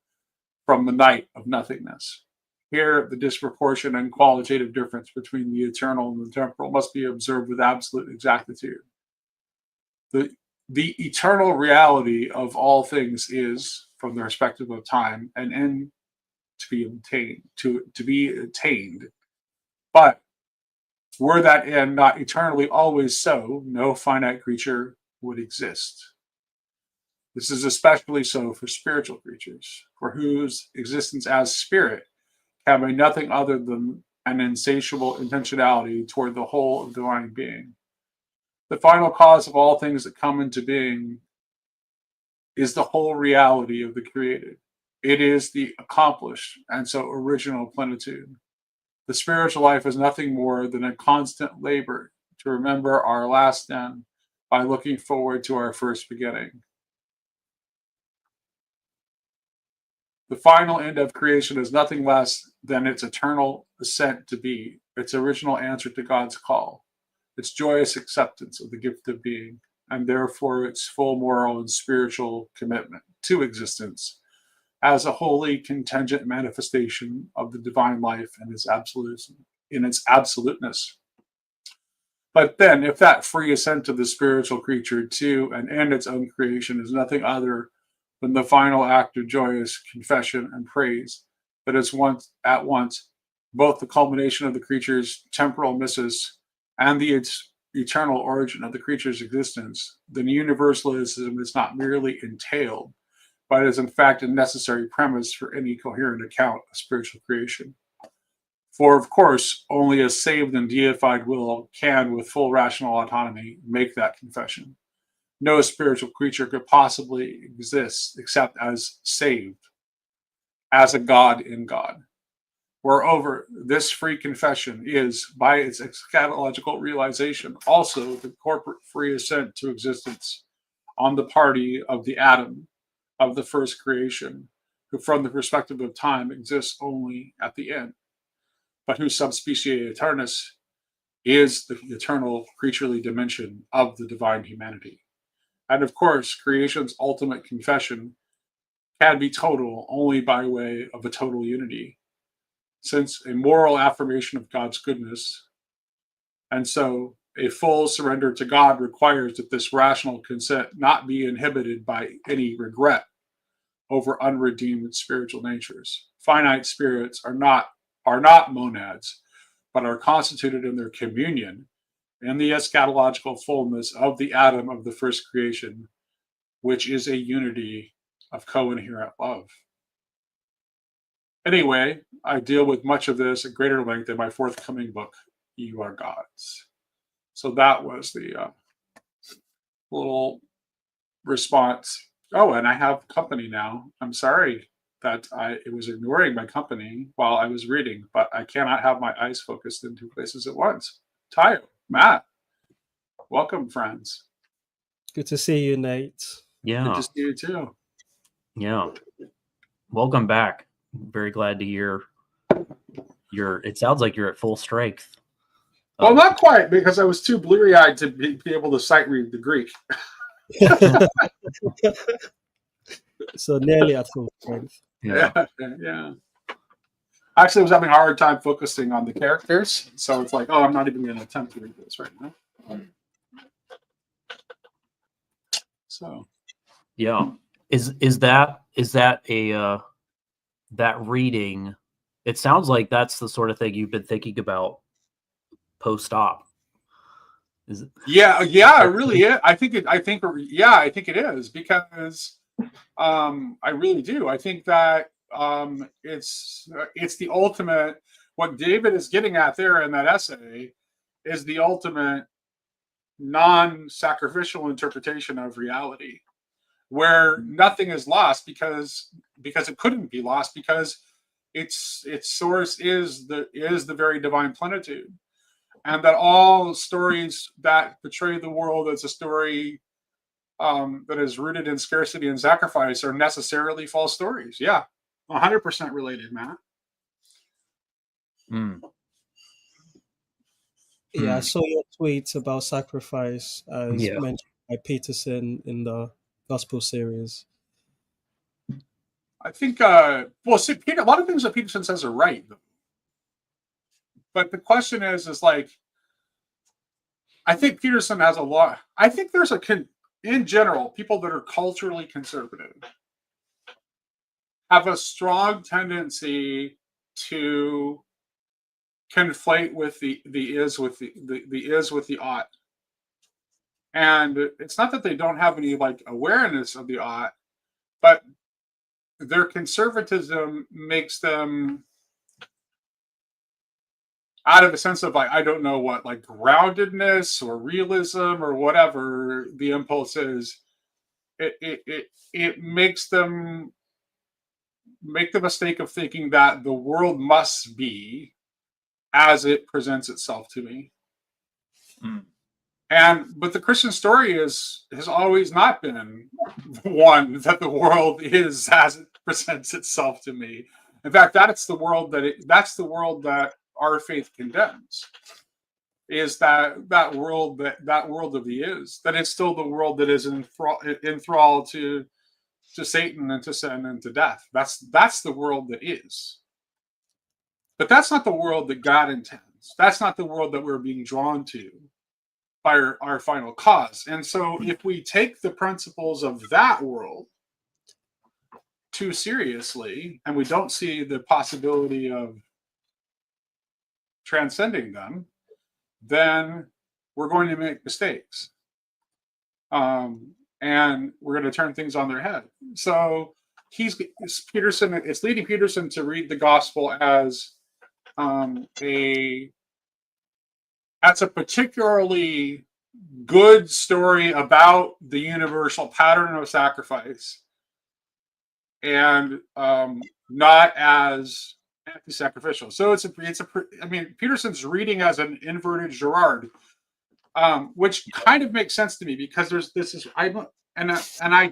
from the night of nothingness. Here, the disproportion and qualitative difference between the eternal and the temporal must be observed with absolute exactitude. The eternal reality of all things is, from the perspective of time, an end to be attained. But were that end not eternally always so, no finite creature would exist. This is especially so for spiritual creatures, for whose existence as spirit can be nothing other than an insatiable intentionality toward the whole of divine being. The final cause of all things that come into being is the whole reality of the created. It is the accomplished and so original plenitude. The spiritual life is nothing more than a constant labor to remember our last end by looking forward to our first beginning. The final end of creation is nothing less than its eternal ascent to be, its original answer to God's call, its joyous acceptance of the gift of being, and therefore its full moral and spiritual commitment to existence as a wholly contingent manifestation of the divine life and its absoluteness. But then, if that free ascent of the spiritual creature to and end its own creation is nothing other than the final act of joyous confession and praise, that is at once both the culmination of the creature's temporal missus and the eternal origin of the creature's existence, then universalism is not merely entailed, but is in fact a necessary premise for any coherent account of spiritual creation. For, of course, only a saved and deified will can, with full rational autonomy, make that confession. No spiritual creature could possibly exist except as saved, as a God in God. Moreover, this free confession is, by its eschatological realization, also the corporate free ascent to existence on the party of the Adam of the first creation, who from the perspective of time exists only at the end, but whose subspecie aeternus is the eternal creaturely dimension of the divine humanity. And of course, creation's ultimate confession can be total only by way of a total unity, since a moral affirmation of God's goodness, and so a full surrender to God requires that this rational consent not be inhibited by any regret over unredeemed spiritual natures. Finite spirits are not monads, but are constituted in their communion in the eschatological fullness of the Adam of the first creation, which is a unity of co-inherent love. Anyway, I deal with much of this at greater length in my forthcoming book, You Are Gods. So that was the little response. Oh, and I have company now. I'm sorry that it was ignoring my company while I was reading, but I cannot have my eyes focused in two places at once. Tayo, Matt, welcome, friends.
Good to see you, Nate.
Yeah.
Good to see you too.
Yeah. Welcome back. Very glad to hear it sounds like you're at full strength.
Well, not quite, because I was too bleary-eyed to be able to sight read the Greek.
So nearly at full strength.
Yeah. Actually, I was having a hard time focusing on the characters, so it's like, oh, I'm not even going to attempt to read this right now. So,
yeah, is that a that reading? It sounds like that's the sort of thing you've been thinking about post-op. Is it?
Yeah, it really is. I think it is, because I really do. I think that it's the ultimate. What David is getting at there in that essay is the ultimate non-sacrificial interpretation of reality, where nothing is lost because it couldn't be lost, because its source is the very divine plenitude, and that all stories that portray the world as a story that is rooted in scarcity and sacrifice are necessarily false stories. Yeah, 100% related, Matt.
Yeah, I saw your tweets about sacrifice as mentioned by Peterson in the Gospel series.
I think, well, see, a lot of things that Peterson says are right. But the question is like, I think Peterson has a lot. I think there's in general, people that are culturally conservative have a strong tendency to conflate with the is with the is with the ought. And it's not that they don't have any like awareness of the ought, but their conservatism makes them, out of a sense of like, I don't know what, like groundedness or realism or whatever the impulse is, it makes them make the mistake of thinking that the world must be as it presents itself to me. But the Christian story has always not been one that the world is as it presents itself to me. In fact, that's the world that our faith condemns. Is that world of the is, that it's still the world that is enthralled to Satan and to sin and to death. That's the world that is. But that's not the world that God intends. That's not the world that we're being drawn to by our final cause. And so if we take the principles of that world too seriously and we don't see the possibility of transcending them, then we're going to make mistakes. And we're going to turn things on their head. So it's leading Peterson to read the gospel as a particularly good story about the universal pattern of sacrifice, and not as anti-sacrificial. So Peterson's reading as an inverted Girard, which kind of makes sense to me because I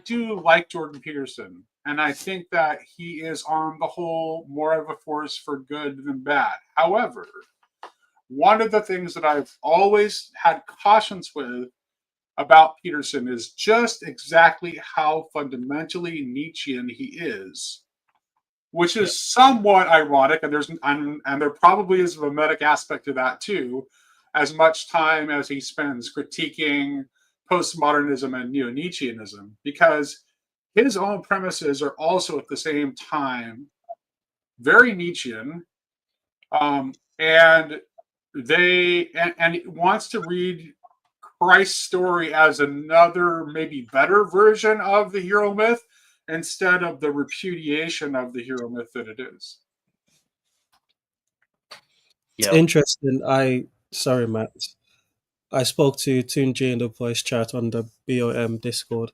do like Jordan Peterson, and I think that he is on the whole more of a force for good than bad. However, one of the things that I've always had cautions with about Peterson is just exactly how fundamentally Nietzschean he is, which is somewhat ironic, and there probably is a mimetic aspect to that too, as much time as he spends critiquing postmodernism and neo-Nietzscheanism, because his own premises are also at the same time very Nietzschean, and he wants to read Christ's story as another, maybe better version of the hero myth instead of the repudiation of the hero myth that it is.
It's interesting. Sorry, Matt. I spoke to Tunji in the voice chat on the BOM Discord.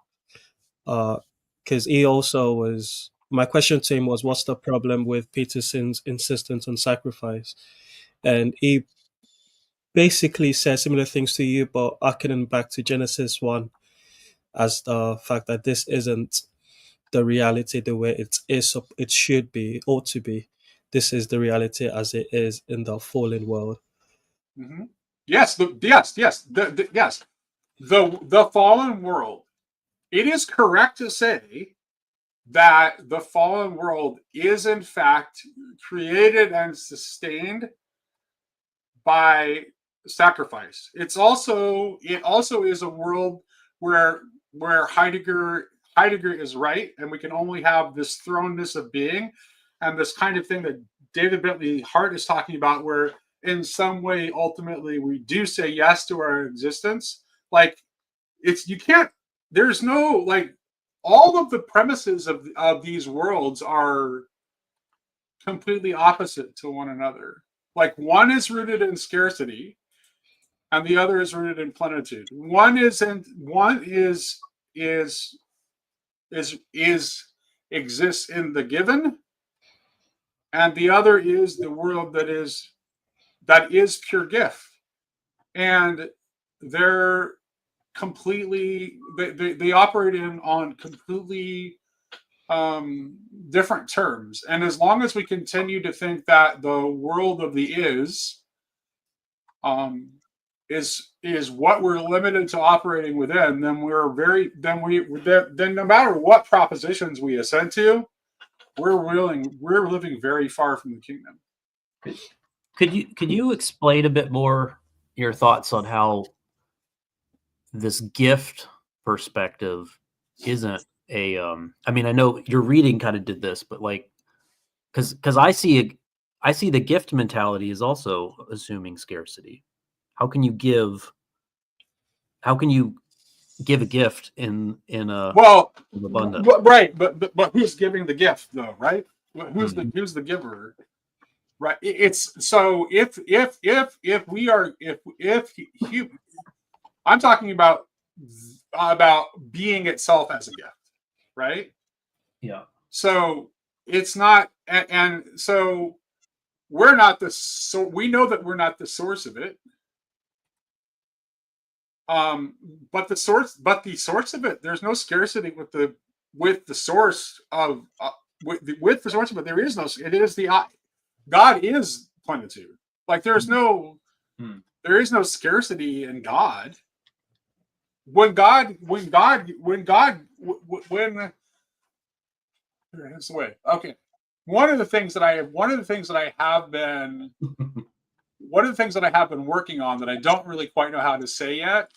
Because he also was. My question to him was, what's the problem with Peterson's insistence on sacrifice? And he basically said similar things to you, but harkening back to Genesis 1 as the fact that this isn't the reality the way it should be, ought to be. This is the reality as it is in the fallen world.
Mm-hmm. Yes. The fallen world. It is correct to say that the fallen world is in fact created and sustained by sacrifice. It also is a world where Heidegger is right, and we can only have this thrownness of being, and this kind of thing that David Bentley Hart is talking about, where in some way ultimately we do say yes to our existence. Like there's no, like, all of the premises of these worlds are completely opposite to one another. Like, one is rooted in scarcity and the other is rooted in plenitude. One exists in the given, and the other is the world that is pure gift. And they're completely, they operate on completely different terms. And as long as we continue to think that the world of the is what we're limited to operating within, then no matter what propositions we assent to, we're living very far from the kingdom.
Could you explain a bit more your thoughts on how this gift perspective isn't a I mean, I know your reading kind of did this, but like because I see the gift mentality is also assuming scarcity. How can you give a gift in abundance?
Right, but who's giving the gift though, right? Who's the giver? Right. It's so if we are if I'm talking about being itself as a gift, right?
Yeah.
So it's not, and so we're not we know that we're not the source of it. But the source of it, there's no scarcity with the source of with the source of it. There is no. It is God is plenitude. Like there is no scarcity in God. Here's the way. Okay. One of the things that I have been working on that I don't really quite know how to say yet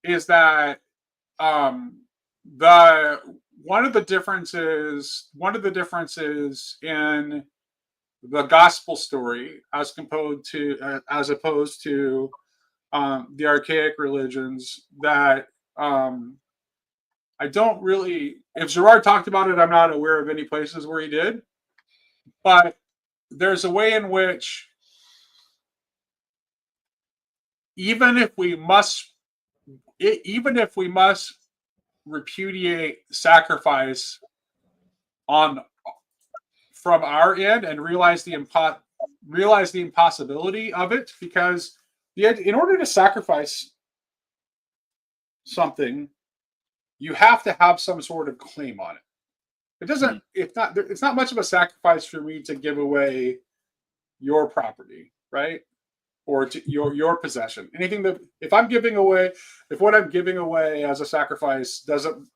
is that one of the differences in the gospel story as opposed to the archaic religions that I don't really, if Gerard talked about it, I'm not aware of any places where he did, but there's a way in which even if we must repudiate sacrifice from our end and realize the impossibility of it, because in order to sacrifice something, you have to have some sort of claim on it. It doesn't. It's not much of a sacrifice for me to give away your property, right? Or to your possession. Anything that if what I'm giving away as a sacrifice doesn't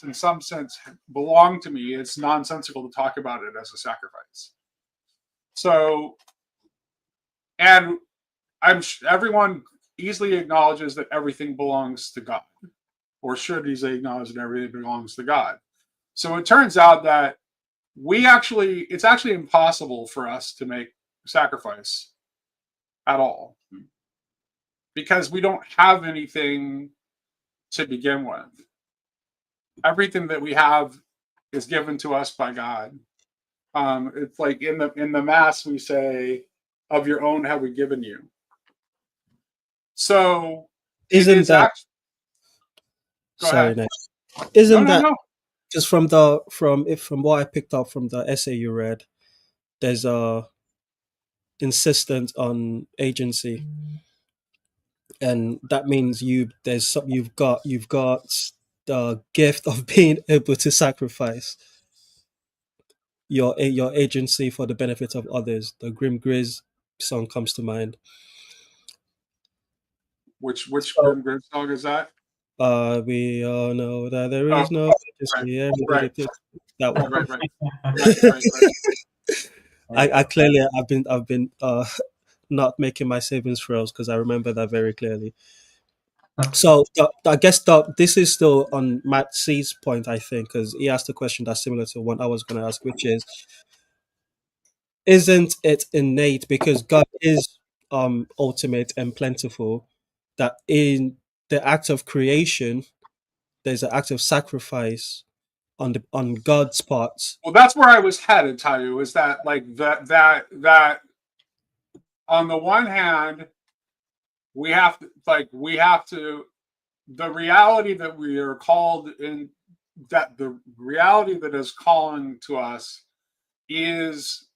in some sense belong to me, it's nonsensical to talk about it as a sacrifice. So, and everyone easily acknowledges that everything belongs to God, or should easily acknowledge that everything belongs to God. So it turns out that it's actually impossible for us to make sacrifice at all, because we don't have anything to begin with. Everything that we have is given to us by God. It's like in the Mass we say, "Of your own have we given you." So
isn't that? Sorry, Nick. Isn't that just from what I picked up from the essay you read? There's a insistence on agency, and that means you've got the gift of being able to sacrifice your agency for the benefit of others. The Grim Grizz song comes to mind.
Which Grim Grizz song is that?
We all know that there is no agency.
Right.
That one.
Right.
I clearly I've been not making my savings throws because I remember that very clearly. So I guess this is still on Matt C's point, I think, because he asked a question that's similar to one I was going to ask, which is, isn't it innate because God is ultimate and plentiful, that in the act of creation there's an act of sacrifice on God's part?
Well, that's where I was headed, Tayu, is that like that on the one hand we have to the reality that we are called in, that the reality that is calling to us is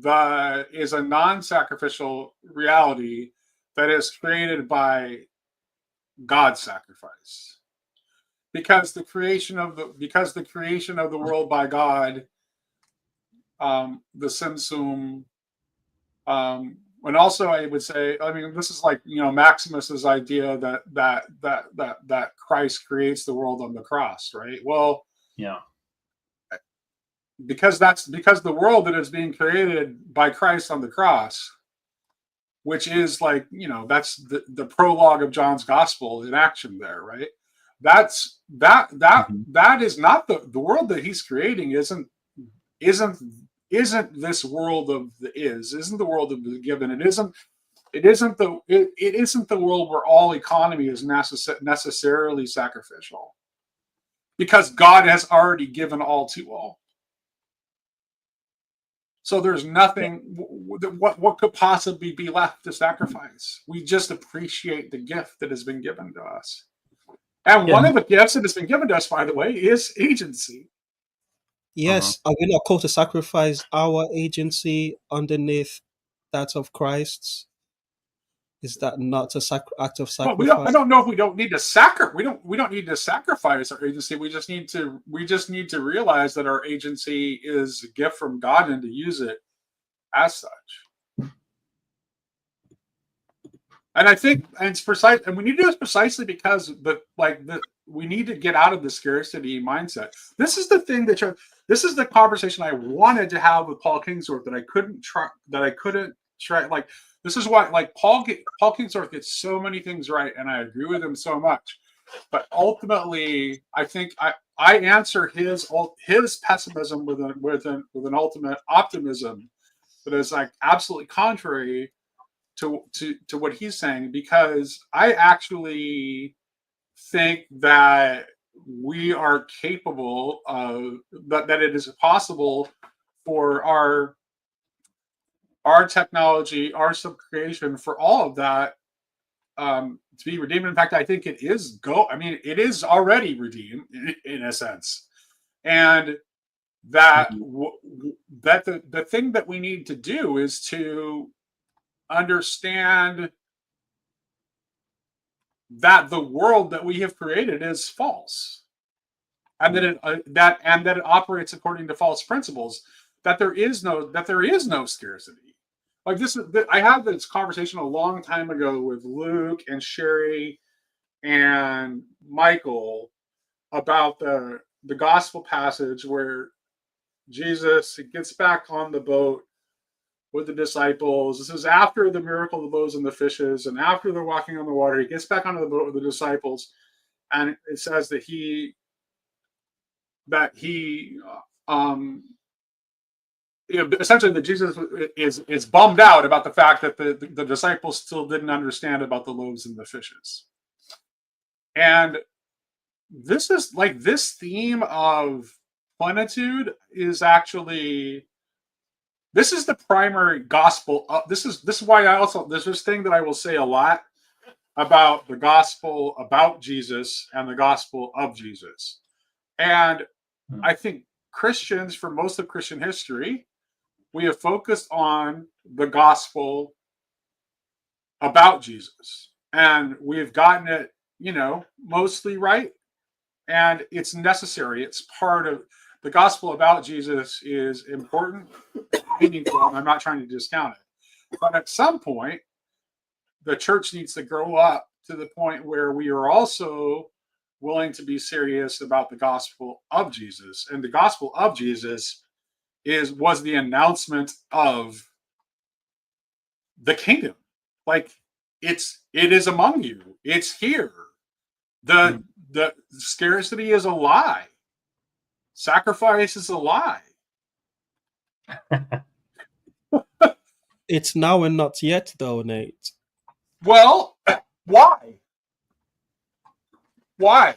a non-sacrificial reality that is created by God's sacrifice. Because the creation of the world by God, the Simsum, and also I would say, I mean, this is like, Maximus's idea that Christ creates the world on the cross, right? Well,
yeah.
because the world that is being created by Christ on the cross, which is like, that's the prologue of John's gospel in action there, right? That is not the world that he's creating. Isn't this world of isn't the world of the given. It isn't the world where all economy is necessarily sacrificial, because God has already given all to all. So there's nothing. What could possibly be left to sacrifice? We just appreciate the gift that has been given to us. And one of the gifts that has been given to us, by the way, is agency.
Yes, are we not called to sacrifice our agency underneath that of Christ's? Is that not a act of sacrifice?
Well, I don't know if we don't need to sacrifice. We don't need to sacrifice our agency. We just need to realize that our agency is a gift from God and to use it as such. And I think, and it's precise, and we need to do this precisely because we need to get out of the scarcity mindset. This is the thing this is the conversation I wanted to have with Paul Kingsworth that I couldn't try. Like, this is why, like, Paul Kingsworth gets so many things right, and I agree with him so much. But ultimately, I think I answer his pessimism with an ultimate optimism that is like absolutely contrary to what he's saying, because I actually think that we are capable of that it is possible for our technology, our subcreation, for all of that to be redeemed. In fact, I think it is it is already redeemed in a sense, and that the thing that we need to do is to understand that the world that we have created is false, and that it operates according to false principles. That there is no scarcity. Like I had this conversation a long time ago with Luke and Sherry and Michael about the gospel passage where Jesus gets back on the boat with the disciples. This is after the miracle of the loaves and the fishes, and after they're walking on the water. He gets back onto the boat with the disciples, and it says that essentially that Jesus is bummed out about the fact that the disciples still didn't understand about the loaves and the fishes. And this is like, this theme of plenitude is actually, this is the primary gospel. This is why there's this thing that I will say a lot about the gospel about Jesus and the gospel of Jesus. And I think Christians, for most of Christian history, we have focused on the gospel about Jesus, and we've gotten it, mostly right. And it's necessary. It's part of the gospel about Jesus is important, meaningful, and I'm not trying to discount it. But at some point, the church needs to grow up to the point where we are also willing to be serious about the gospel of Jesus. And the gospel of Jesus was the announcement of the kingdom. Like, it is among you. It's here. The scarcity is a lie. Sacrifice is a lie.
It's now and not yet, though, Nate.
Well, why? Why?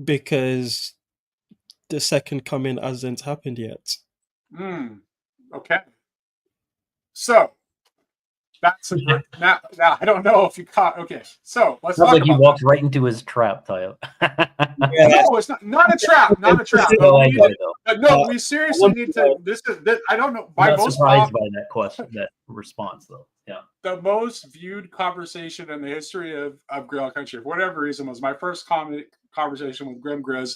Because the second coming hasn't happened yet.
Okay. So that's a good. Now I don't know if you caught. Okay, so let's talk
like you
about
walked right into his trap, Tyler.
No, it's not a trap. Not a trap. No, we seriously need to. I don't know.
I'm not surprised by that question, that response, though. Yeah.
The most viewed conversation in the history of Grail Country, for whatever reason, was my first conversation with Grim Grizz,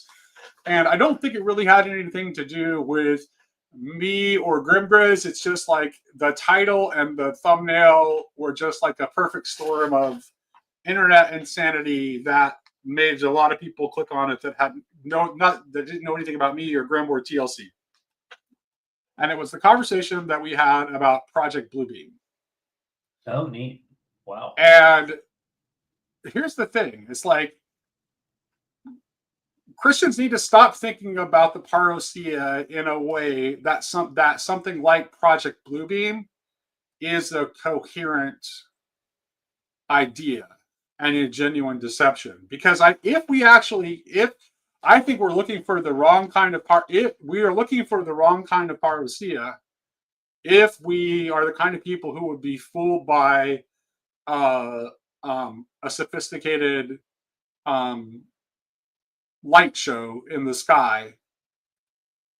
and I don't think it really had anything to do with me or Grim Grizz. It's just like the title and the thumbnail were just like a perfect storm of internet insanity that made a lot of people click on it that that didn't know anything about me or Graham or TLC. And it was the conversation that we had about Project Bluebeam.
Oh, neat. Wow.
And here's the thing. It's like Christians need to stop thinking about the parousia in a way that something like Project Bluebeam is a coherent idea and a genuine deception. Because I think we're looking for the wrong kind of parousia if we are the kind of people who would be fooled by a sophisticated light show in the sky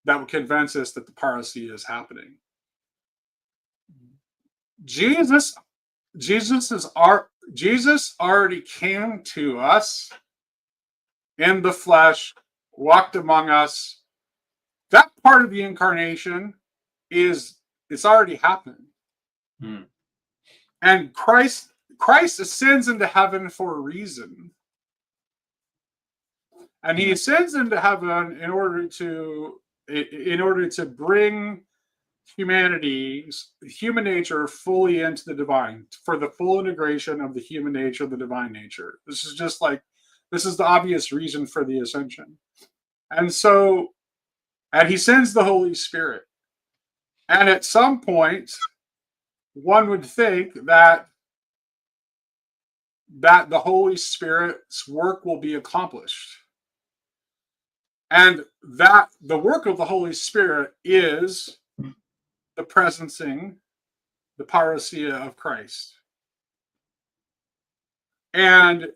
that would convince us that the parousia is happening. Jesus already came to us in the flesh, walked among us. That part of the incarnation it's already happened. And Christ ascends into heaven for a reason. And he ascends into heaven in order to bring human nature fully into the divine, for the full integration of the human nature, the divine nature. This is the obvious reason for the ascension. And he sends the Holy Spirit. And at some point, one would think that the Holy Spirit's work will be accomplished. And that the work of the Holy Spirit is the presencing, the parousia of Christ. And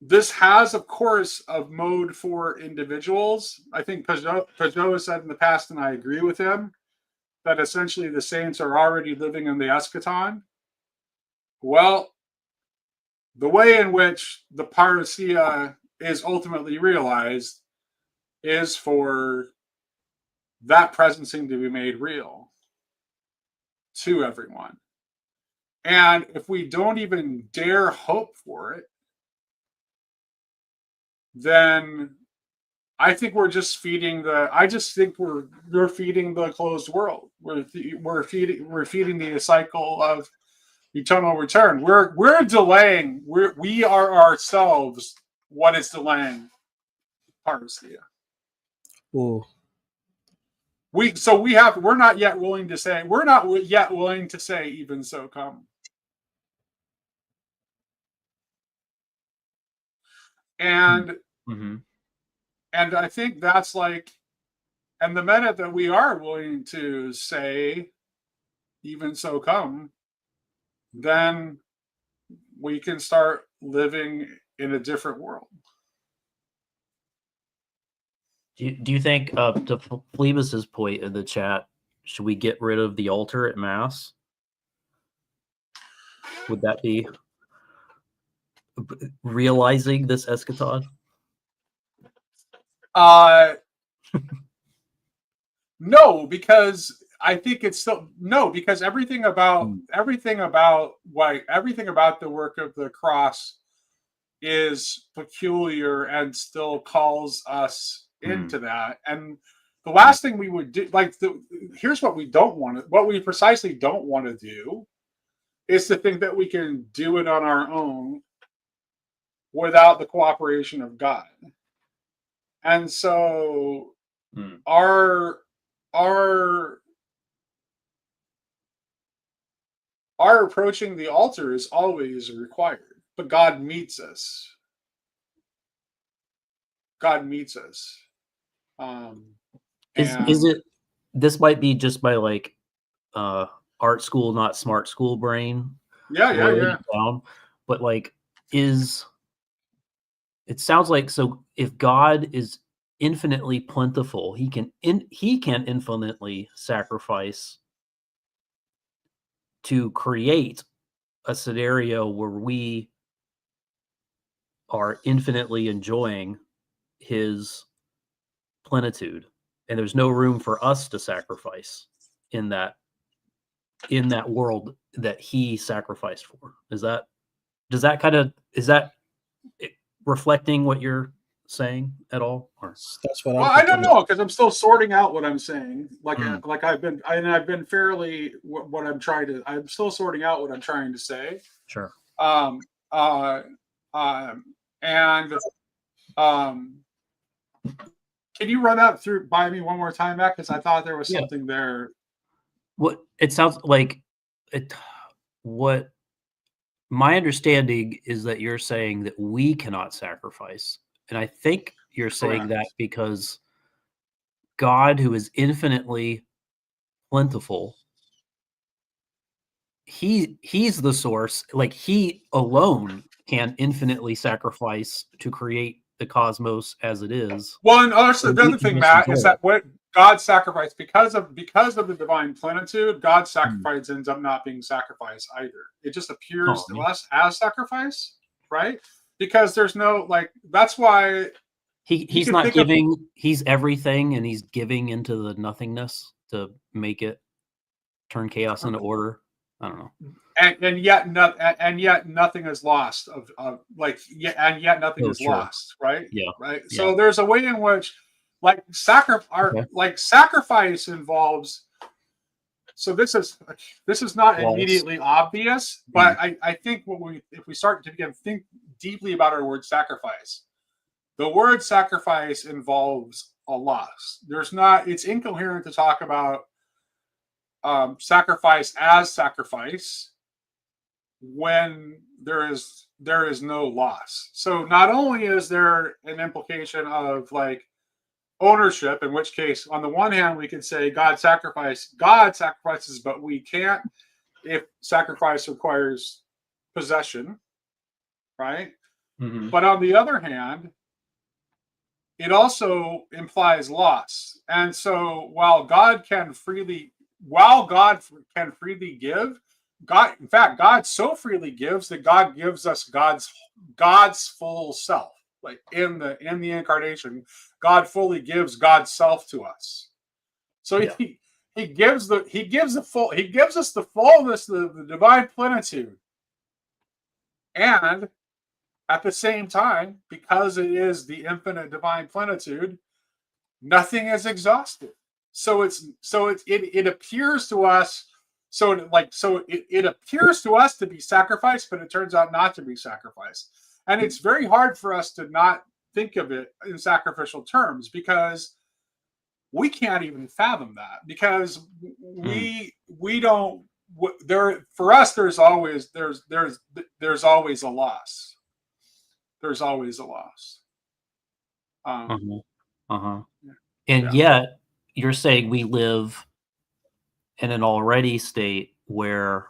this has, of course, a mode for individuals. I think Pajot has said in the past, and I agree with him, that essentially the saints are already living in the eschaton. Well, the way in which the parousia is ultimately realized is for that presencing to be made real to everyone. And if we don't even dare hope for it, then I think we're just feeding we're feeding the closed world. We're feeding the cycle of eternal return. We're delaying. We are ourselves what is delaying parousia.
Oh.
We're not yet willing to say even so come. And and I think that's like, and the minute that we are willing to say even so come, then we can start living in a different world.
Do you think, to Phlebas's point in the chat, should we get rid of the altar at Mass? Would that be realizing this eschaton?
No, because I think it's still because everything about the work of the cross is peculiar and still calls us into that. And the last thing we would do, here's what we precisely don't want to do, is to think that we can do it on our own without the cooperation of God. And so our approaching the altar is always required, but God meets us.
Is it? This might be just my art school, not smart school brain.
Yeah.
Down, but it sounds like, so if God is infinitely plentiful, he can infinitely sacrifice to create a scenario where we are infinitely enjoying his plenitude, and there's no room for us to sacrifice in that world that he sacrificed for. Is that reflecting what you're saying at all? Or
That's what
Well,
I'm
I don't
thinking.
know because I'm still sorting out what I'm saying. Like
Mm.
like I've been fairly what I'm trying to. I'm still sorting out what I'm trying to say.
sure.
Um. And can you run that through by me one more time, Matt? Because I thought there was
Yeah.
something there.
What it sounds like it. What my understanding is that you're saying that we cannot sacrifice, and I think you're saying
Correct.
that because God, who is infinitely plentiful, he's the source. Like he alone can infinitely sacrifice to create the cosmos as it is.
Well, and also
And
the
we
other
can
thing,
just
Matt, is
enjoy
that
it.
what God sacrificed because of the divine plenitude, God's
Mm.
sacrifice ends up not being sacrifice either. It just appears
Oh,
to
yeah.
us as sacrifice, right? Because there's no like that's why you
He's
can
not
think of
giving. He's everything, and he's giving into the nothingness to make it turn chaos into order. I don't know.
and yet nothing is lost of like yeah, and yet nothing
Oh,
is
sure.
lost, right?
Yeah.
Right.
Yeah.
So there's a way in which like
Okay.
sacrifice involves. So this is not
Loss.
immediately obvious, but I think if we start to begin think deeply about our word sacrifice, the word sacrifice involves a loss. It's incoherent to talk about sacrifice as sacrifice when there is no loss. So not only is there an implication of like ownership, in which case on the one hand we could say God sacrifices, but we can't if sacrifice requires possession, right?
Mhm.
But on the other hand, it also implies loss. And so while God can freely give, God so freely gives that God gives us God's full self. Like in the incarnation, God fully gives God's self to us. So
Yeah.
he gives us the fullness, the divine plenitude. And at the same time, because it is the infinite divine plenitude, nothing is exhausted. So it appears to us it appears to us to be sacrificed, but it turns out not to be sacrificed. And it's very hard for us to not think of it in sacrificial terms because we can't even fathom that because we don't there for us there's always a loss. There's always a loss.
Uh-huh. And
Yeah.
yet you're saying we live in an already state where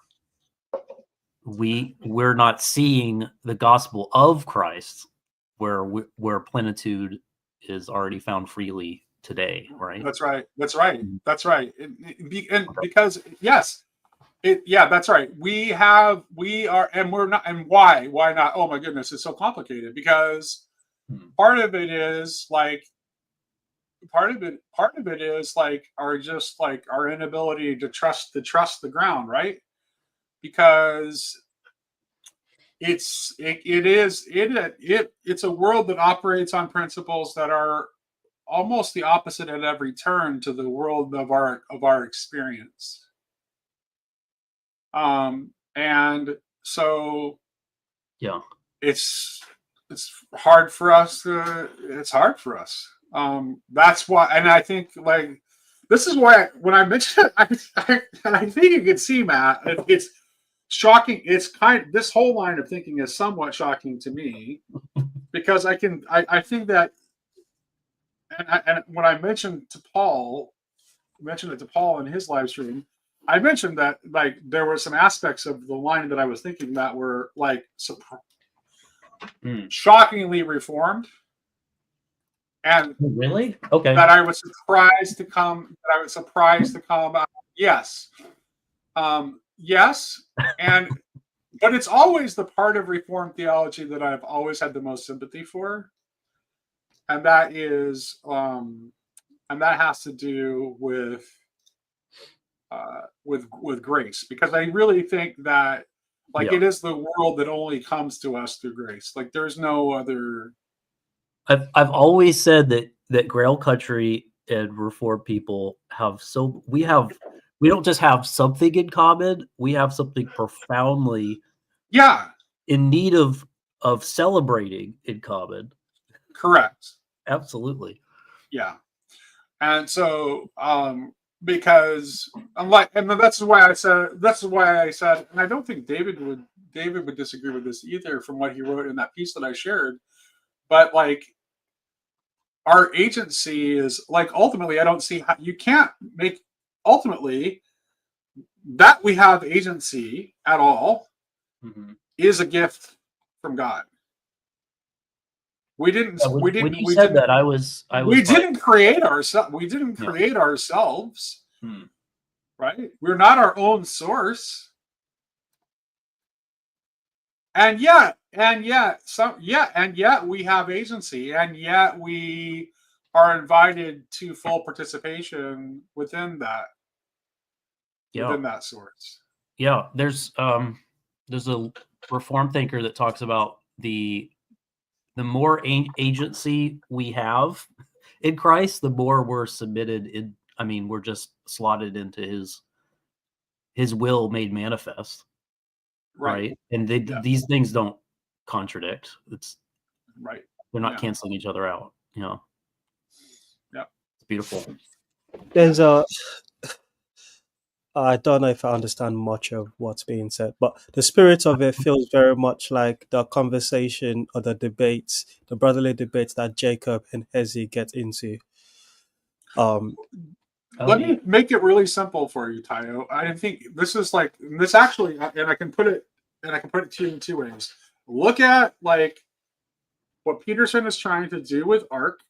we're not seeing the gospel of Christ, where plenitude is already found freely today, right?
That's right. Because yes, that's right. We are, and we're not. And why not? Oh my goodness, it's so complicated because part of it is like our inability to trust the ground, right? Because it's a world that operates on principles that are almost the opposite at every turn to the world of our experience. And so
yeah,
it's hard for us. That's why, and I think like this is why when I mentioned it, I think you can see, Matt, it's shocking. It's this whole line of thinking is somewhat shocking to me because I think that, and when I mentioned it to Paul in his live stream, I mentioned that like there were some aspects of the line that I was thinking that were like shockingly reformed, and
really okay.
That I was surprised to come out. Yes, yes, but it's always the part of Reformed theology that I've always had the most sympathy for, and that is, and that has to do with grace, because I really think that Like
Yeah.
it is the world that only comes to us through grace. Like there's no other.
I've always said that Grail country and Reformed people we don't just have something in common, we have something profoundly in need of celebrating in common.
Correct.
Absolutely.
Yeah. And so because unlike, and that's why I said, and I don't think David would disagree with this either from what he wrote in that piece that I shared, but like our agency is like, ultimately I don't see how you can't make ultimately that we have agency at all is a gift from God. We didn't create ourselves. We didn't create ourselves. Right? We're not our own source. And yet we have agency, and yet we are invited to full participation within that. Within that source.
Yeah, there's a Reformed thinker that talks about the more agency we have in Christ, the more we're submitted we're just slotted into his will made manifest. Right. And these things don't contradict. It's
right.
They're not canceling each other out.
Yeah.
It's beautiful.
There's I don't know if I understand much of what's being said, but the spirit of it feels very much like the conversation or the debates, the brotherly debates that Jacob and Hezi get into.
Let me make it really simple for you, Tayo. I think this is like this actually, and I can put it to you in two ways. Look at like what Peterson is trying to do with ARC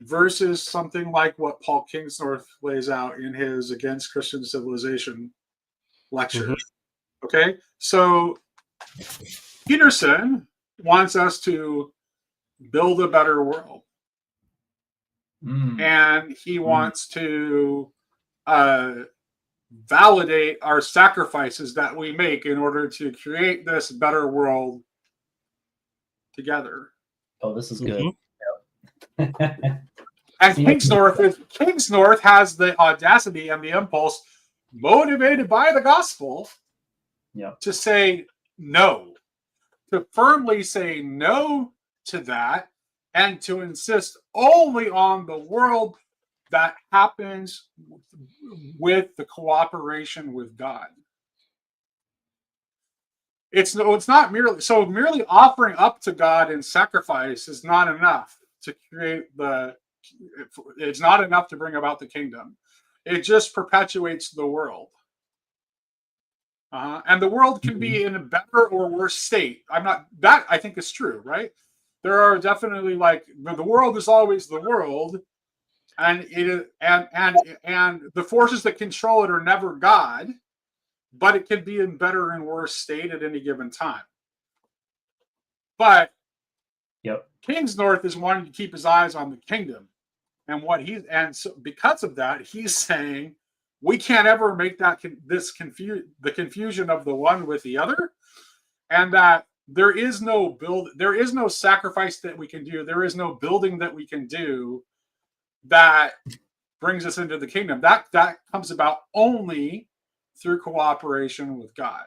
versus something like what Paul Kingsnorth lays out in his Against Christian Civilization lecture. Okay, so Peterson wants us to build a better world. And he wants to validate our sacrifices that we make in order to create this better world together.
Oh, this is good.
And Kingsnorth has the audacity and the impulse, motivated by the gospel, to say no, to firmly say no to that, and to insist only on the world that happens with the cooperation with God. It's not merely offering up to God in sacrifice is not enough to create it's not enough to bring about the kingdom. It just perpetuates the world. And the world can be in a better or worse state. I think is true, right? There are definitely the world is always the world, and the forces that control it are never God, but it can be in better and worse state at any given time. But Kingsnorth is wanting to keep his eyes on the kingdom, and so because of that, he's saying we can't ever make the confusion of the one with the other, and that there is no sacrifice that we can do. There is no building that we can do that brings us into the kingdom. That comes about only through cooperation with God.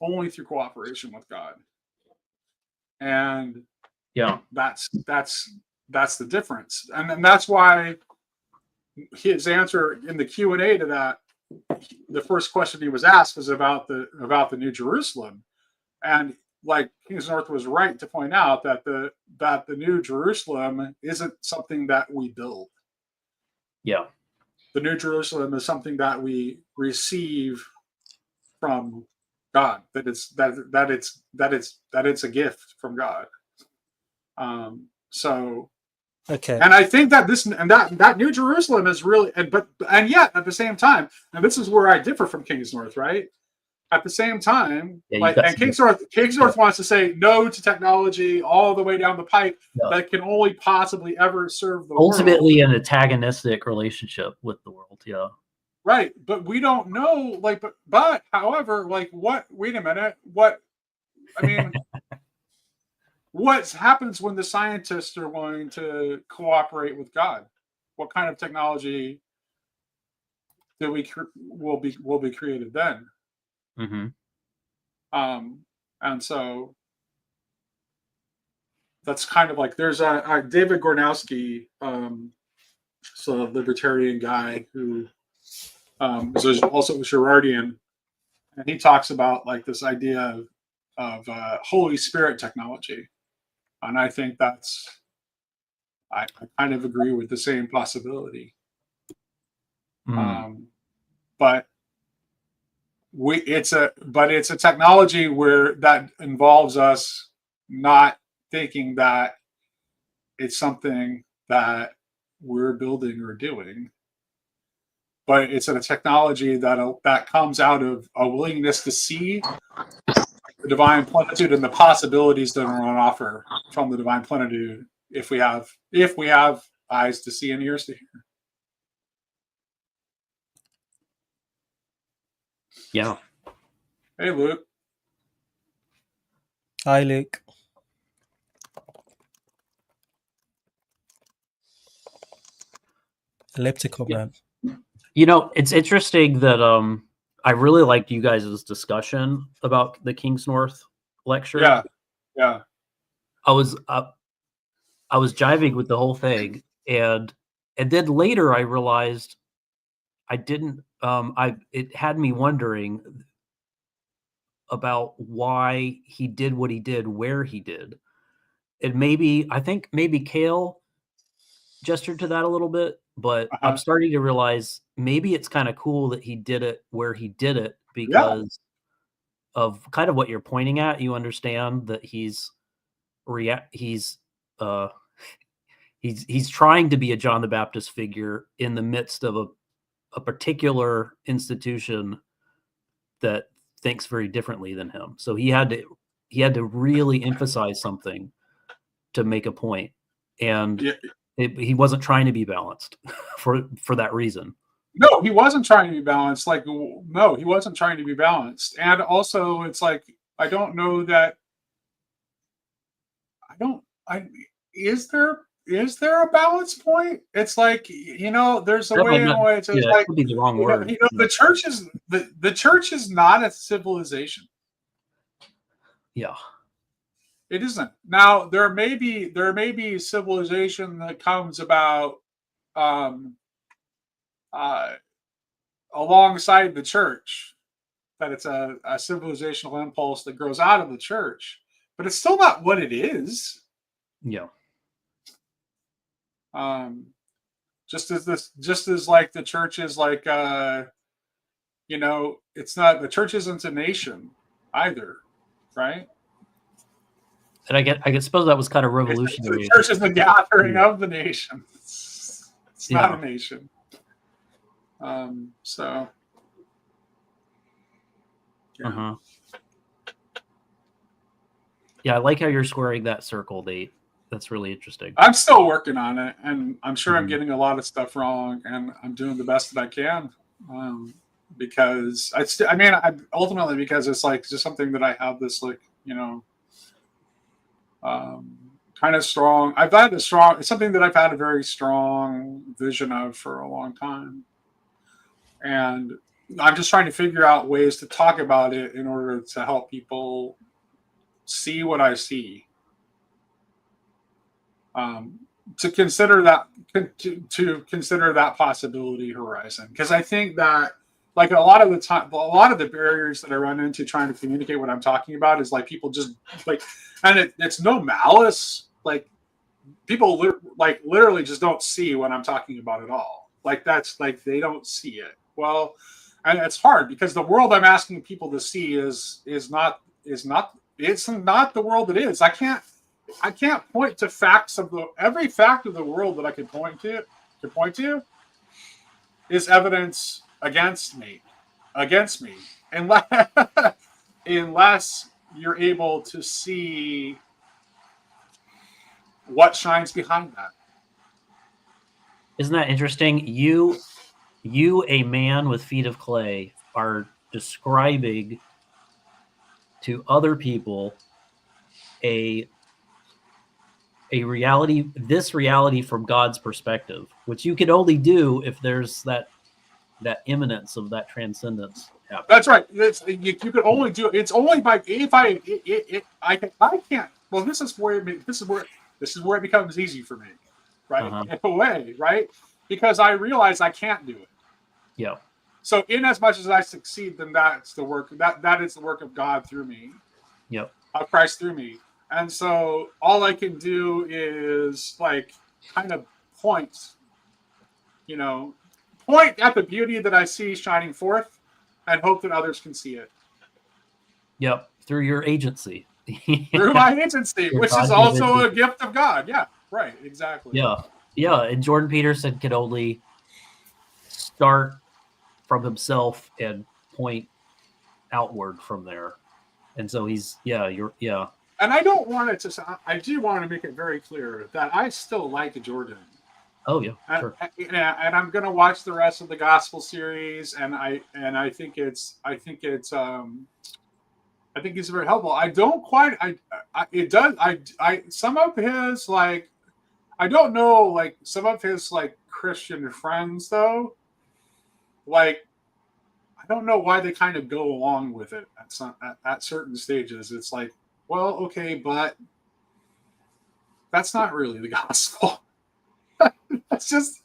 Only through cooperation with God. And that's the difference. And that's why his answer in the Q&A to that, the first question he was asked was about the New Jerusalem, and like Kingsnorth was right to point out that the New Jerusalem isn't something that we build.
Yeah,
the New Jerusalem is something that we receive from God. That it's a gift from God.
Okay.
And I think that that New Jerusalem is really, and yet at the same time, and this is where I differ from Kingsnorth, right? At the same time, Kingsnorth wants to say no to technology all the way down the pipe that can only possibly ever serve the
ultimately
world.
an antagonistic relationship with the world. Yeah.
Right, but we don't know. Like, but however, like, what? Wait a minute. What? I mean, what happens when the scientists are willing to cooperate with God? What kind of technology will be created then?
Mm-hmm.
And so that's kind of like there's a David Gornowski, so a libertarian guy who is also a Girardian, and he talks about like this idea of Holy Spirit technology, and I think I kind of agree with the same possibility. But it's a technology where that involves us not thinking that it's something that we're building or doing, but it's a technology that comes out of a willingness to see the divine plenitude and the possibilities that are on offer from the divine plenitude if we have eyes to see and ears to hear.
Yeah.
Hey, Luke.
Hi, Luke. Elliptical, man.
You know, it's interesting that I really liked you guys' discussion about the King's North lecture.
Yeah.
I was jiving with the whole thing, and then later I realized I didn't. It had me wondering about why he did what he did, where he did, and I think maybe Kale gestured to that a little bit, but I'm starting to realize maybe it's kind of cool that he did it where he did it because of kind of what you're pointing at. You understand that he's trying to be a John the Baptist figure in the midst of a particular institution that thinks very differently than him. So he had to really emphasize something to make a point, and he wasn't trying to be balanced for that reason.
No, he wasn't trying to be balanced. Like, no, he wasn't trying to be balanced. And also, it's like I don't know that. Is there a balance point? It's like, there's a way in which it's like,
could be the wrong word.
the church is not a civilization.
Yeah.
It isn't. Now there may be civilization that comes about alongside the church, that it's a civilizational impulse that grows out of the church, but it's still not what it is.
Yeah.
Just as like the church is like it's not, the church isn't a nation either, right?
And I suppose that was kind of revolutionary.
The church is the gathering of the nations. It's not a nation. So.
Yeah. Yeah, I like how you're squaring that circle, Nate. That's really interesting.
I'm still working on it, and I'm sure I'm getting a lot of stuff wrong, and I'm doing the best that I can. Because ultimately because it's like just something that I have this like, kind of strong. It's something that I've had a very strong vision of for a long time. And I'm just trying to figure out ways to talk about it in order to help people see what I see. To consider that possibility horizon, because I think that like a lot of the barriers that I run into trying to communicate what I'm talking about is like people just like, and it's no malice, like people literally just don't see what I'm talking about at all. Like that's like they don't see it. Well, and it's hard because the world I'm asking people to see is not the world it is. I can't point to facts of every fact of the world that I could point to is evidence against me, unless you're able to see what shines behind that.
Isn't that interesting? You You, a man with feet of clay, are describing to other people a reality, this reality from God's perspective, which you can only do if there's that immanence of that transcendence happening.
That's right. You can only do it. It's only by if I can't. Well, this is where it becomes easy for me, right? In a way, right? Because I realize I can't do it.
Yeah.
So, in as much as I succeed, then that's the work that is the work of God through me.
Yep.
Of Christ through me, and so all I can do is like kind of point at the beauty that I see shining forth, and hope that others can see it.
Yep. Through your agency.
Through my agency, which is also a gift of God. Yeah. Right. Exactly.
Yeah. Yeah. And Jordan Peterson can only start from himself and point outward from there. And so he's,
And I don't want it to, I do want to make it very clear that I still like Jordan.
Oh yeah, sure.
And I'm going to watch the rest of the gospel series, and I think it's very helpful. I don't quite, some of his, like, I don't know, like, some of his, like, Christian friends, though, like, I don't know why they kind of go along with it at certain stages. It's like, well, okay, but that's not really the gospel. that's just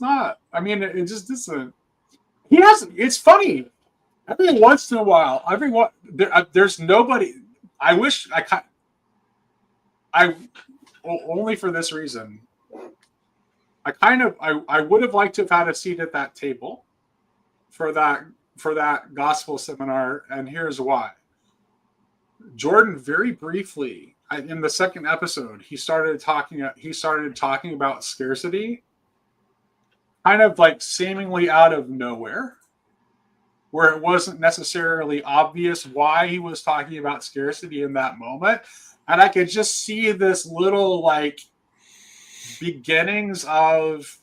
not. I mean, it just isn't. It's funny. Every once in a while, there's nobody. I wish I only for this reason. I would have liked to have had a seat at that table for that gospel seminar, and here's why. Jordan very briefly in the second episode, he started talking about scarcity, kind of like seemingly out of nowhere, where it wasn't necessarily obvious why he was talking about scarcity in that moment. And I could just see this little like beginnings of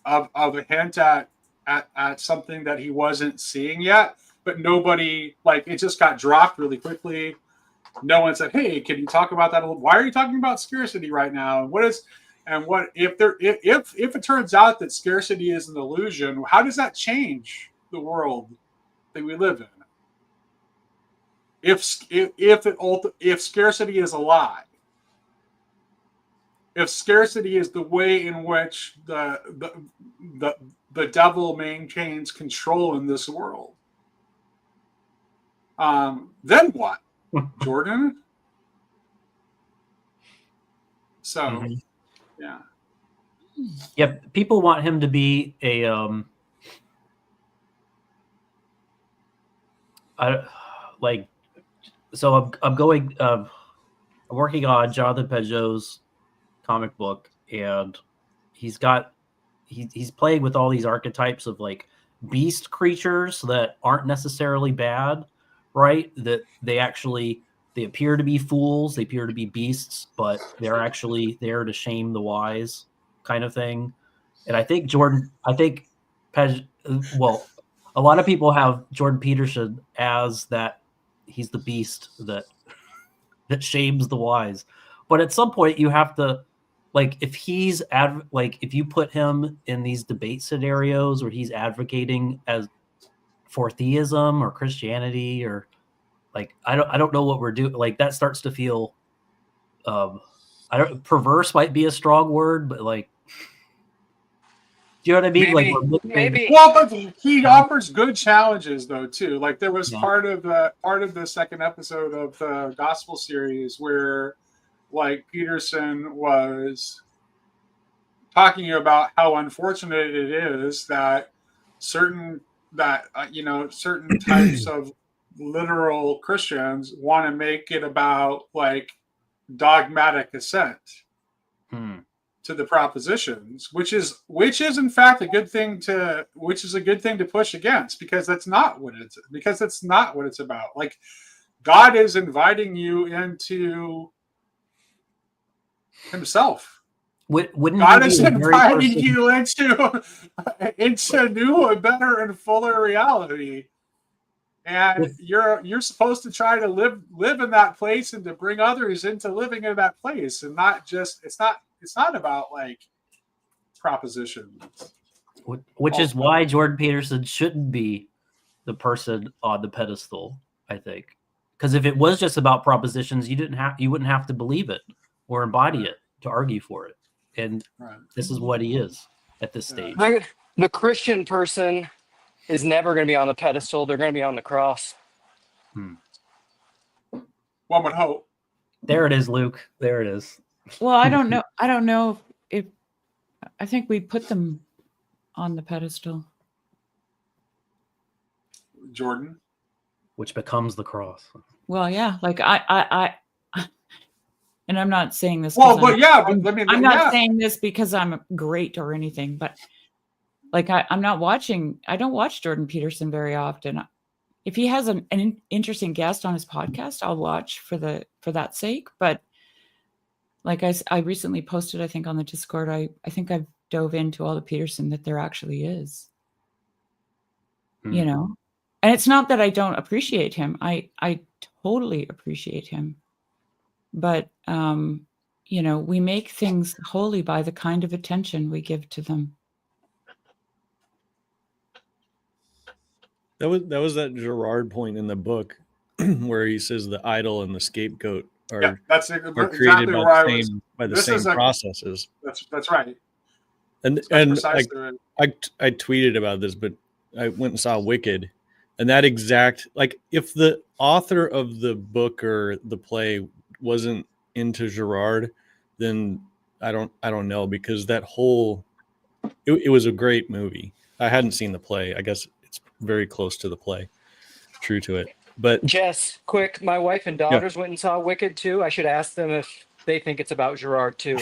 a hint at something that he wasn't seeing yet, but nobody, like, it just got dropped really quickly. No one said, "Hey, can you talk about that a little? Why are you talking about scarcity right now? And what if it turns out that scarcity is an illusion? How does that change the world that we live in? If scarcity is a lie, if scarcity is the way in which the devil maintains control in this world, then what, Jordan?" So, yeah.
Yeah, people want him to be a so I'm working on Jonathan Peugeot's comic book, and he's playing with all these archetypes of like beast creatures that aren't necessarily bad, right? That they appear to be fools, they appear to be beasts, but they're actually there to shame the wise, kind of thing. And I think a lot of people have Jordan Peterson as that he's the beast that shames the wise. But at some point you have to, like, if you put him in these debate scenarios where he's advocating for theism or Christianity, or like, I don't know what we're doing. Like, that starts to feel, perverse might be a strong word, but like, do you know what I mean?
Maybe.
Well, but he offers good challenges though too. Like, there was part of the second episode of the gospel series where, like, Peterson was talking about how unfortunate it is that certain types of literal Christians want to make it about like dogmatic assent to the propositions, which is in fact a good thing to push against, because that's not what it's about. Like, God is inviting you into himself.
Wouldn't
God
you
is
be the very
inviting
person?
you into new and better and fuller reality. And you're supposed to try to live in that place and to bring others into living in that place, and not just it's not about like propositions.
Which is why Jordan Peterson shouldn't be the person on the pedestal, I think. Because if it was just about propositions, you wouldn't have to believe it or embody it to argue for it. And this is what he is at this stage.
The Christian person is never going to be on the pedestal. They're going to be on the cross.
One would hope.
There it is, Luke. There it is.
Well, I don't know. I don't know if I think we put them on the pedestal.
Jordan,
which becomes the cross.
Well, yeah, like I and I'm not saying this.
Well, but I'm
not saying this because I'm great or anything, but like I'm not watching. I don't watch Jordan Peterson very often. If he has an interesting guest on his podcast, I'll watch for that sake. But like I recently posted, I think on the Discord, I think I've dove into all the Peterson that there actually is. You know, and it's not that I don't appreciate him. I totally appreciate him. But you know, we make things holy by the kind of attention we give to them.
That was that Gerard point in the book where he says the idol and the scapegoat are created by the same processes.
That's right.
And I tweeted about this, but I went and saw Wicked, and that exact, like, if the author of the book or the play wasn't into Gerard, then I don't know, because that whole it was a great movie. I hadn't seen the play. I guess it's very close to the play, true to it. But
Jess, quick, my wife and daughters went and saw Wicked too. I should ask them if they think it's about Gerard too.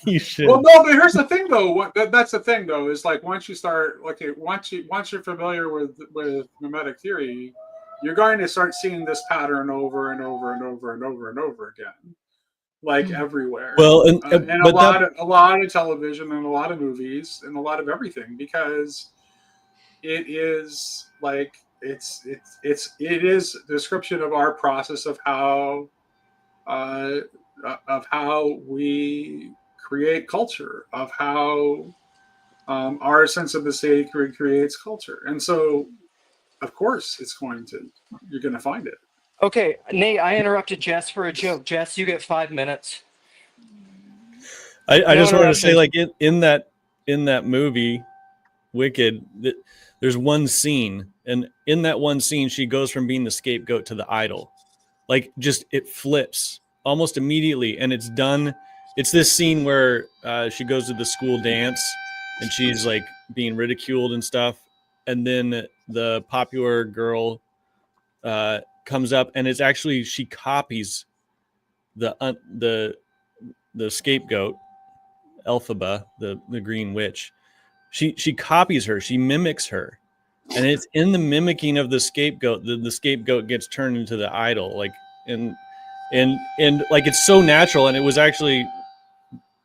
You should.
Well, no, but here's the thing, though. That's the thing, though, is like once you start, once you're familiar with mimetic theory, you're going to start seeing this pattern over and over and over and over and over again, like everywhere.
Well,
and a lot of television and a lot of movies and a lot of everything, because it is like it is a description of our process of how we create culture, of how our sense of the state creates culture. And so, of course, you're going to find it.
Okay, Nate, I interrupted Jess for a joke. Jess, you get 5 minutes.
I just wanted to say, like, in that movie, Wicked, there's one scene, and in that one scene, she goes from being the scapegoat to the idol. Like, just it flips almost immediately, and it's done. It's this scene where she goes to the school dance and she's like being ridiculed and stuff, and then the popular girl comes up, and it's actually, she copies the scapegoat, Elphaba, the green witch. She copies her, she mimics her, and it's in the mimicking of the scapegoat the scapegoat gets turned into the idol. Like, and like, it's so natural. And it was actually,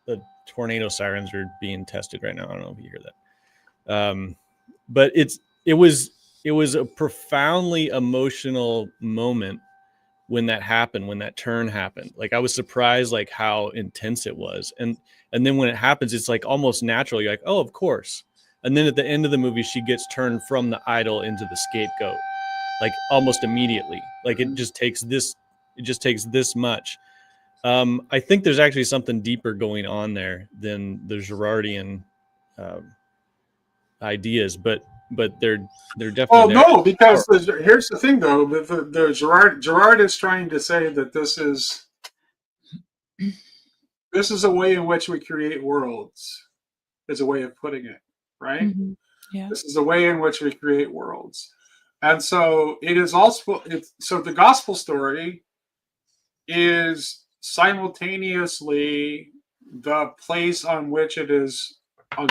the tornado sirens are being tested right now. I don't know if you hear that. But it was a profoundly emotional moment when that happened, when that turn happened. Like, I was surprised, like, how intense it was. And then when it happens, it's like almost natural. You're like, oh, of course. And then at the end of the movie, she gets turned from the idol into the scapegoat, like almost immediately. Like, it just takes this much. I think there's actually something deeper going on there than the Gerardian ideas, but they're definitely.
Well, no, because here's the thing, though. The Gerard is trying to say that this is a way in which we create worlds. Is a way of putting it, right?
Mm-hmm. Yeah.
This is a way in which we create worlds, and so it is also. So the gospel story is simultaneously the place on which it is in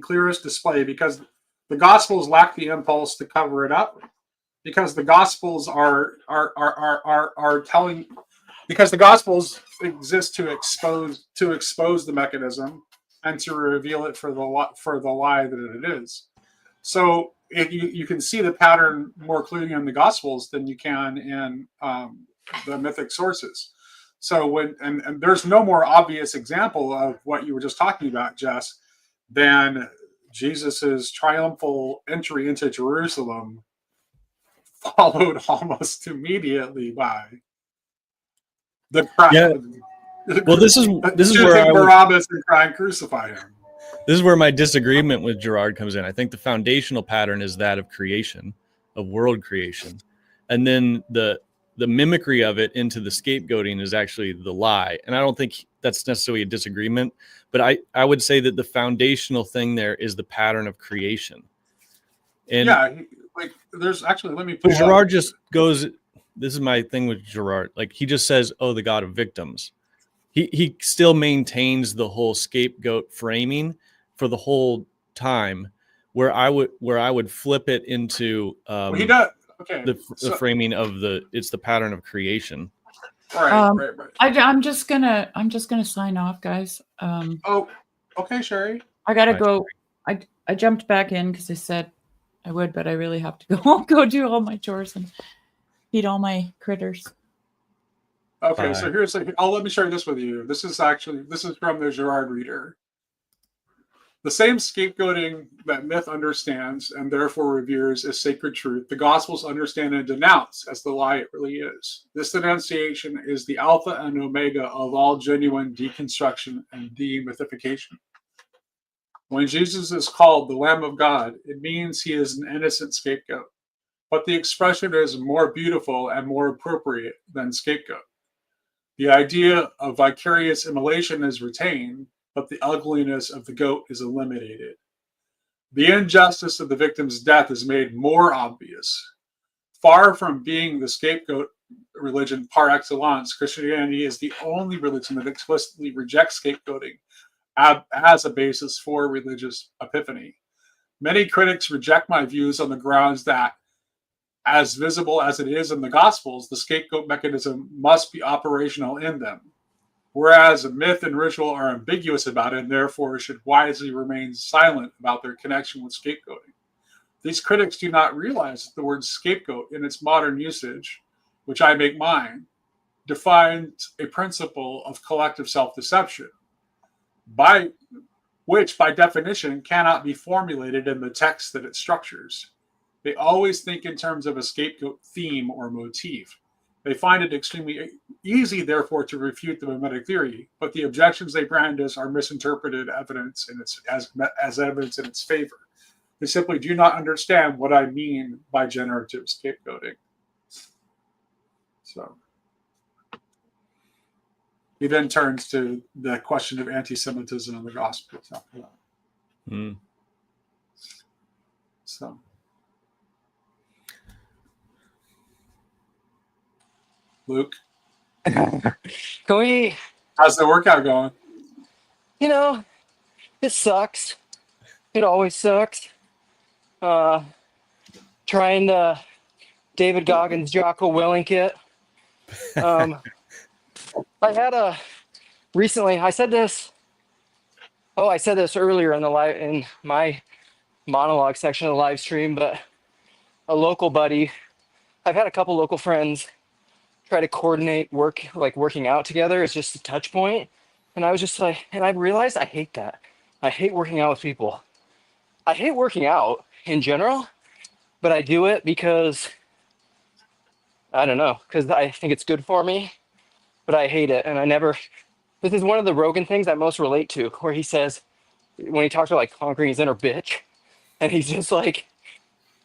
clearest display, because the Gospels lack the impulse to cover it up, because the Gospels are telling because the Gospels exist to expose the mechanism and to reveal it for the lie that it is. So you can see the pattern more clearly in the Gospels than you can in the mythic sources. So and there's no more obvious example of what you were just talking about, Jess, than Jesus's triumphal entry into Jerusalem, followed almost immediately by the cry.
Yeah. Well, this is where I
Barabbas and crying, crucify him.
This is where my disagreement with Gerard comes in. I think the foundational pattern is that of creation, of world creation, and then the mimicry of it into the scapegoating is actually the lie. And I don't think that's necessarily a disagreement, but I would say that the foundational thing there is the pattern of creation. And
yeah, like there's actually, let me pull
Gerard just goes, this is my thing with Gerard. Like he just says, oh, the God of victims. He still maintains the whole scapegoat framing for the whole time, where I would flip it into
he does. Okay,
the framing of it's the pattern of creation.
Right.
I'm just gonna sign off, guys.
Oh, okay, Sherry.
I gotta go. I jumped back in because I said I would, but I really have to go do all my chores and feed all my critters.
Okay,
Bye.
so let me share this with you. This is from the Gerard Reader. The same scapegoating that myth understands and therefore reveres as sacred truth, the Gospels understand and denounce as the lie it really is. This denunciation is the alpha and omega of all genuine deconstruction and demythification. When Jesus is called the Lamb of God, it means he is an innocent scapegoat. But the expression is more beautiful and more appropriate than scapegoat. The idea of vicarious immolation is retained, but the ugliness of the goat is eliminated. The injustice of the victim's death is made more obvious. Far from being the scapegoat religion par excellence, Christianity is the only religion that explicitly rejects scapegoating as a basis for religious epiphany. Many critics reject my views on the grounds that, as visible as it is in the Gospels, the scapegoat mechanism must be operational in them, whereas myth and ritual are ambiguous about it and therefore should wisely remain silent about their connection with scapegoating. These critics do not realize that the word scapegoat in its modern usage, which I make mine, defines a principle of collective self-deception, which by definition cannot be formulated in the text that it structures. They always think in terms of a scapegoat theme or motif. They find it extremely easy, therefore, to refute the mimetic theory, but the objections they brand as are misinterpreted evidence as evidence in its favor. They simply do not understand what I mean by generative scapegoating. So he then turns to the question of anti-Semitism in the Gospels after that. So. Luke, how's the workout going?
It sucks. It always sucks. Trying the David Goggins Jocko Willing kit. I had recently. I said this earlier in my monologue section of the live stream, but a local buddy. I've had a couple local friends try to coordinate working out together. It's just a touch point. And I was just like, and I realized I hate that. I hate working out with people. I hate working out in general, but I do it because I don't know, because I think it's good for me, but I hate it. And this is one of the Rogan things I most relate to, where he says, when he talks about conquering his inner bitch, and he's just like,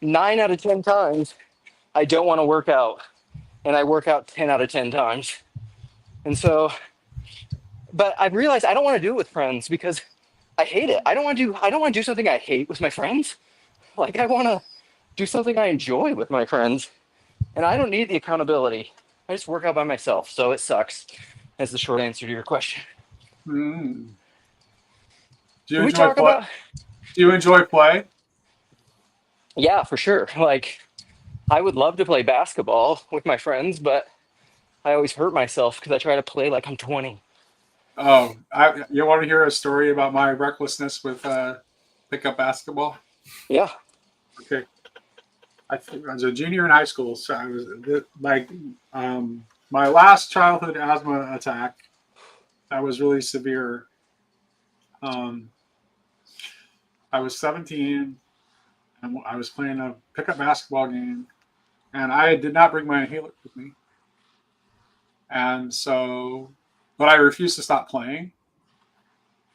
9 out of 10 times, I don't want to work out. And I work out 10 out of 10 times. And so, but I've realized I don't want to do it with friends because I hate it. I don't want to do something I hate with my friends. I want to do something I enjoy with my friends. And I don't need the accountability. I just work out by myself. So it sucks. That's the short answer to your question.
Do you enjoy play?
Yeah, for sure. I would love to play basketball with my friends, but I always hurt myself because I try to play like I'm 20.
Oh, you want to hear a story about my recklessness with pickup basketball?
Yeah.
Okay. I was a junior in high school, so I was like, my last childhood asthma attack. That was really severe. I was 17, and I was playing a pickup basketball game, and I did not bring my inhaler with me, and so, but I refused to stop playing.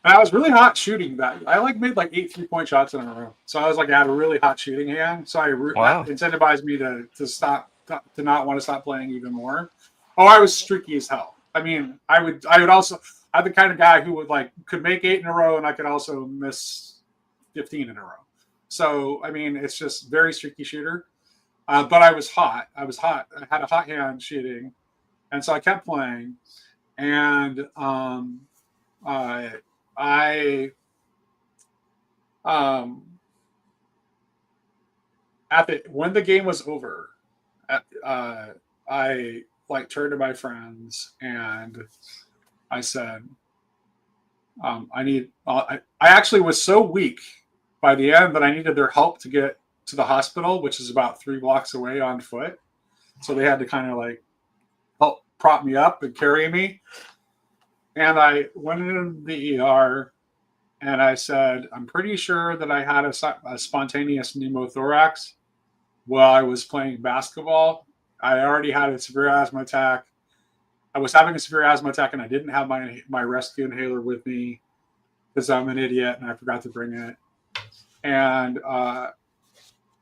And I was really hot shooting that. I made like 8 3-point shots in a row. So I was like, I had a really hot shooting hand. So that
Wow.
incentivized me to stop, to not want to stop playing even more. Oh, I was streaky as hell. I mean, I would also, I'm the kind of guy who could make 8 in a row, and I could also miss 15 in a row. So, I mean, it's just very streaky shooter. But I was hot. I had a hot hand shooting. And so I kept playing. And, I when the game was over, I turned to my friends and I said, I actually was so weak by the end that I needed their help to get to the hospital, which is about 3 blocks away on foot. So they had to kind of help prop me up and carry me. And I went in the ER and I said, I'm pretty sure that I had a spontaneous pneumothorax while I was playing basketball. I already had a severe asthma attack. I was having a severe asthma attack and I didn't have my rescue inhaler with me because I'm an idiot and I forgot to bring it. And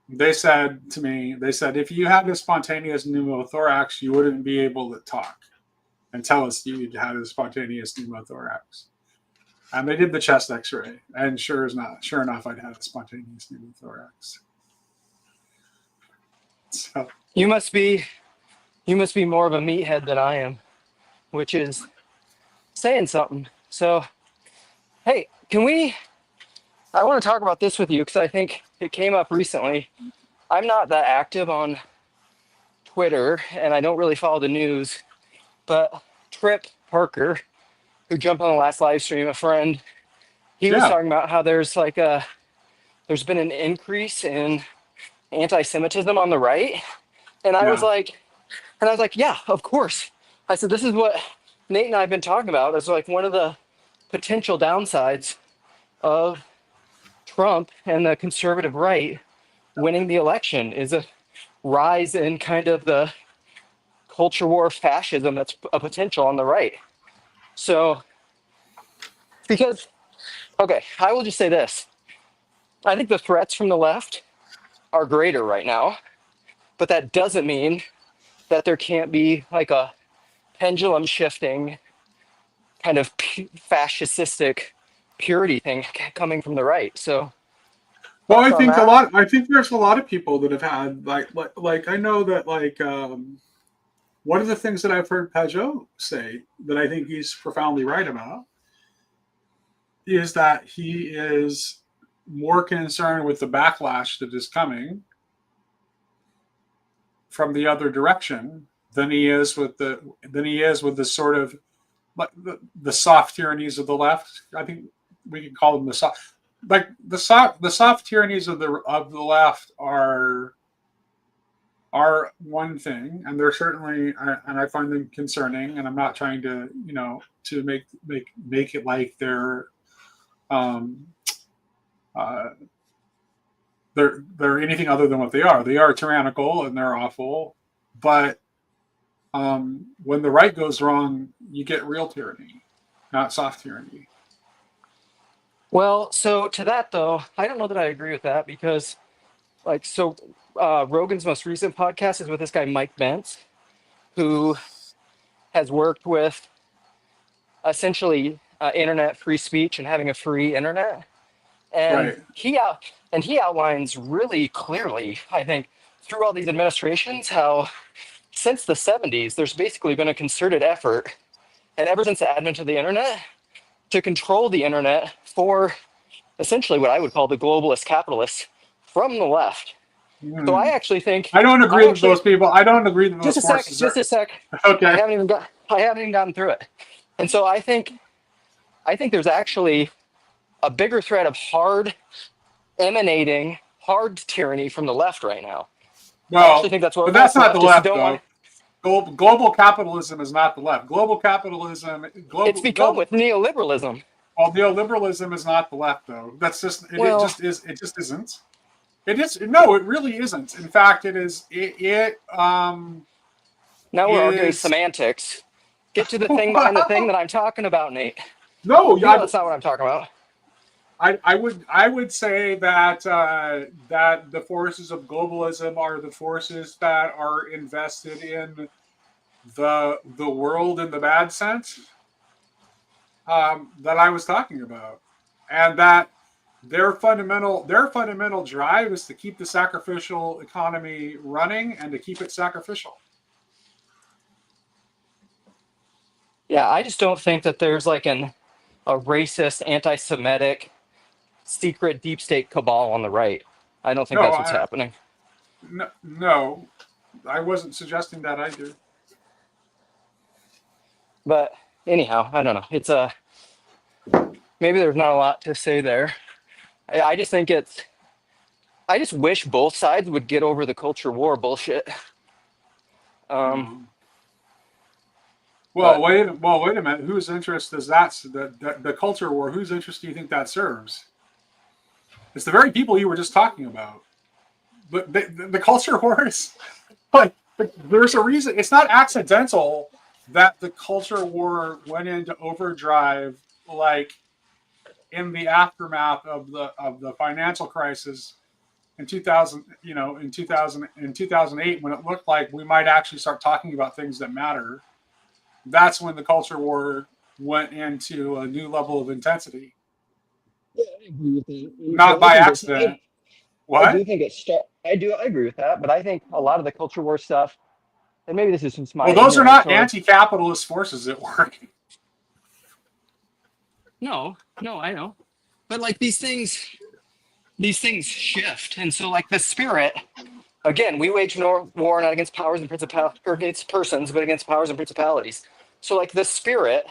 they said to me, if you had a spontaneous pneumothorax, you wouldn't be able to talk and tell us you had a spontaneous pneumothorax. And they did the chest X-ray, and sure enough, I'd had a spontaneous pneumothorax. So
You must be more of a meathead than I am, which is saying something. So, hey, I want to talk about this with you because I think it came up recently. I'm not that active on Twitter and I don't really follow the news, but Trip Parker, who jumped on the last live stream, a friend, he was talking about how there's been an increase in anti-Semitism on the right. And I was like, yeah, of course. I said, this is what Nate and I have been talking about. It's one of the potential downsides of Trump and the conservative right winning the election is a rise in kind of the culture war fascism that's a potential on the right. So, I will just say this. I think the threats from the left are greater right now, but that doesn't mean that there can't be a pendulum shifting kind of fascistic purity thing coming from the right. So,
well, I think there's a lot of people that have had I know that one of the things that I've heard Pajot say that I think he's profoundly right about is that he is more concerned with the backlash that is coming from the other direction than he is with the sort of the soft tyrannies of the left. I think we can call them the soft tyrannies of the left are one thing, and they're certainly, and I find them concerning. And I'm not trying to to make it like they're anything other than what they are. They are tyrannical and they're awful, but when the right goes wrong, you get real tyranny, not soft tyranny.
Well, so to that though, I don't know that I agree with that because, Rogan's most recent podcast is with this guy Mike Bentz, who has worked with essentially internet free speech and having a free internet, and he outlines really clearly, I think, through all these administrations, how since the 70s there's basically been a concerted effort, and ever since the advent of the internet, to control the internet for essentially what I would call the globalist capitalists from the left. So I actually think
I don't agree with those people. I don't agree that those
just a sec,
forces
just
are
a sec.
okay.
I haven't even gotten through it. And so I think there's actually a bigger threat of emanating hard tyranny from the left right now. I actually
Well,
think that's
but
what
that's not the
leftists
left,
don't want.
though. Global capitalism is not the left. Global capitalism,
It's become with neoliberalism.
Well, neoliberalism is not the left, though. That's just it.
Well,
It just is. It just isn't. It is no. It really isn't. In fact, it is.
Now we're arguing
is
semantics. Get to the thing behind the thing that I'm talking about, Nate.
no.
You know that's not what I'm talking about.
I would say that that the forces of globalism are the forces that are invested in the world in the bad sense that I was talking about, and that their fundamental drive is to keep the sacrificial economy running and to keep it sacrificial.
Yeah, I just don't think that there's like a racist, anti-Semitic, secret deep state cabal on the right. I don't think that's what's happening.
No, I wasn't suggesting that either.
But anyhow, I don't know. It's maybe there's not a lot to say there. I just think I just wish both sides would get over the culture war bullshit.
Well, wait a minute. Whose interest does the culture war? Whose interest do you think that serves? It's the very people you were just talking about. But the culture wars, like, there's a reason. It's not accidental that the culture war went into overdrive, like in the aftermath of the financial crisis in 2000. In 2008, when it looked like we might actually start talking about things that matter. That's when the culture war went into a new level of intensity.
Yeah, I agree with that.
Not by accident. What?
I do think I agree with that, but I think a lot of the culture war stuff, and maybe this is just my.
Well, those are not anti-capitalist forces at work.
No, I know, but like these things shift, and so like the spirit. Again, we wage war not against powers and principalities, or against persons, but against powers and principalities. So like the spirit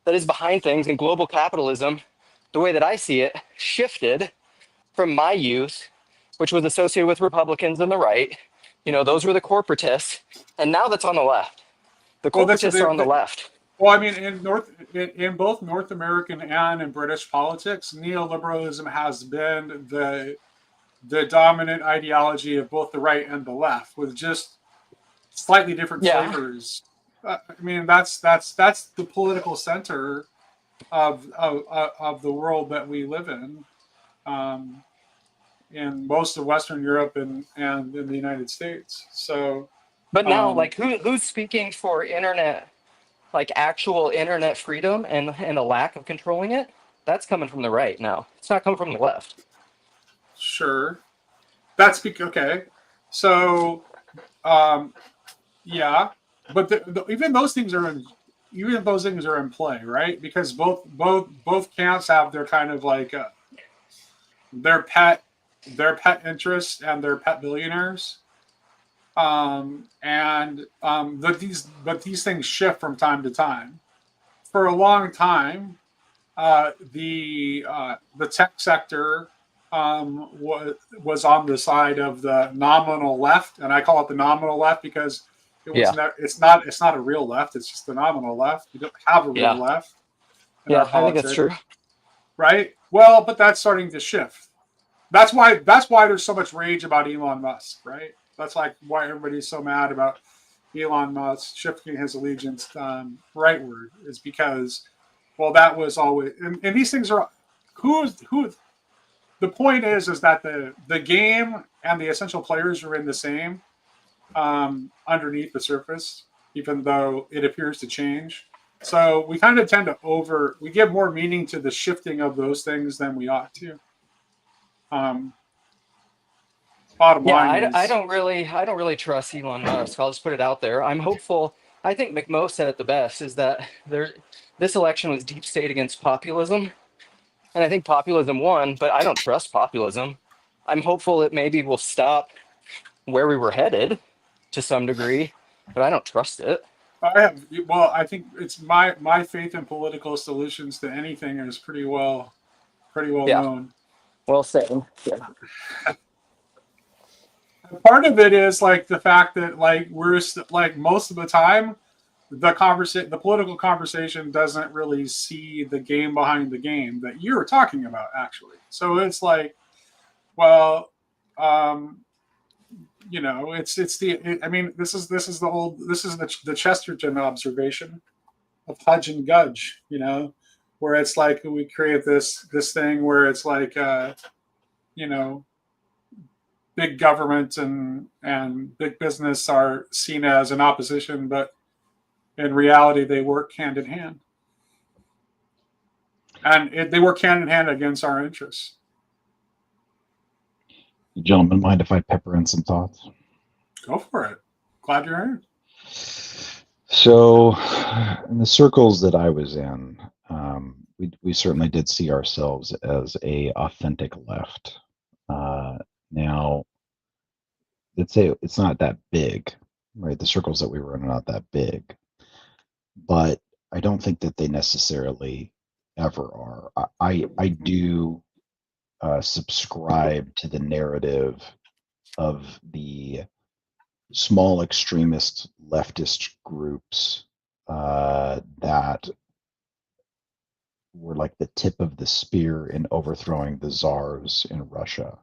that is behind things in global capitalism, the way that I see it, shifted from my youth, which was associated with Republicans and the right. Those were the corporatists, and now that's on the left. The corporatists are on the left.
Well, I mean, in both North American and in British politics, neoliberalism has been the dominant ideology of both the right and the left, with just slightly different flavors. I mean, that's the political center of the world that we live in most of Western Europe and in the United States. So,
but now, like, who's speaking for internet, like actual internet freedom and the lack of controlling it? That's coming from the right now. It's not coming from the left.
Sure, that's okay. So, yeah, but even those things are in play, right? Because both camps have their kind of like their pet interests and their pet billionaires, but these things shift from time to time. For a long time, the tech sector was on the side of the nominal left, and I call it the nominal left because it's not a real left. It's just the nominal left. You don't have a real left.
Yeah, I think that's true.
Right. Well, but that's starting to shift. That's why there's so much rage about Elon Musk. Right. That's like why everybody's so mad about Elon Musk shifting his allegiance rightward, is because, well, that was always, and these things are who. The point is that the game and the essential players are in the same underneath the surface, even though it appears to change. So we kind of tend to we give more meaning to the shifting of those things than we ought to. Bottom line is,
I don't really trust Elon Musk. I'll just put it out there. I'm hopeful. I think McMo said it the best, is that this election was deep state against populism. And I think populism won, but I don't trust populism. I'm hopeful it maybe will stop where we were headed to some degree, but I don't trust it.
I think it's my faith in political solutions to anything is pretty well
Yeah.
known.
Well, same. Yeah.
Part of it is like the fact that like we're like most of the time the political conversation doesn't really see the game behind the game that you're talking about, actually. So it's like, well, I mean, this is the Chesterton observation of Hudge and Gudge, where it's like we create this thing where it's like, you know, big government and big business are seen as an opposition, but in reality, they work hand in hand. And they work hand in hand against our interests.
Gentlemen, mind if I pepper in some thoughts?
Go for it. Glad you're here.
So, in the circles that I was in, we certainly did see ourselves as a authentic left. Now, let's say it's not that big, right? The circles that we were in are not that big, but I don't think that they necessarily ever are. I do subscribe to the narrative of the small extremist leftist groups that were like the tip of the spear in overthrowing the czars in Russia,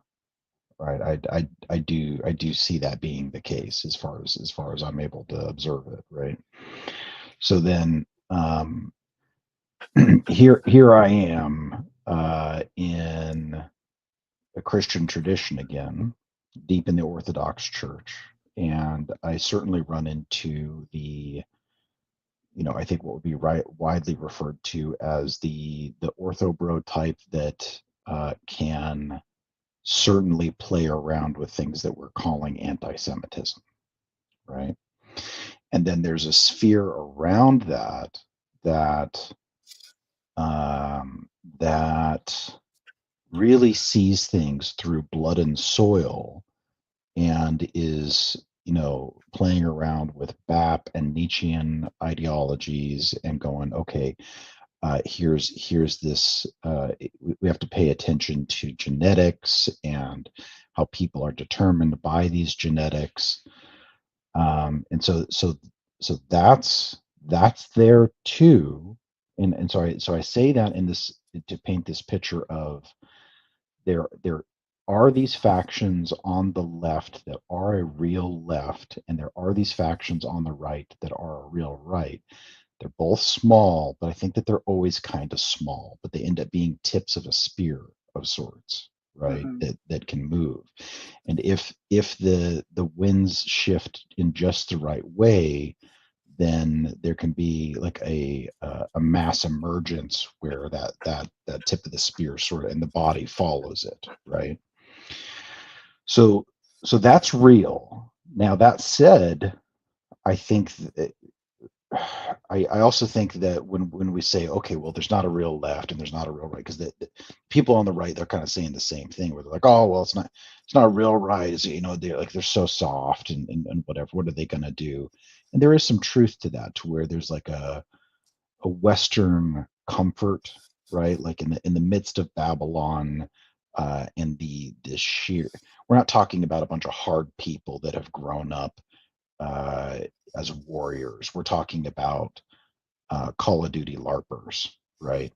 right? I do see that being the case as far as I'm able to observe it, right? So then here I am in a Christian tradition again, deep in the Orthodox Church, and I certainly run into the, I think what would be widely referred to as the orthobro type that can certainly play around with things that we're calling anti-Semitism, right? And then there's a sphere around that that really sees things through blood and soil and is playing around with BAP and Nietzschean ideologies and going, okay, here's this we have to pay attention to genetics and how people are determined by these genetics, and so that's there too, and so I say that in this to paint this picture of there are these factions on the left that are a real left, and there are these factions on the right that are a real right. They're both small, but I think that they're always kind of small, but they end up being tips of a spear of sorts, right?
Mm-hmm.
That can move. And if the winds shift in just the right way, then there can be like a mass emergence where that tip of the spear sort of and the body follows it, right? So that's real. Now that said, I think I also think that when we say, okay, well, there's not a real left and there's not a real right, because the people on the right, they're kind of saying the same thing, where they're like, oh, well, it's not a real right, they're so soft and whatever. What are they going to do? And there is some truth to that, to where there's like a Western comfort, right? Like in the midst of Babylon, and the sheer. We're not talking about a bunch of hard people that have grown up as warriors. We're talking about Call of Duty LARPers, right?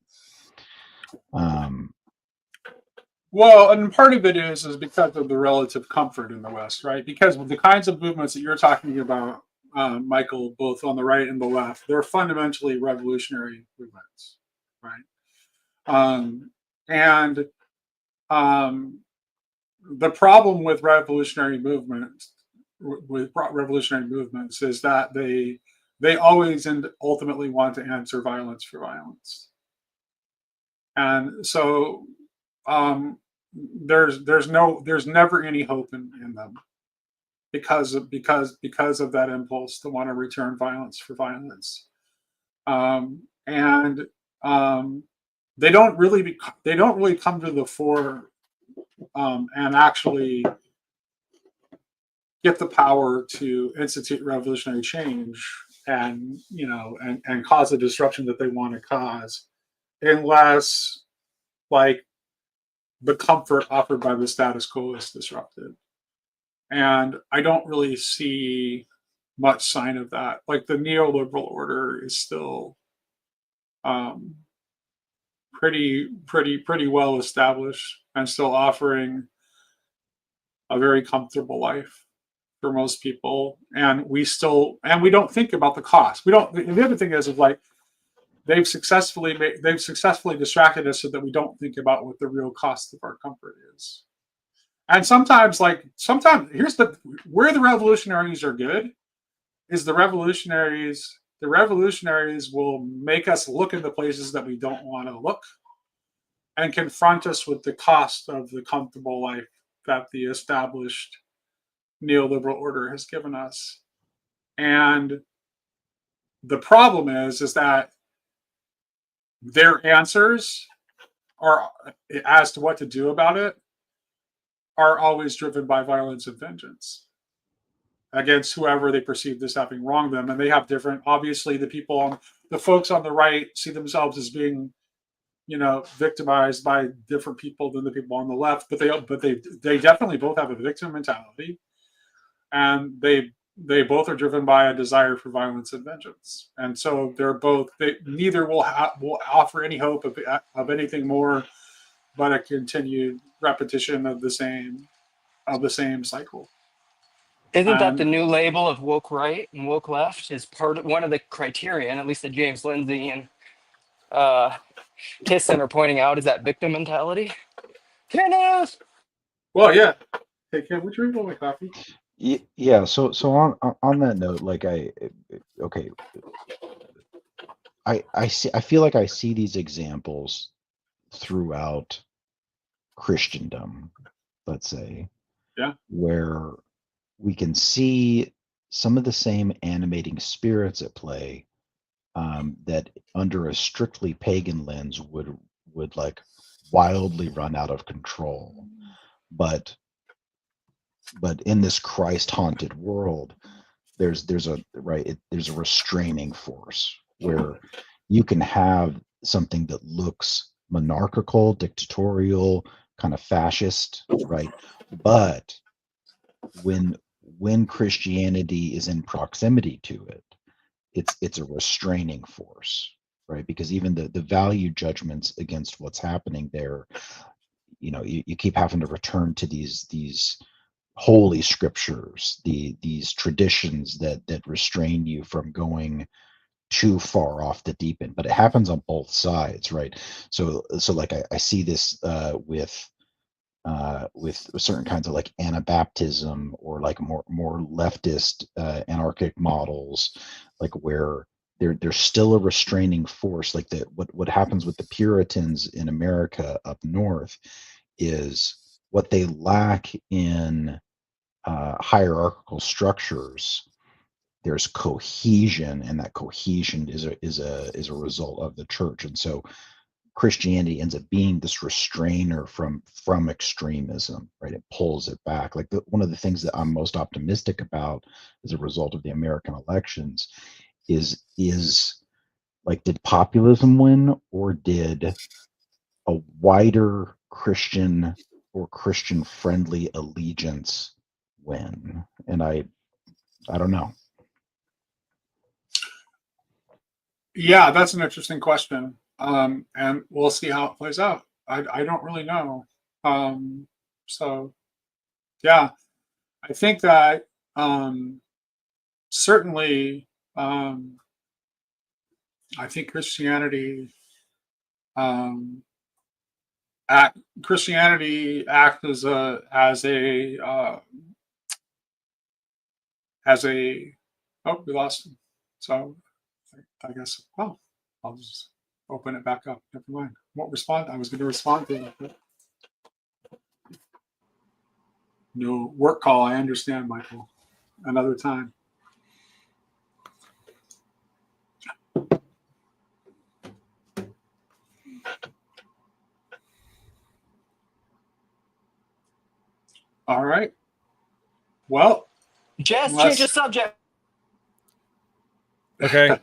Well, and part of it is because of the relative comfort in the West, right? Because of the kinds of movements that you're talking about, Michael, both on the right and the left, they're fundamentally revolutionary movements, right? The problem with revolutionary movements is that they always and ultimately want to answer violence for violence, and so there's never any hope in them because of that impulse to want to return violence for violence, and they don't really come to the fore and actually get the power to institute revolutionary change and and cause the disruption that they want to cause, unless like the comfort offered by the status quo is disrupted. And I don't really see much sign of that. Like the neoliberal order is still pretty well established and still offering a very comfortable life for most people. And we don't think about the cost. We don't. The other thing is like they've successfully distracted us so that we don't think about what the real cost of our comfort is. And sometimes here's where the revolutionaries are good is the revolutionaries will make us look in the places that we don't want to look and confront us with the cost of the comfortable life that the established neoliberal order has given us. And the problem is that their answers are as to what to do about it are always driven by violence and vengeance against whoever they perceive as having wronged them. And they have different, obviously the folks on the right see themselves as being, victimized by different people than the people on the left, but they definitely both have a victim mentality, and they both are driven by a desire for violence and vengeance. And so neither will offer any hope of anything more but a continued repetition of the same cycle.
Isn't that the new label of woke right and woke left? Is one of the criterion, at least that James Lindsay and Kissen are pointing out, is that victim mentality? Kenneth!
Well, yeah. Hey, Ken, would you drink all my coffee?
Yeah. So on that note, I feel like I see these examples throughout Christendom, let's say, where we can see some of the same animating spirits at play that under a strictly pagan lens would like wildly run out of control. But in this Christ haunted world, there's a restraining force where you can have something that looks monarchical, dictatorial, kind of fascist, right? But when Christianity is in proximity to it, it's a restraining force, right? Because even the value judgments against what's happening there, you keep having to return to these holy scriptures, these traditions that restrain you from going too far off the deep end. But it happens on both sides, right? So like I see this with certain kinds of like Anabaptism or like more leftist anarchic models, like where there's still a restraining force. Like what happens with the Puritans in America up north is what they lack in hierarchical structures. There's cohesion, and that cohesion is a result of the church. And so Christianity ends up being this restrainer from extremism, right? It pulls it back. Like one of the things that I'm most optimistic about as a result of the American elections is like, did populism win, or did a wider Christian or Christian friendly allegiance win? And I don't know.
Yeah, that's an interesting question. And we'll see how it plays out. I don't really know. So yeah, I think that certainly I think Christianity acts as a oh, we lost him. So I guess, well, I'll just open it back up. Never mind. Won't respond. I was going to respond to it. No work call. I understand, Michael. Another time. All right. Well,
Jess, change the subject.
Okay.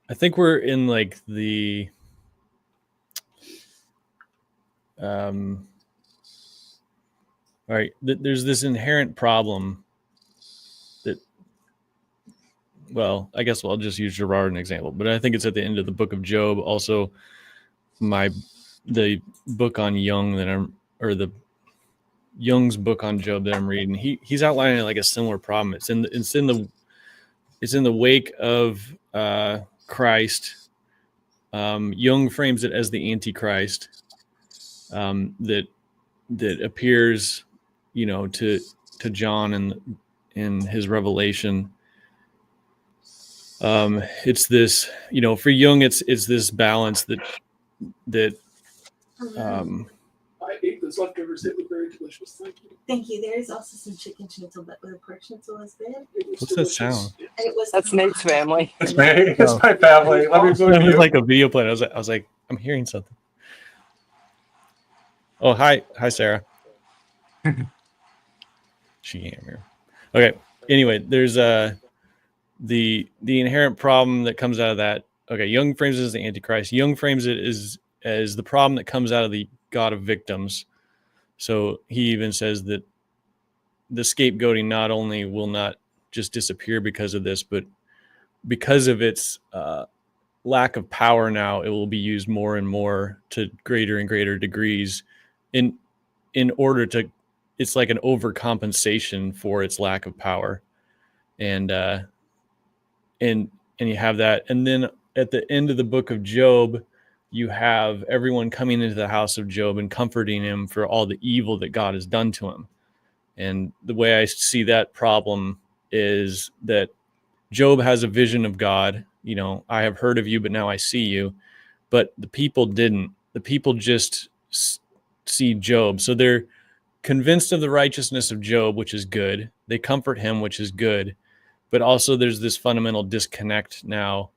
I think we're in like the all right. There's this inherent problem that, well, I guess I'll just use Gerard as an example, but I think it's at the end of the book of Job. Also, the book on Jung the Jung's book on Job that I'm reading. He's outlining like a similar problem. It's in the wake of Christ. Jung frames it as the Antichrist that appears, to John in his revelation. It's this, for Jung, it's this balance that
I ate those leftovers. They were very delicious. Thank you.
Thank you. There is also some chicken schnitzel, but with a pork schnitzel instead.
What's that sound?
That's Nate's family.
It's me. It's my family. Let me
It
move
was
you.
like a video playing. I was like, I'm hearing something. Oh, hi, Sarah. She can't hear. Okay. Anyway, there's the inherent problem that comes out of that. Okay, Jung frames it as the Antichrist. Jung frames it as the problem that comes out of the God of victims. So he even says that the scapegoating not only will not just disappear because of this, but because of its lack of power now, it will be used more and more to greater and greater degrees in order to, it's like an overcompensation for its lack of power. And you have that. And then at the end of the book of Job, you have everyone coming into the house of Job and comforting him for all the evil that God has done to him. And the way I see that problem is that Job has a vision of God. I have heard of you, but now I see you. But the people didn't. The people just see Job. So they're convinced of the righteousness of Job, which is good. They comfort him, which is good. But also there's this fundamental disconnect now,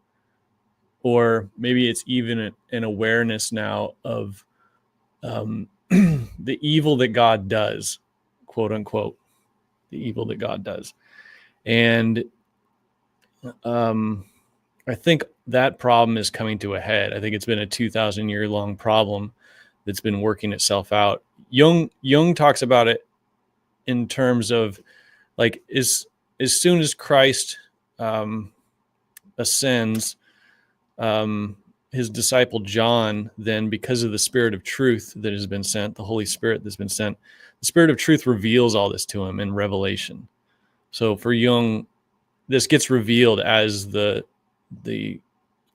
or maybe it's even an awareness now of the evil that God does, quote unquote, the evil that God does. And I think that problem is coming to a head. I think it's been a 2,000-year long problem that's been working itself out. Jung talks about it in terms of like as soon as Christ ascends, his disciple John, then because of the Spirit of truth that has been sent, the Holy Spirit that's been sent, the Spirit of truth reveals all this to him in revelation. So for Jung, this gets revealed as the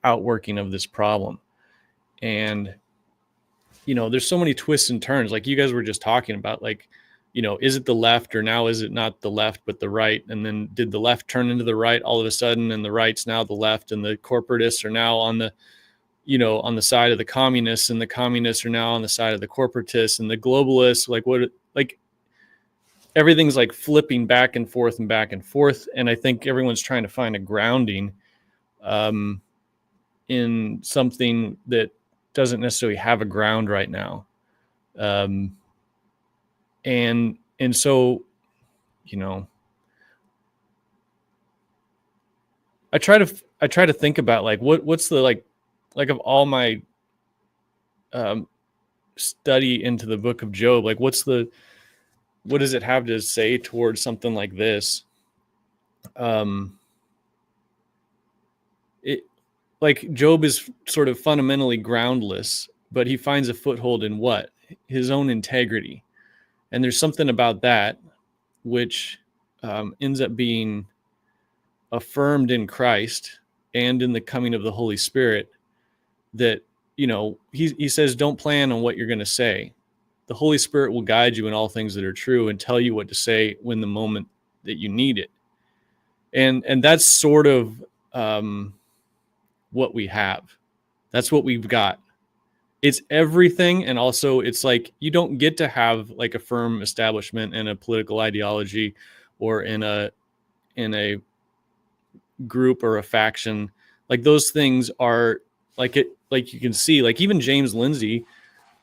outworking of this problem. And, there's so many twists and turns, like you guys were just talking about, like, is it the left, or now is it not the left, but the right? And then did the left turn into the right all of a sudden, and the right's now the left, and the corporatists are now on the, on the side of the communists, and the communists are now on the side of the corporatists, and the globalists, like everything's like flipping back and forth and back and forth. And I think everyone's trying to find a grounding in something that doesn't necessarily have a ground right now. And so, I try to think about like what's the like of all my study into the book of Job, like what does it have to say towards something like this? Like Job is sort of fundamentally groundless, but he finds a foothold in what? His own integrity. And there's something about that which ends up being affirmed in Christ and in the coming of the Holy Spirit, that, he says, don't plan on what you're going to say. The Holy Spirit will guide you in all things that are true and tell you what to say when the moment that you need it. And that's sort of what we have. That's what we've got. It's everything. And also it's like, you don't get to have like a firm establishment and a political ideology or in a group or a faction. Like those things are like you can see, like even James Lindsay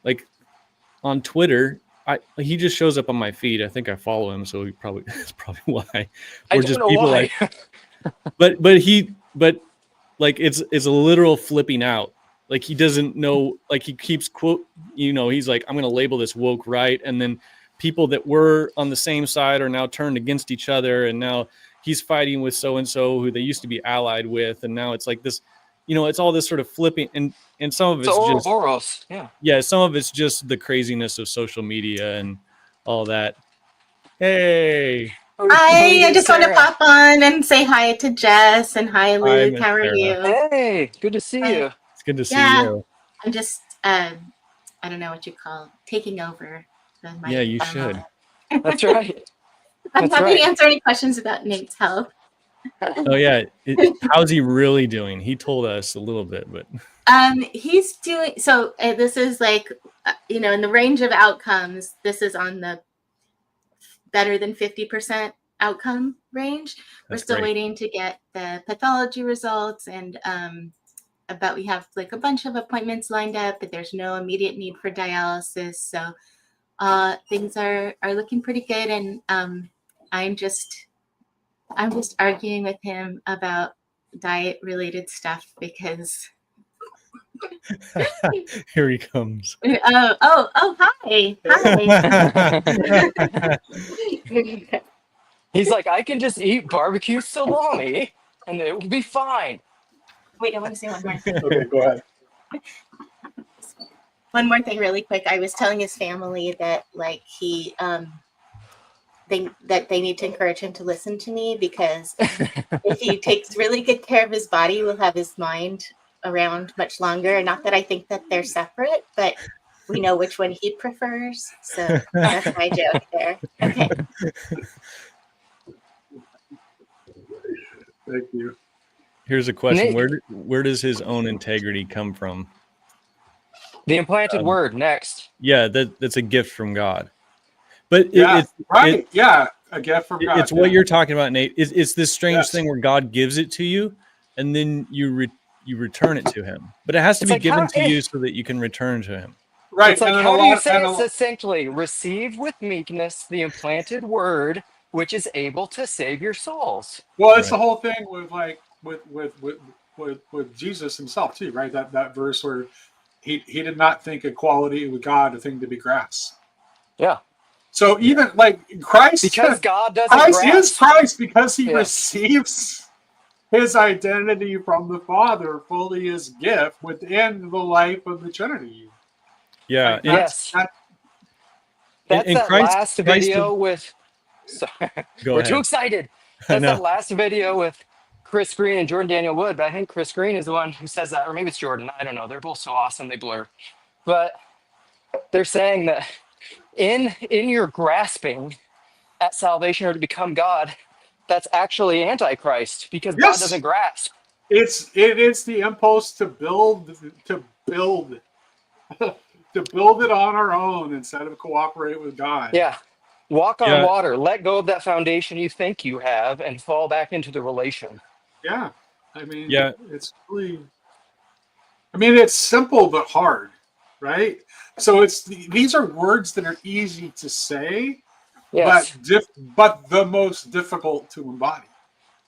like on Twitter, he just shows up on my feed. I think I follow him, so that's probably why.
I don't know why.
but like it's a literal flipping out. Like he doesn't know, like he keeps he's like, I'm going to label this woke right. And then people that were on the same side are now turned against each other. And now he's fighting with so-and-so who they used to be allied with. And now it's like this, it's all this sort of flipping. And some of it's just,
Ouroboros.
yeah, some of it's just the craziness of social media and all that. Hey.
I just want to pop on and say hi to Jess and hi, Luke.
Miss
How are
Sarah.
you?
Hey, good to see you.
It's good to see
Yeah.
you.
I'm just, I don't know what you call taking over.
Yeah, you should.
That's right.
I'm happy to answer any questions about Nate's health.
Oh yeah, how's he really doing? He told us a little bit, but
He's doing so. This is like, in the range of outcomes. This is on the better than 50% outcome range. We're still waiting to get the pathology results, and but we have like a bunch of appointments lined up. But there's no immediate need for dialysis, so things are looking pretty good. And I'm just arguing with him about diet related stuff because
here he comes.
Hi.
He's like, I can just eat barbecue salami and it will be fine.
Wait, I want to say one more thing.
Okay, go ahead.
One more thing really quick. I was telling his family that like he they need to encourage him to listen to me, because if he takes really good care of his body, we'll have his mind around much longer. Not that I think that they're separate, but we know which one he prefers. So that's my joke there. Okay.
Thank you.
Here's a question: Where does his own integrity come from?
The implanted word. Next.
Yeah, that's a gift from God. But
a gift from God.
It's what you're talking about, Nate. It's this strange thing where God gives it to you, and then you return it to Him. But it has to be given to you so that you can return to Him.
Right.
It's like, how do you say it succinctly? Receive with meekness the implanted word, which is able to save your souls.
Well, it's the whole thing with like with Jesus himself too, right? That verse where he did not think equality with God a thing to be grasped.
Yeah.
So even like Christ,
because God doesn't
Christ
grasp.
is Christ because he receives his identity from the Father fully as gift within the life of the Trinity.
Yeah.
Like
That's that last video with. Sorry, we're too excited. That's that last video with Chris Green and Jordan Daniel Wood. But I think Chris Green is the one who says that, or maybe it's Jordan. I don't know. They're both so awesome. They blur. But they're saying that in your grasping at salvation or to become God, that's actually Antichrist, because God doesn't grasp.
It is the impulse to build to build it on our own instead of cooperate with God.
Yeah. Walk on water. Let go of that foundation you think you have and fall back into the relation.
Yeah. I mean, it's really, it's simple but hard, right? So these are words that are easy to say, but the most difficult to embody.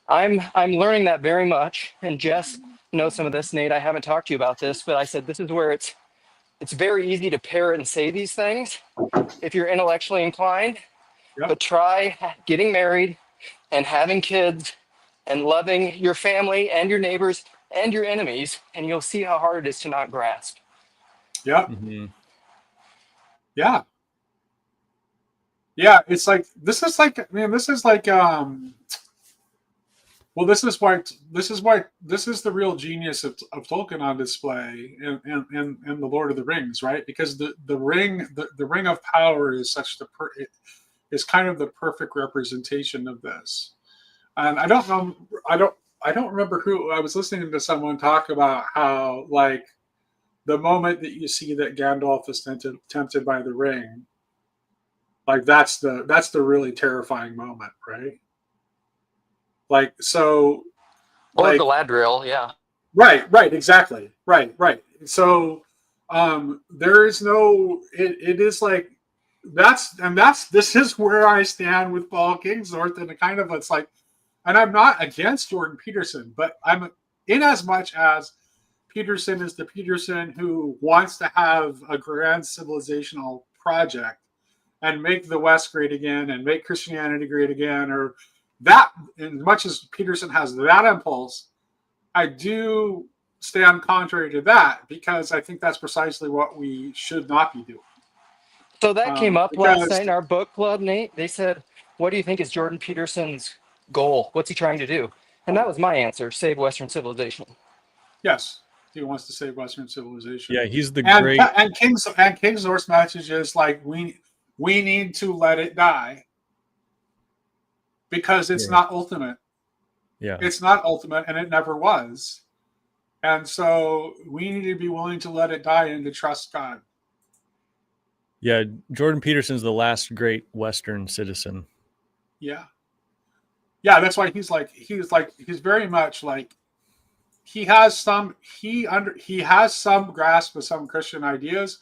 I'm learning that very much, and Jess knows some of this. Nate, I haven't talked to you about this, but I said this is where it's very easy to parrot and say these things if you're intellectually inclined, but try getting married and having kids and loving your family and your neighbors and your enemies, and you'll see how hard it is to not grasp.
Yeah. Mm-hmm. Yeah. Yeah. It's like, this is why this is the real genius of Tolkien on display in the Lord of the Rings, right? Because the ring of power is is kind of the perfect representation of this. And I don't remember who. I was listening to someone talk about how, like, the moment that you see that Gandalf is tempted by the ring, like that's the really terrifying moment, right? Like, so,
or
like,
Galadriel, yeah.
Right, exactly. Right. So, There is no. It is like this is where I stand with Paul Kingsnorth, and it kind of it's like, and I'm not against Jordan Peterson, but I'm in as much as Peterson is the Peterson who wants to have a grand civilizational project and make the West great again and make Christianity great again, or that. As much as Peterson has that impulse, I do stand contrary to that because I think that's precisely what we should not be doing.
So that came up last
Because
night in our book club, Nate. They said, "What do you think is Jordan Peterson's goal? What's he trying to do?" And that was my answer: save Western civilization.
yes, he wants to save Western civilization.
Yeah, he's the
and
great.
and Kingsnorth's message is like we need to let it die because it's not ultimate.
Yeah,
it's not ultimate, and it never was. And so we need to be willing to let it die and to trust God.
yeah. Jordan Peterson's the last great Western citizen.
Yeah, that's why he's very much like he has some grasp of some Christian ideas,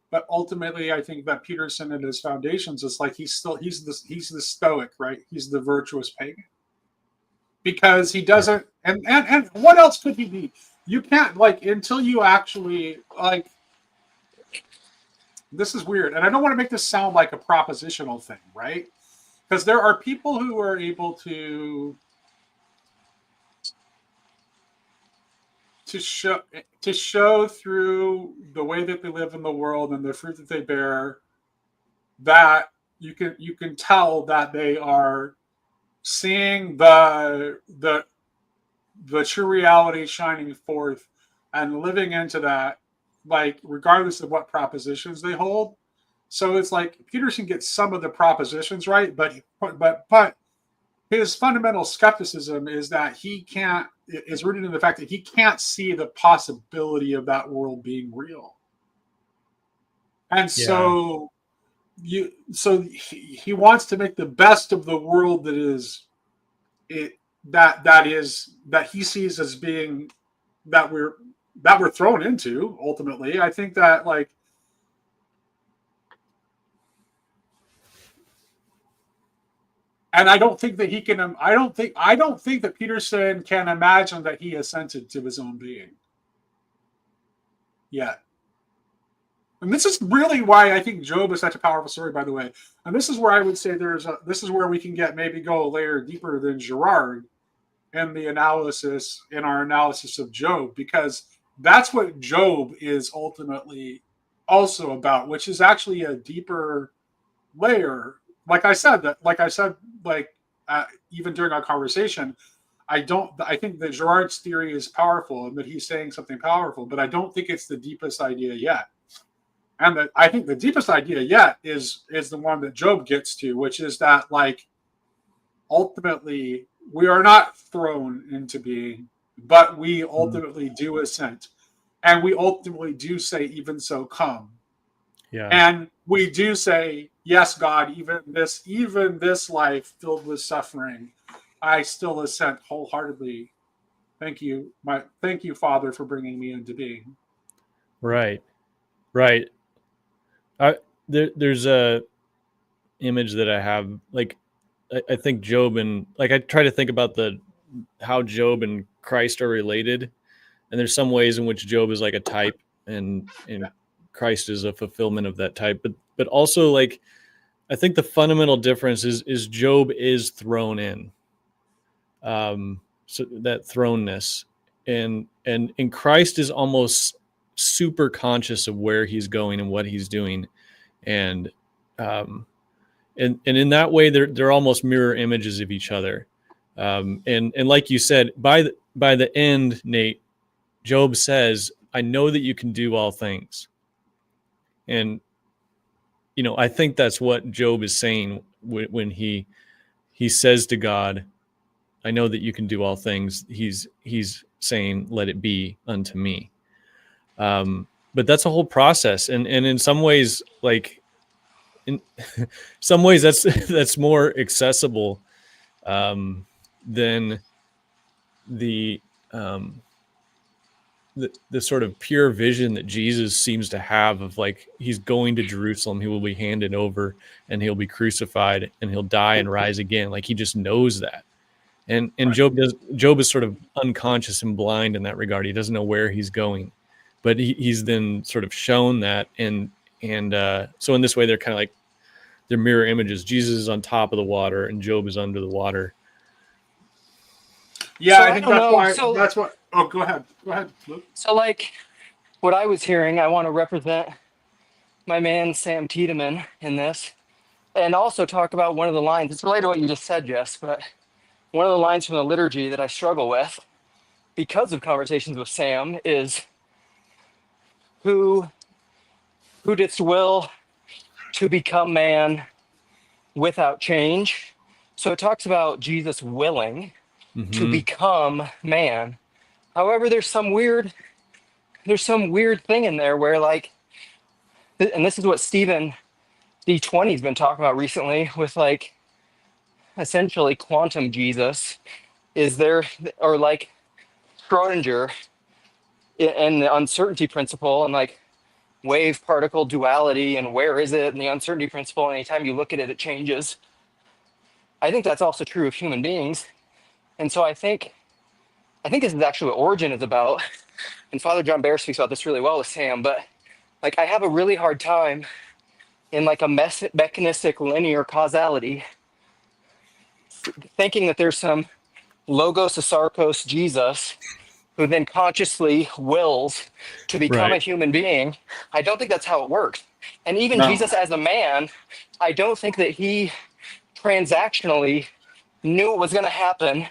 but ultimately I think that Peterson and his foundations is like he's the stoic, right? He's the virtuous pagan. Because he doesn't and what else could he be? You can't until you actually this is weird, and I don't want to make this sound like a propositional thing, right? Because there are people who are able to show through the way that they live in the world and the fruit that they bear that you can tell that they are seeing the true reality shining forth and living into that, regardless of what propositions they hold. So it's like Peterson gets some of the propositions right, but his fundamental skepticism is that is rooted in the fact that he can't see the possibility of that world being real. And so he wants to make the best of the world that he sees as being that we're thrown into. Ultimately, I think that and I don't think that he can. I don't think that Peterson can imagine that he assented to his own being yet. And this is really why I think Job is such a powerful story, by the way. And this is where I would say this is where we can go a layer deeper than Girard in our analysis of Job, because that's what Job is ultimately also about, which is actually a deeper layer. Even during our conversation, I think that Girard's theory is powerful and that he's saying something powerful, but I don't think it's the deepest idea yet. And I think the deepest idea yet is the one that Job gets to, which is that ultimately we are not thrown into being, but we ultimately do assent, and we ultimately do say, "Even so, come."
Yeah.
And we do say, "Yes, God, even this life filled with suffering, I still assent wholeheartedly. Thank you, Father, for bringing me into being."
Right. There's a image that I have, I think Job and I try to think about how Job and Christ are related, and there's some ways in which Job is like a type and Christ is a fulfillment of that type, but also I think the fundamental difference is Job is thrown in, so that thrownness, and Christ is almost super conscious of where he's going and what he's doing, and in that way they're almost mirror images of each other, and like you said, by the end, Nate, Job says, "I know that you can do all things," and I think that's what Job is saying when he says to God, "I know that you can do all things." He's saying, "Let it be unto me." But that's a whole process, and in some ways, in some ways, that's more accessible than the the sort of pure vision that Jesus seems to have of like, he's going to Jerusalem, he will be handed over and he'll be crucified and he'll die and rise again. Like he just knows that. And Job is sort of unconscious and blind in that regard. He doesn't know where he's going, but he's then sort of shown that. And so in this way, they're kind of like, they're mirror images. Jesus is on top of the water and Job is under the water.
Yeah,
So
I think
don't
that's
know.
why.
So,
That's what. Oh, go ahead. Go ahead, Luke.
so like what I was hearing, I want to represent my man Sam Tiedemann in this, and also talk about one of the lines. It's related to what you just said, Jess, but one of the lines from the liturgy that I struggle with because of conversations with Sam is, who didst will to become man without change. So it talks about Jesus willing to become man. However, there's some weird thing in there where like, and this is what Stephen D20's been talking about recently with like essentially quantum Jesus, is there, or like Schrodinger and the uncertainty principle and like wave particle duality and where is it and the uncertainty principle, anytime you look at it, it changes. I think that's also true of human beings. And so I think this is actually what Origin is about. And Father John Bear speaks about this really well with Sam, but like I have a really hard time in like a mechanistic linear causality thinking that there's some logos sarkos Jesus who then consciously wills to become a human being. I don't think that's how it works. And even Jesus as a man, I don't think that he transactionally knew what was going to happen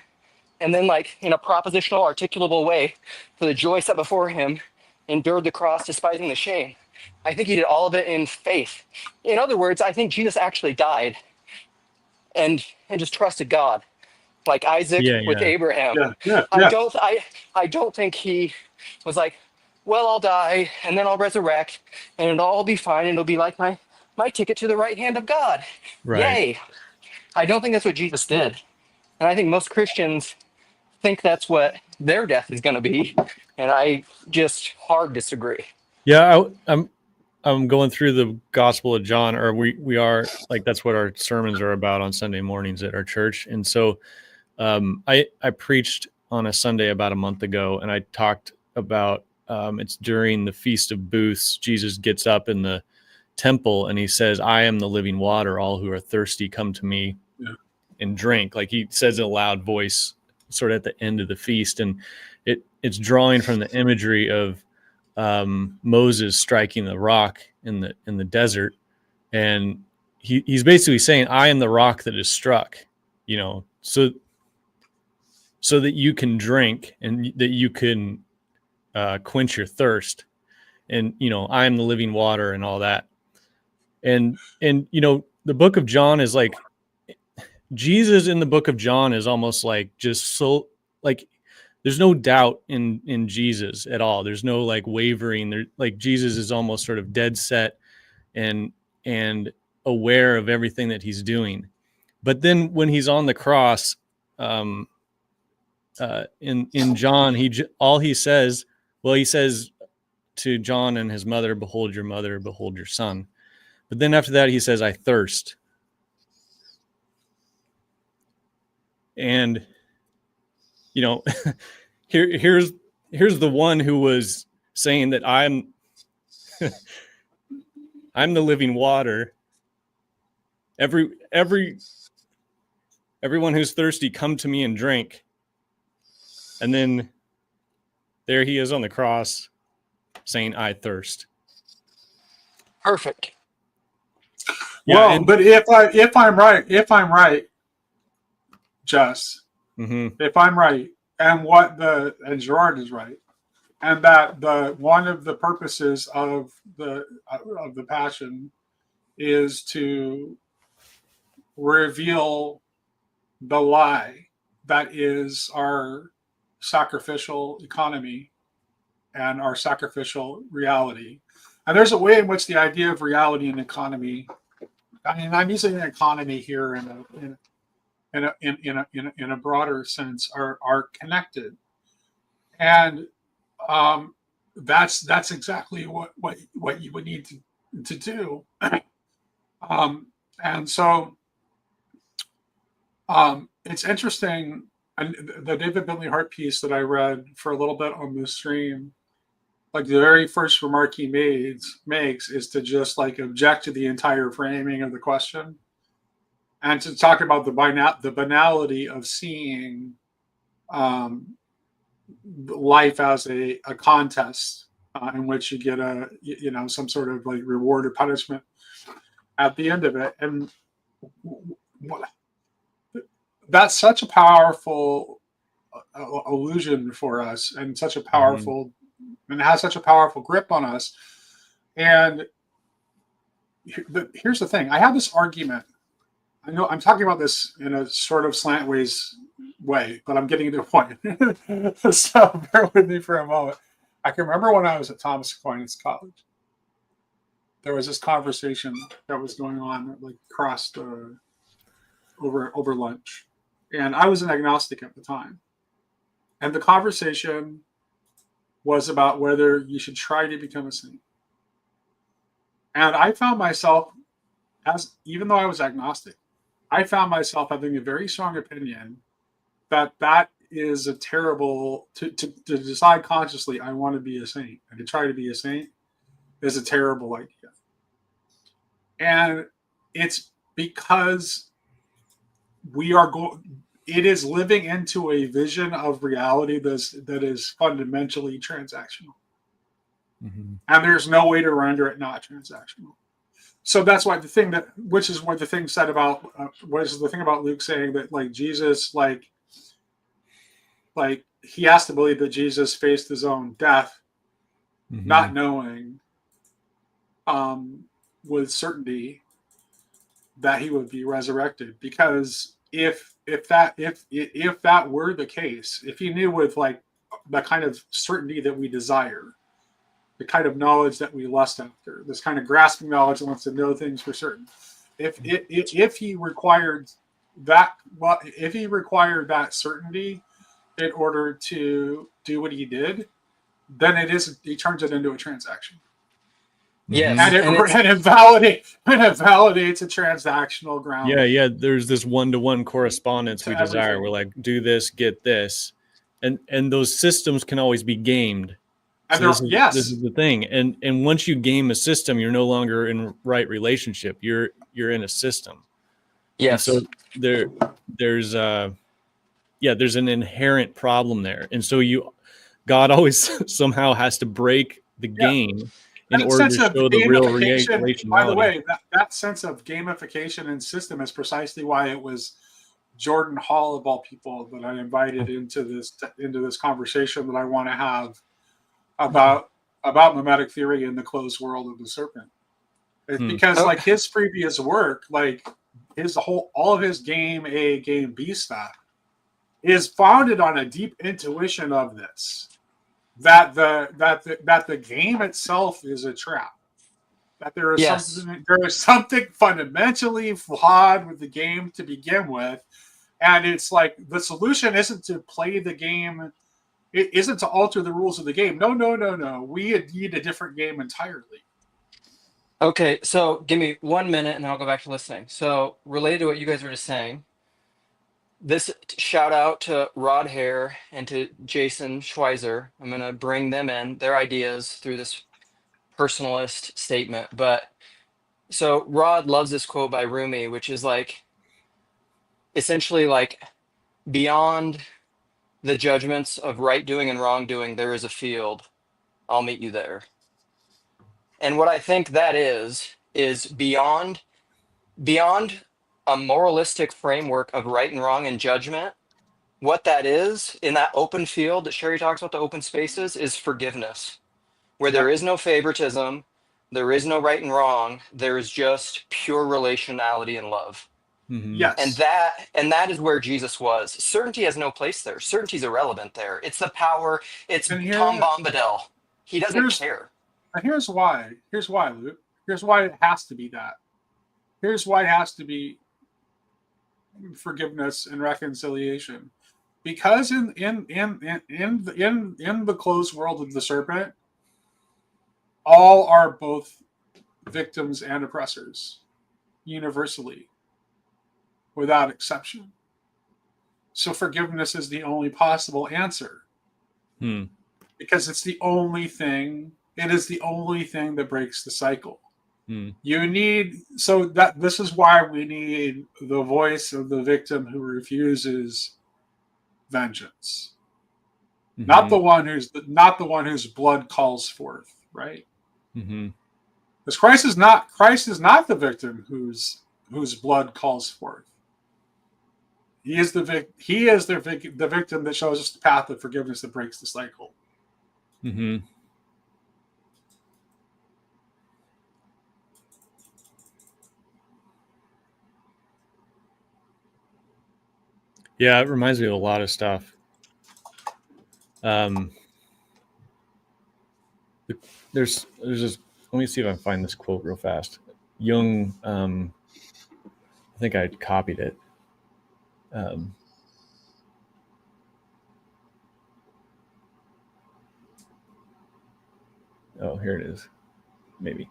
and then like in a propositional articulable way for the joy set before him endured the cross despising the shame. I think he did all of it in faith. In other words, I think Jesus actually died and just trusted God, like Isaac with Abraham. I don't think he was like, well, I'll die and then I'll resurrect and it'll all be fine and it'll be like my ticket to the right hand of God. Yay. I don't think that's what Jesus did. And I think most Christians think that's what their death is going to be. And I just hard disagree.
Yeah, I'm going through the Gospel of John, or we are, like, that's what our sermons are about on Sunday mornings at our church. And so I preached on a Sunday about a month ago, and I talked about it's during the Feast of Booths. Jesus gets up in the temple and he says, I am the living water. All who are thirsty come to me and drink. Like he says in a loud voice, sort of at the end of the feast. And it's drawing from the imagery of Moses striking the rock in the desert. And he's basically saying, I am the rock that is struck, so that you can drink and that you can quench your thirst. And, I am the living water and all that. And the book of John is like, Jesus in the book of John is almost like just so like, there's no doubt in Jesus at all. There's no like wavering there. Like Jesus is almost sort of dead set and aware of everything that he's doing. But then when he's on the cross, in John, he says to John and his mother, behold your mother, behold your son. But then after that, he says, I thirst. And, here's the one who was saying that I'm the living water. Everyone who's thirsty, come to me and drink. And then there he is on the cross saying, I thirst.
Perfect.
Well, but if I'm right, Jess, if I'm right, and Gerard is right, and that one of the purposes of the Passion is to reveal the lie that is our sacrificial economy and our sacrificial reality. And there's a way in which the idea of reality and economy, I mean, I'm using an economy here in a broader sense, are connected. And that's exactly what you would need to do. And so it's interesting. And the David Bentley Hart piece that I read for a little bit on this stream, like the very first remark he makes is to just like object to the entire framing of the question, and to talk about the banality of seeing life as a contest in which you get some sort of like reward or punishment at the end of it. And that's such a powerful illusion for us, and such a powerful and has such a powerful grip on us. And here's the thing: I have this argument. I know I'm talking about this in a sort of slantways way, but I'm getting to the point. So bear with me for a moment. I can remember when I was at Thomas Aquinas College, there was this conversation that was going on that like crossed over lunch, and I was an agnostic at the time, and the conversation was about whether you should try to become a saint. And I found myself, even though I was agnostic, I found myself having a very strong opinion that is a terrible, to decide consciously I want to be a saint and to try to be a saint is a terrible idea. And it's because it is living into a vision of reality that is fundamentally transactional. Mm-hmm. And there's no way to render it not transactional. So that's why the thing about Luke saying that like Jesus, like he has to believe that Jesus faced his own death, not knowing with certainty that he would be resurrected. Because if that were the case, if he knew with like the kind of certainty that we desire, the kind of knowledge that we lust after, this kind of grasping knowledge that wants to know things for certain, if he required that certainty in order to do what he did, then he turns it into a transaction.
Yes,
and it validates a transactional ground.
Yeah. There's this one-to-one correspondence we desire.
Everything.
We're like, do this, get this, and those systems can always be gamed. So this is the thing. And once you game a system, you're no longer in right relationship. You're in a system.
Yes.
And so there's an inherent problem there. And so God always somehow has to break the game in order to show the real relationality.
By the way, that sense of gamification and system is precisely why it was Jordan Hall of all people that I invited into this conversation that I want to have about mimetic theory and the closed world of the serpent. It's because like his previous work, like all of his game A, game B stuff is founded on a deep intuition of this, that the game itself is a trap, that there is something fundamentally flawed with the game to begin with, and it's like the solution isn't to play the game. It isn't to alter the rules of the game. No. We need a different game entirely.
Okay, so give me 1 minute and then I'll go back to listening. So related to what you guys were just saying, this shout out to Rod Hare and to Jason Schweizer. I'm going to bring them in, their ideas through this personalist statement. But so Rod loves this quote by Rumi, which is like, essentially like, beyond the judgments of right doing and wrong doing, there is a field. I'll meet you there. And what I think that is beyond a moralistic framework of right and wrong and judgment. What that is in that open field that Sherry talks about, the open spaces, is forgiveness, where there is no favoritism, there is no right and wrong, there is just pure relationality and love.
Yes.
And that is where Jesus was. Certainty has no place there. Certainty is irrelevant there. It's the power. It's Tom Bombadil. He doesn't care.
And here's why, Luke. Here's why it has to be that. Here's why it has to be forgiveness and reconciliation. Because in the closed world of the serpent, all are both victims and oppressors, universally, without exception. So forgiveness is the only possible answer. Because it's the only thing, it is the only thing that breaks the cycle. You need, so that this is why we need the voice of the victim who refuses vengeance. Not the one whose blood calls forth, right? Because Christ is not the victim whose blood calls forth. He is the victim that shows us the path of forgiveness that breaks the cycle.
Yeah, it reminds me of a lot of stuff. There's this. Let me see if I can find this quote real fast. Jung, I think I copied it. Oh, here it is. Maybe.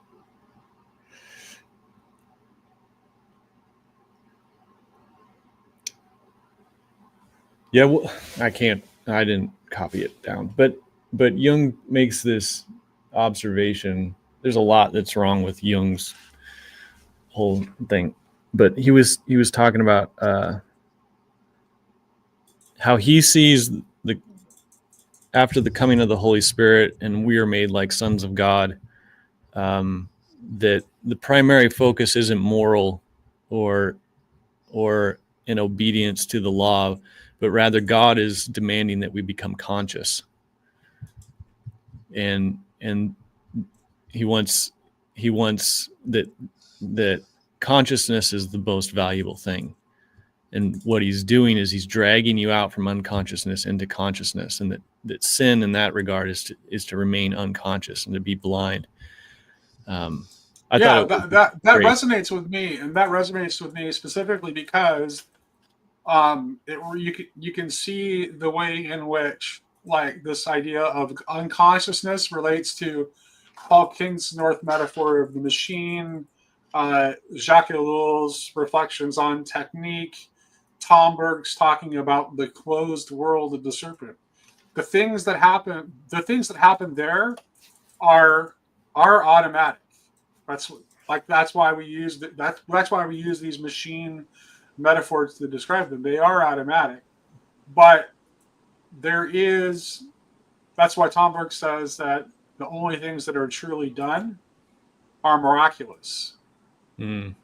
Yeah, well, I didn't copy it down. But Jung makes this observation. There's a lot that's wrong with Jung's whole thing. But he was talking about how he sees after the coming of the Holy Spirit and we are made like sons of God, that the primary focus isn't moral or in obedience to the law, but rather God is demanding that we become conscious. And he wants that consciousness is the most valuable thing. And what he's doing is he's dragging you out from unconsciousness into consciousness, and that sin in that regard is to remain unconscious and to be blind. I thought
that resonates with me, and that resonates with me specifically because you can see the way in which like this idea of unconsciousness relates to Paul Kingsnorth metaphor of the machine, Jacques Ellul's reflections on technique, Tom Berg's talking about the closed world of the serpent. The things that happen there are automatic. That's why we use that's why we use these machine metaphors to describe them. They are automatic, but that's why Tom Berg says that the only things that are truly done are miraculous, and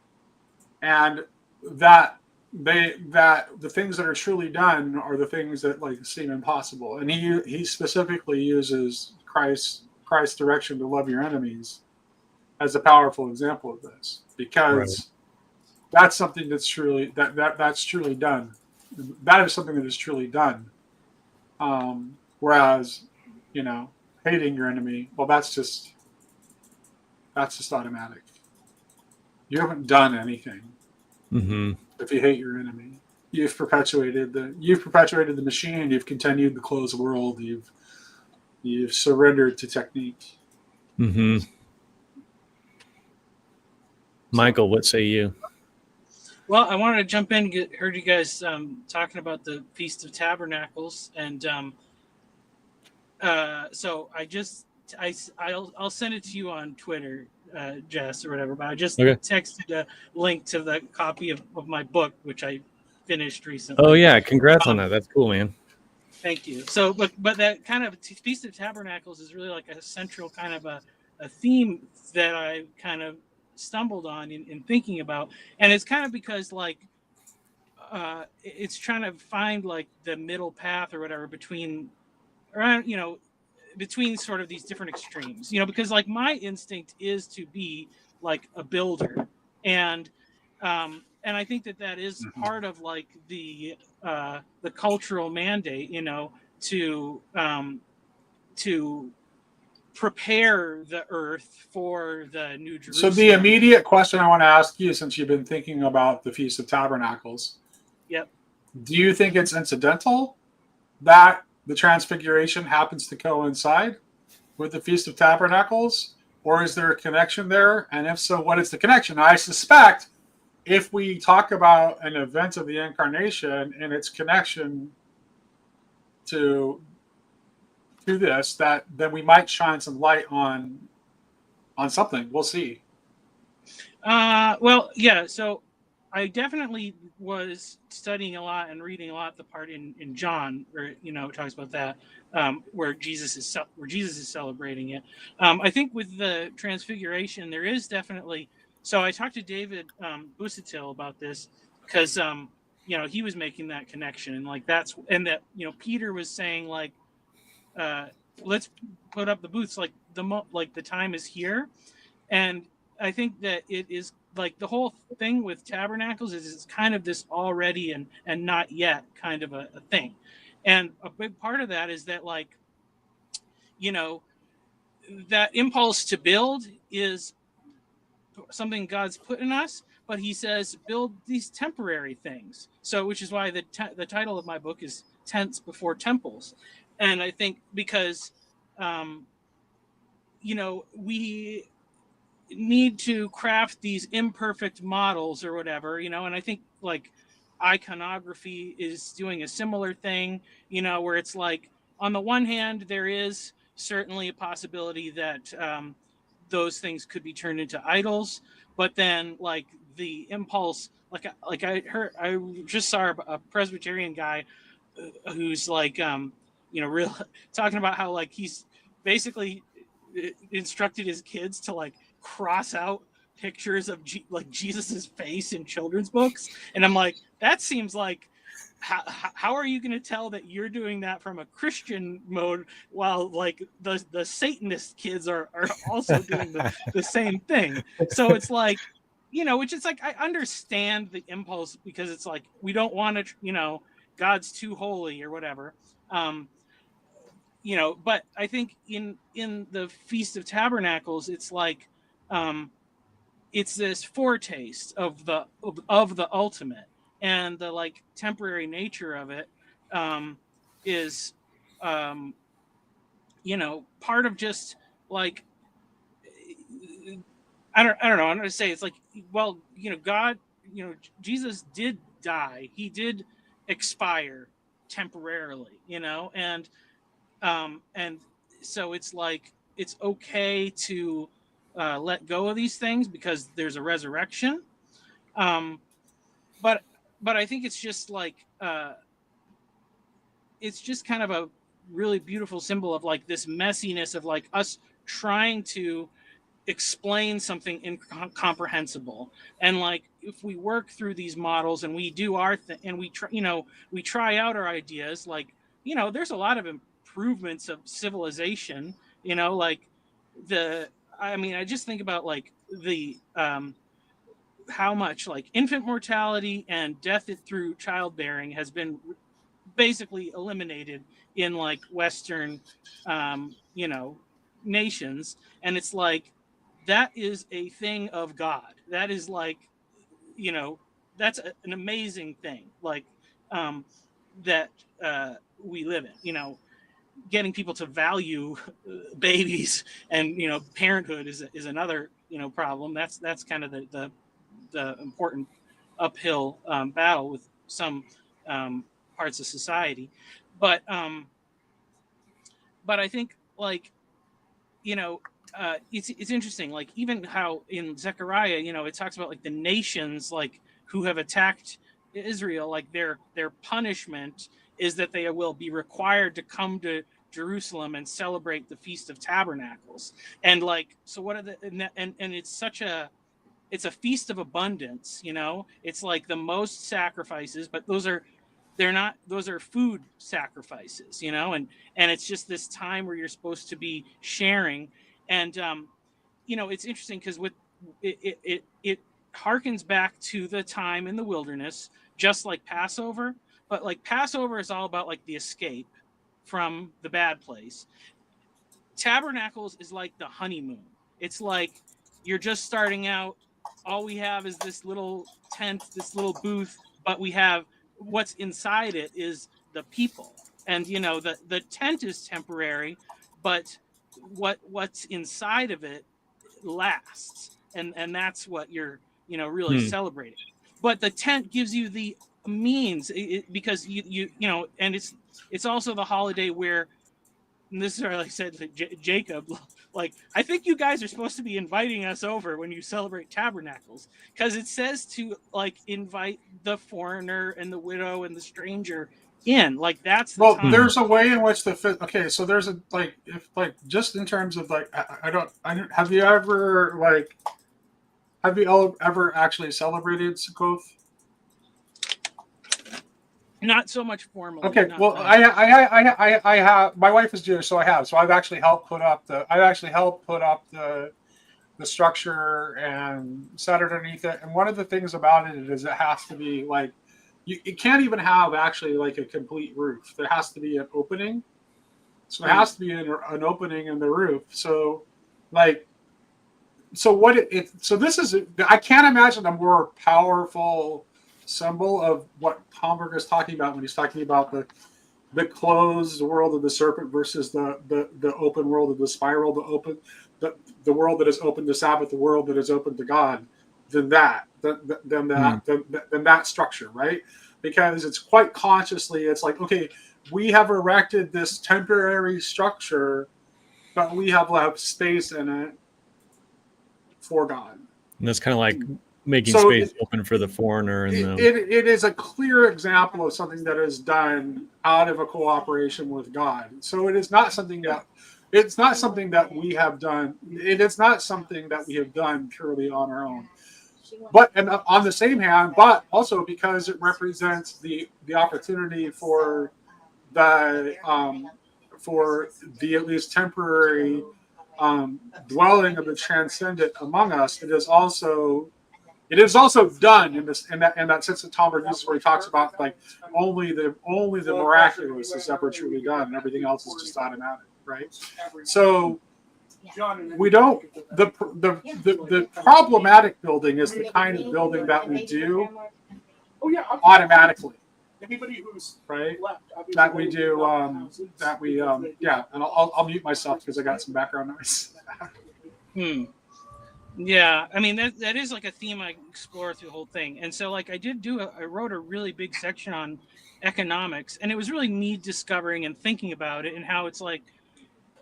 that the things that are truly done are the things that like seem impossible. And he specifically uses Christ's direction to love your enemies as a powerful example of this, because that's something that's truly that's truly done. That is something that is truly done. Whereas, hating your enemy, well, that's just automatic. You haven't done anything. If you hate your enemy, you've perpetuated the machine. You've continued the closed world. You've surrendered to technique.
Michael, what say you?
Well, I wanted to jump in. Heard you guys talking about the Feast of Tabernacles, and so I'll send it to you on Twitter, Jess, or whatever. But I just texted a link to the copy of my book, which I finished recently.
Oh yeah, congrats on that. That's cool, man.
Thank you. So, but that kind of Feast of Tabernacles is really like a central kind of a theme that I kind of stumbled on in thinking about, and it's kind of because like it's trying to find like the middle path or whatever between sort of these different extremes, because like my instinct is to be like a builder, and I think that is part of like the cultural mandate, to prepare the earth for the New Jerusalem.
So the immediate question I want to ask you, since you've been thinking about the Feast of Tabernacles, do you think it's incidental that the Transfiguration happens to coincide with the Feast of Tabernacles, Or is there a connection there? And if so, what is the connection? I suspect if we talk about an event of the incarnation and its connection to this, that then we might shine some light on something. We'll see.
Well, yeah. So I definitely was studying a lot and reading a lot the part in John where it talks about that where Jesus is celebrating it. I think with the Transfiguration there is definitely. So I talked to David Busatil about this because he was making that connection and like that Peter was saying like let's put up the booths like the time is here. And I think that it is like the whole thing with tabernacles is it's kind of this already and not yet kind of a thing. And a big part of that is that like, that impulse to build is something God's put in us, but he says build these temporary things. So which is why the title of my book is Tents Before Temples. And I think because, we need to craft these imperfect models or whatever, and I think like iconography is doing a similar thing, where it's like on the one hand there is certainly a possibility that those things could be turned into idols, but then like the impulse, like I just saw a Presbyterian guy who's like real talking about how like he's basically instructed his kids to like cross out pictures of Jesus's face in children's books, and I'm like, that seems like how are you going to tell that you're doing that from a Christian mode while like the Satanist kids are also doing the same thing? So it's like, which is like I understand the impulse because it's like we don't want to, God's too holy or whatever. But I think in the Feast of Tabernacles, it's like it's this foretaste of the ultimate, and the like temporary nature of it is part of just like I don't know. I'm going to say it's like, well, God, Jesus did die. He did expire temporarily, and so it's like it's okay to let go of these things because there's a resurrection. But I think it's just like it's just kind of a really beautiful symbol of like this messiness of like us trying to explain something incomprehensible. And like if we work through these models and we do our thing and we try out our ideas, like there's a lot of improvements of civilization, like I just think about like the how much like infant mortality and death through childbearing has been basically eliminated in like Western nations. And it's like that is a thing of God. That is like, that's an amazing thing. Like that we live in, getting people to value babies and, parenthood is another, problem. That's kind of the important uphill battle with some parts of society. But I think like, it's interesting, like even how in Zechariah, it talks about like the nations like who have attacked Israel, like their punishment is that they will be required to come to Jerusalem and celebrate the Feast of Tabernacles. And like, so what are the and it's a feast of abundance, it's like the most sacrifices, but those are food sacrifices, and it's just this time where you're supposed to be sharing. And it's interesting because with it harkens back to the time in the wilderness, just like Passover, but like Passover is all about like the escape from the bad place. Tabernacles is like the honeymoon. It's like you're just starting out. All we have is this little tent, this little booth, but we have what's inside it is the people. And the tent is temporary, but what's inside of it lasts, and that's what you're really celebrating. But the tent gives you the means, because you know, and it's also the holiday where, and this is what I said to Jacob, like, I think you guys are supposed to be inviting us over when you celebrate tabernacles, because it says to like invite the foreigner and the widow and the stranger in. Like, that's the time.
There's a way in which okay, so there's a like, if like, just in terms of like, I don't have you ever actually celebrated Sukkot?
Not so much formally.
Okay, well, I have. My wife is Jewish, so I have. So I've actually helped put up the structure and set it underneath it. And one of the things about it is it has to be like, it can't even have actually like a complete roof. There has to be an opening. So there has to be an opening in the roof. So like, so this is, I can't imagine a more powerful symbol of what Homburg is talking about when he's talking about the closed world of the serpent versus the open world of the spiral, the world that is open to Sabbath, the world that is open to God, than that structure, right? Because it's quite consciously, it's like, okay, we have erected this temporary structure, but we have left space in it for God.
And that's kind of like making space open for the foreigner. And
it is a clear example of something that is done out of a cooperation with God. So it is not something that we have done. It is not something that we have done purely on our own. But, and on the same hand, but also because it represents the opportunity for the at least temporary dwelling of the transcendent among us. It is also done in that sense that Tom uses, where he talks about like only the miraculous is ever truly done, and everything else is just automatic, right? So we don't, the problematic building is the kind of building that we do automatically. Anybody who's right that we do yeah, and I'll mute myself because I got some background noise.
Yeah, I mean that is like a theme I explore through the whole thing. And so like I wrote a really big section on economics, and it was really me discovering and thinking about it and how it's like,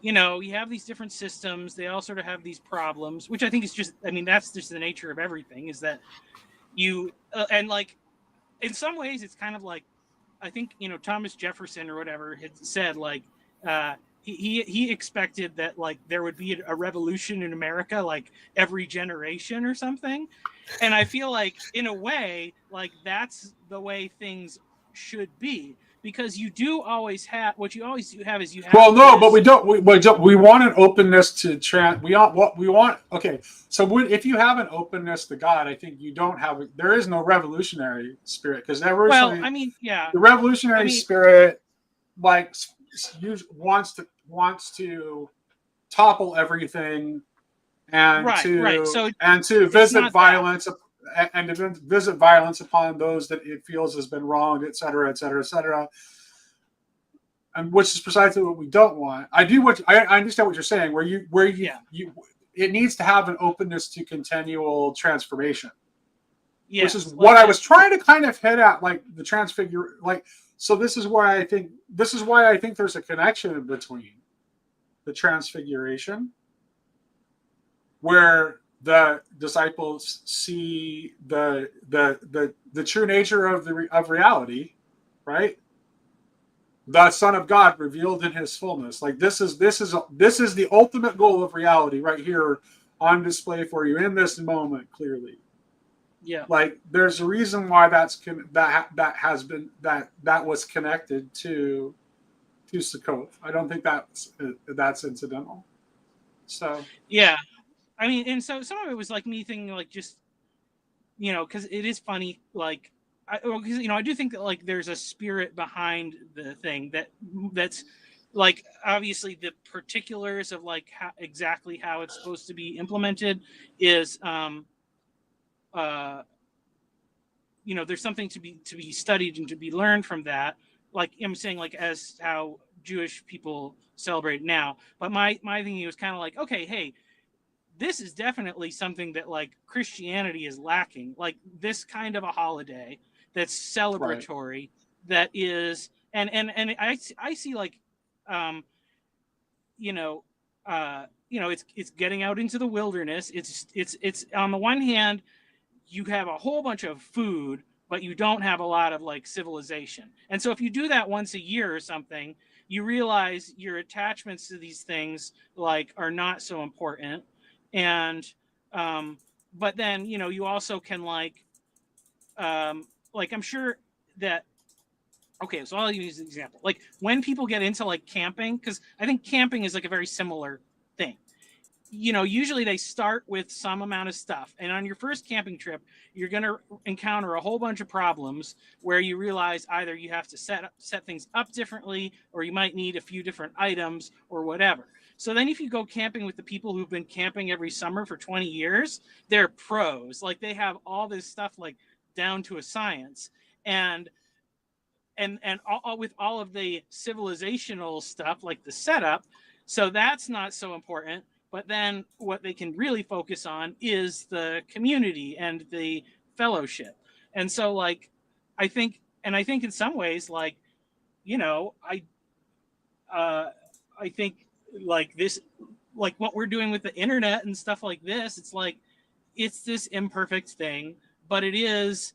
you have these different systems, they all sort of have these problems, which I think is just, I mean, that's just the nature of everything, is that you and like in some ways it's kind of like, I think Thomas Jefferson or whatever had said like he expected that like there would be a revolution in America like every generation or something, and I feel like in a way like that's the way things should be, because you do always have what you always do have is you have.
Well, no, but we don't. We want an openness to we want. Okay, so if you have an openness to God, I think you don't have. There is no revolutionary spirit, because the revolutionary spirit like wants to topple everything and to visit violence. And to visit violence upon those that it feels has been wronged, et cetera, et cetera, et cetera. And which is precisely what we don't want. I understand what you're saying, where it needs to have an openness to continual transformation. Yes, which is what I was trying to kind of hit at, like the transfigure, like, so this is why I think there's a connection between the transfiguration, where the disciples see the true nature of reality, right? The Son of God revealed in His fullness. Like this is the ultimate goal of reality right here on display for you in this moment clearly.
Yeah. Like
there's a reason why that was connected to Sukkot. I don't think that's incidental. So
yeah. I mean, and so some of it was like me thinking, like, just, because it is funny, like, because I do think that like there's a spirit behind the thing that's like obviously the particulars of like exactly how it's supposed to be implemented is there's something to be studied and to be learned from that. Like I'm saying, like as how Jewish people celebrate now, but my thinking was kind of like, okay, hey, this is definitely something that like Christianity is lacking, like this kind of a holiday that's celebratory, that is, and I see like, you know, it's getting out into the wilderness. It's on the one hand, you have a whole bunch of food, but you don't have a lot of like civilization. And so if you do that once a year or something, you realize your attachments to these things like are not so important. And but then, you know, you also can like I'm sure that, okay, so I'll use an example. Like when people get into like camping, because I think camping is like a very similar thing. You know, usually they start with some amount of stuff. And on your first camping trip, you're going to encounter a whole bunch of problems where you realize either you have to set things up differently, or you might need a few different items or whatever. So then if you go camping with the people who've been camping every summer for 20 years, they're pros. Like they have all this stuff like down to a science. And all, with all of the civilizational stuff like the setup, so that's not so important. But then what they can really focus on is the community and the fellowship. And so like I think in some ways, like, you know, I think like this, like what we're doing with the internet and stuff like this, it's like it's this imperfect thing, but it is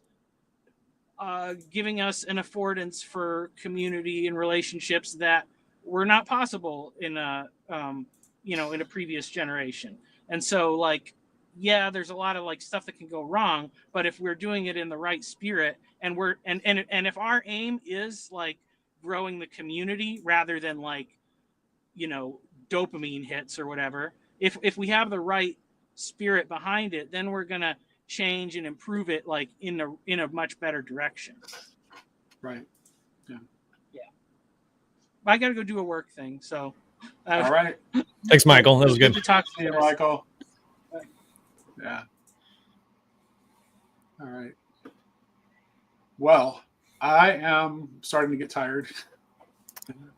giving us an affordance for community and relationships that were not possible in a in a previous generation. And so like, yeah, there's a lot of like stuff that can go wrong, but if we're doing it in the right spirit, and we're and if our aim is like growing the community rather than like, you know, dopamine hits or whatever, if we have the right spirit behind it, then we're gonna change and improve it like in a much better direction.
Right. Yeah.
I gotta go do a work thing, so
all right.
Thanks, Michael. That was good
to talk to you,
Michael. Yeah. All right. Well, I am starting to get tired.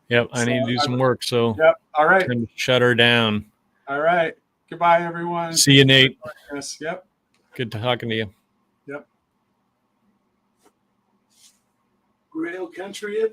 Yep, I need to do some work, so
yep. All right.
time to shut her down.
All right. Goodbye, everyone.
See you, Nate.
Yes. Yep.
Good talking to you.
Yep.
Grail country.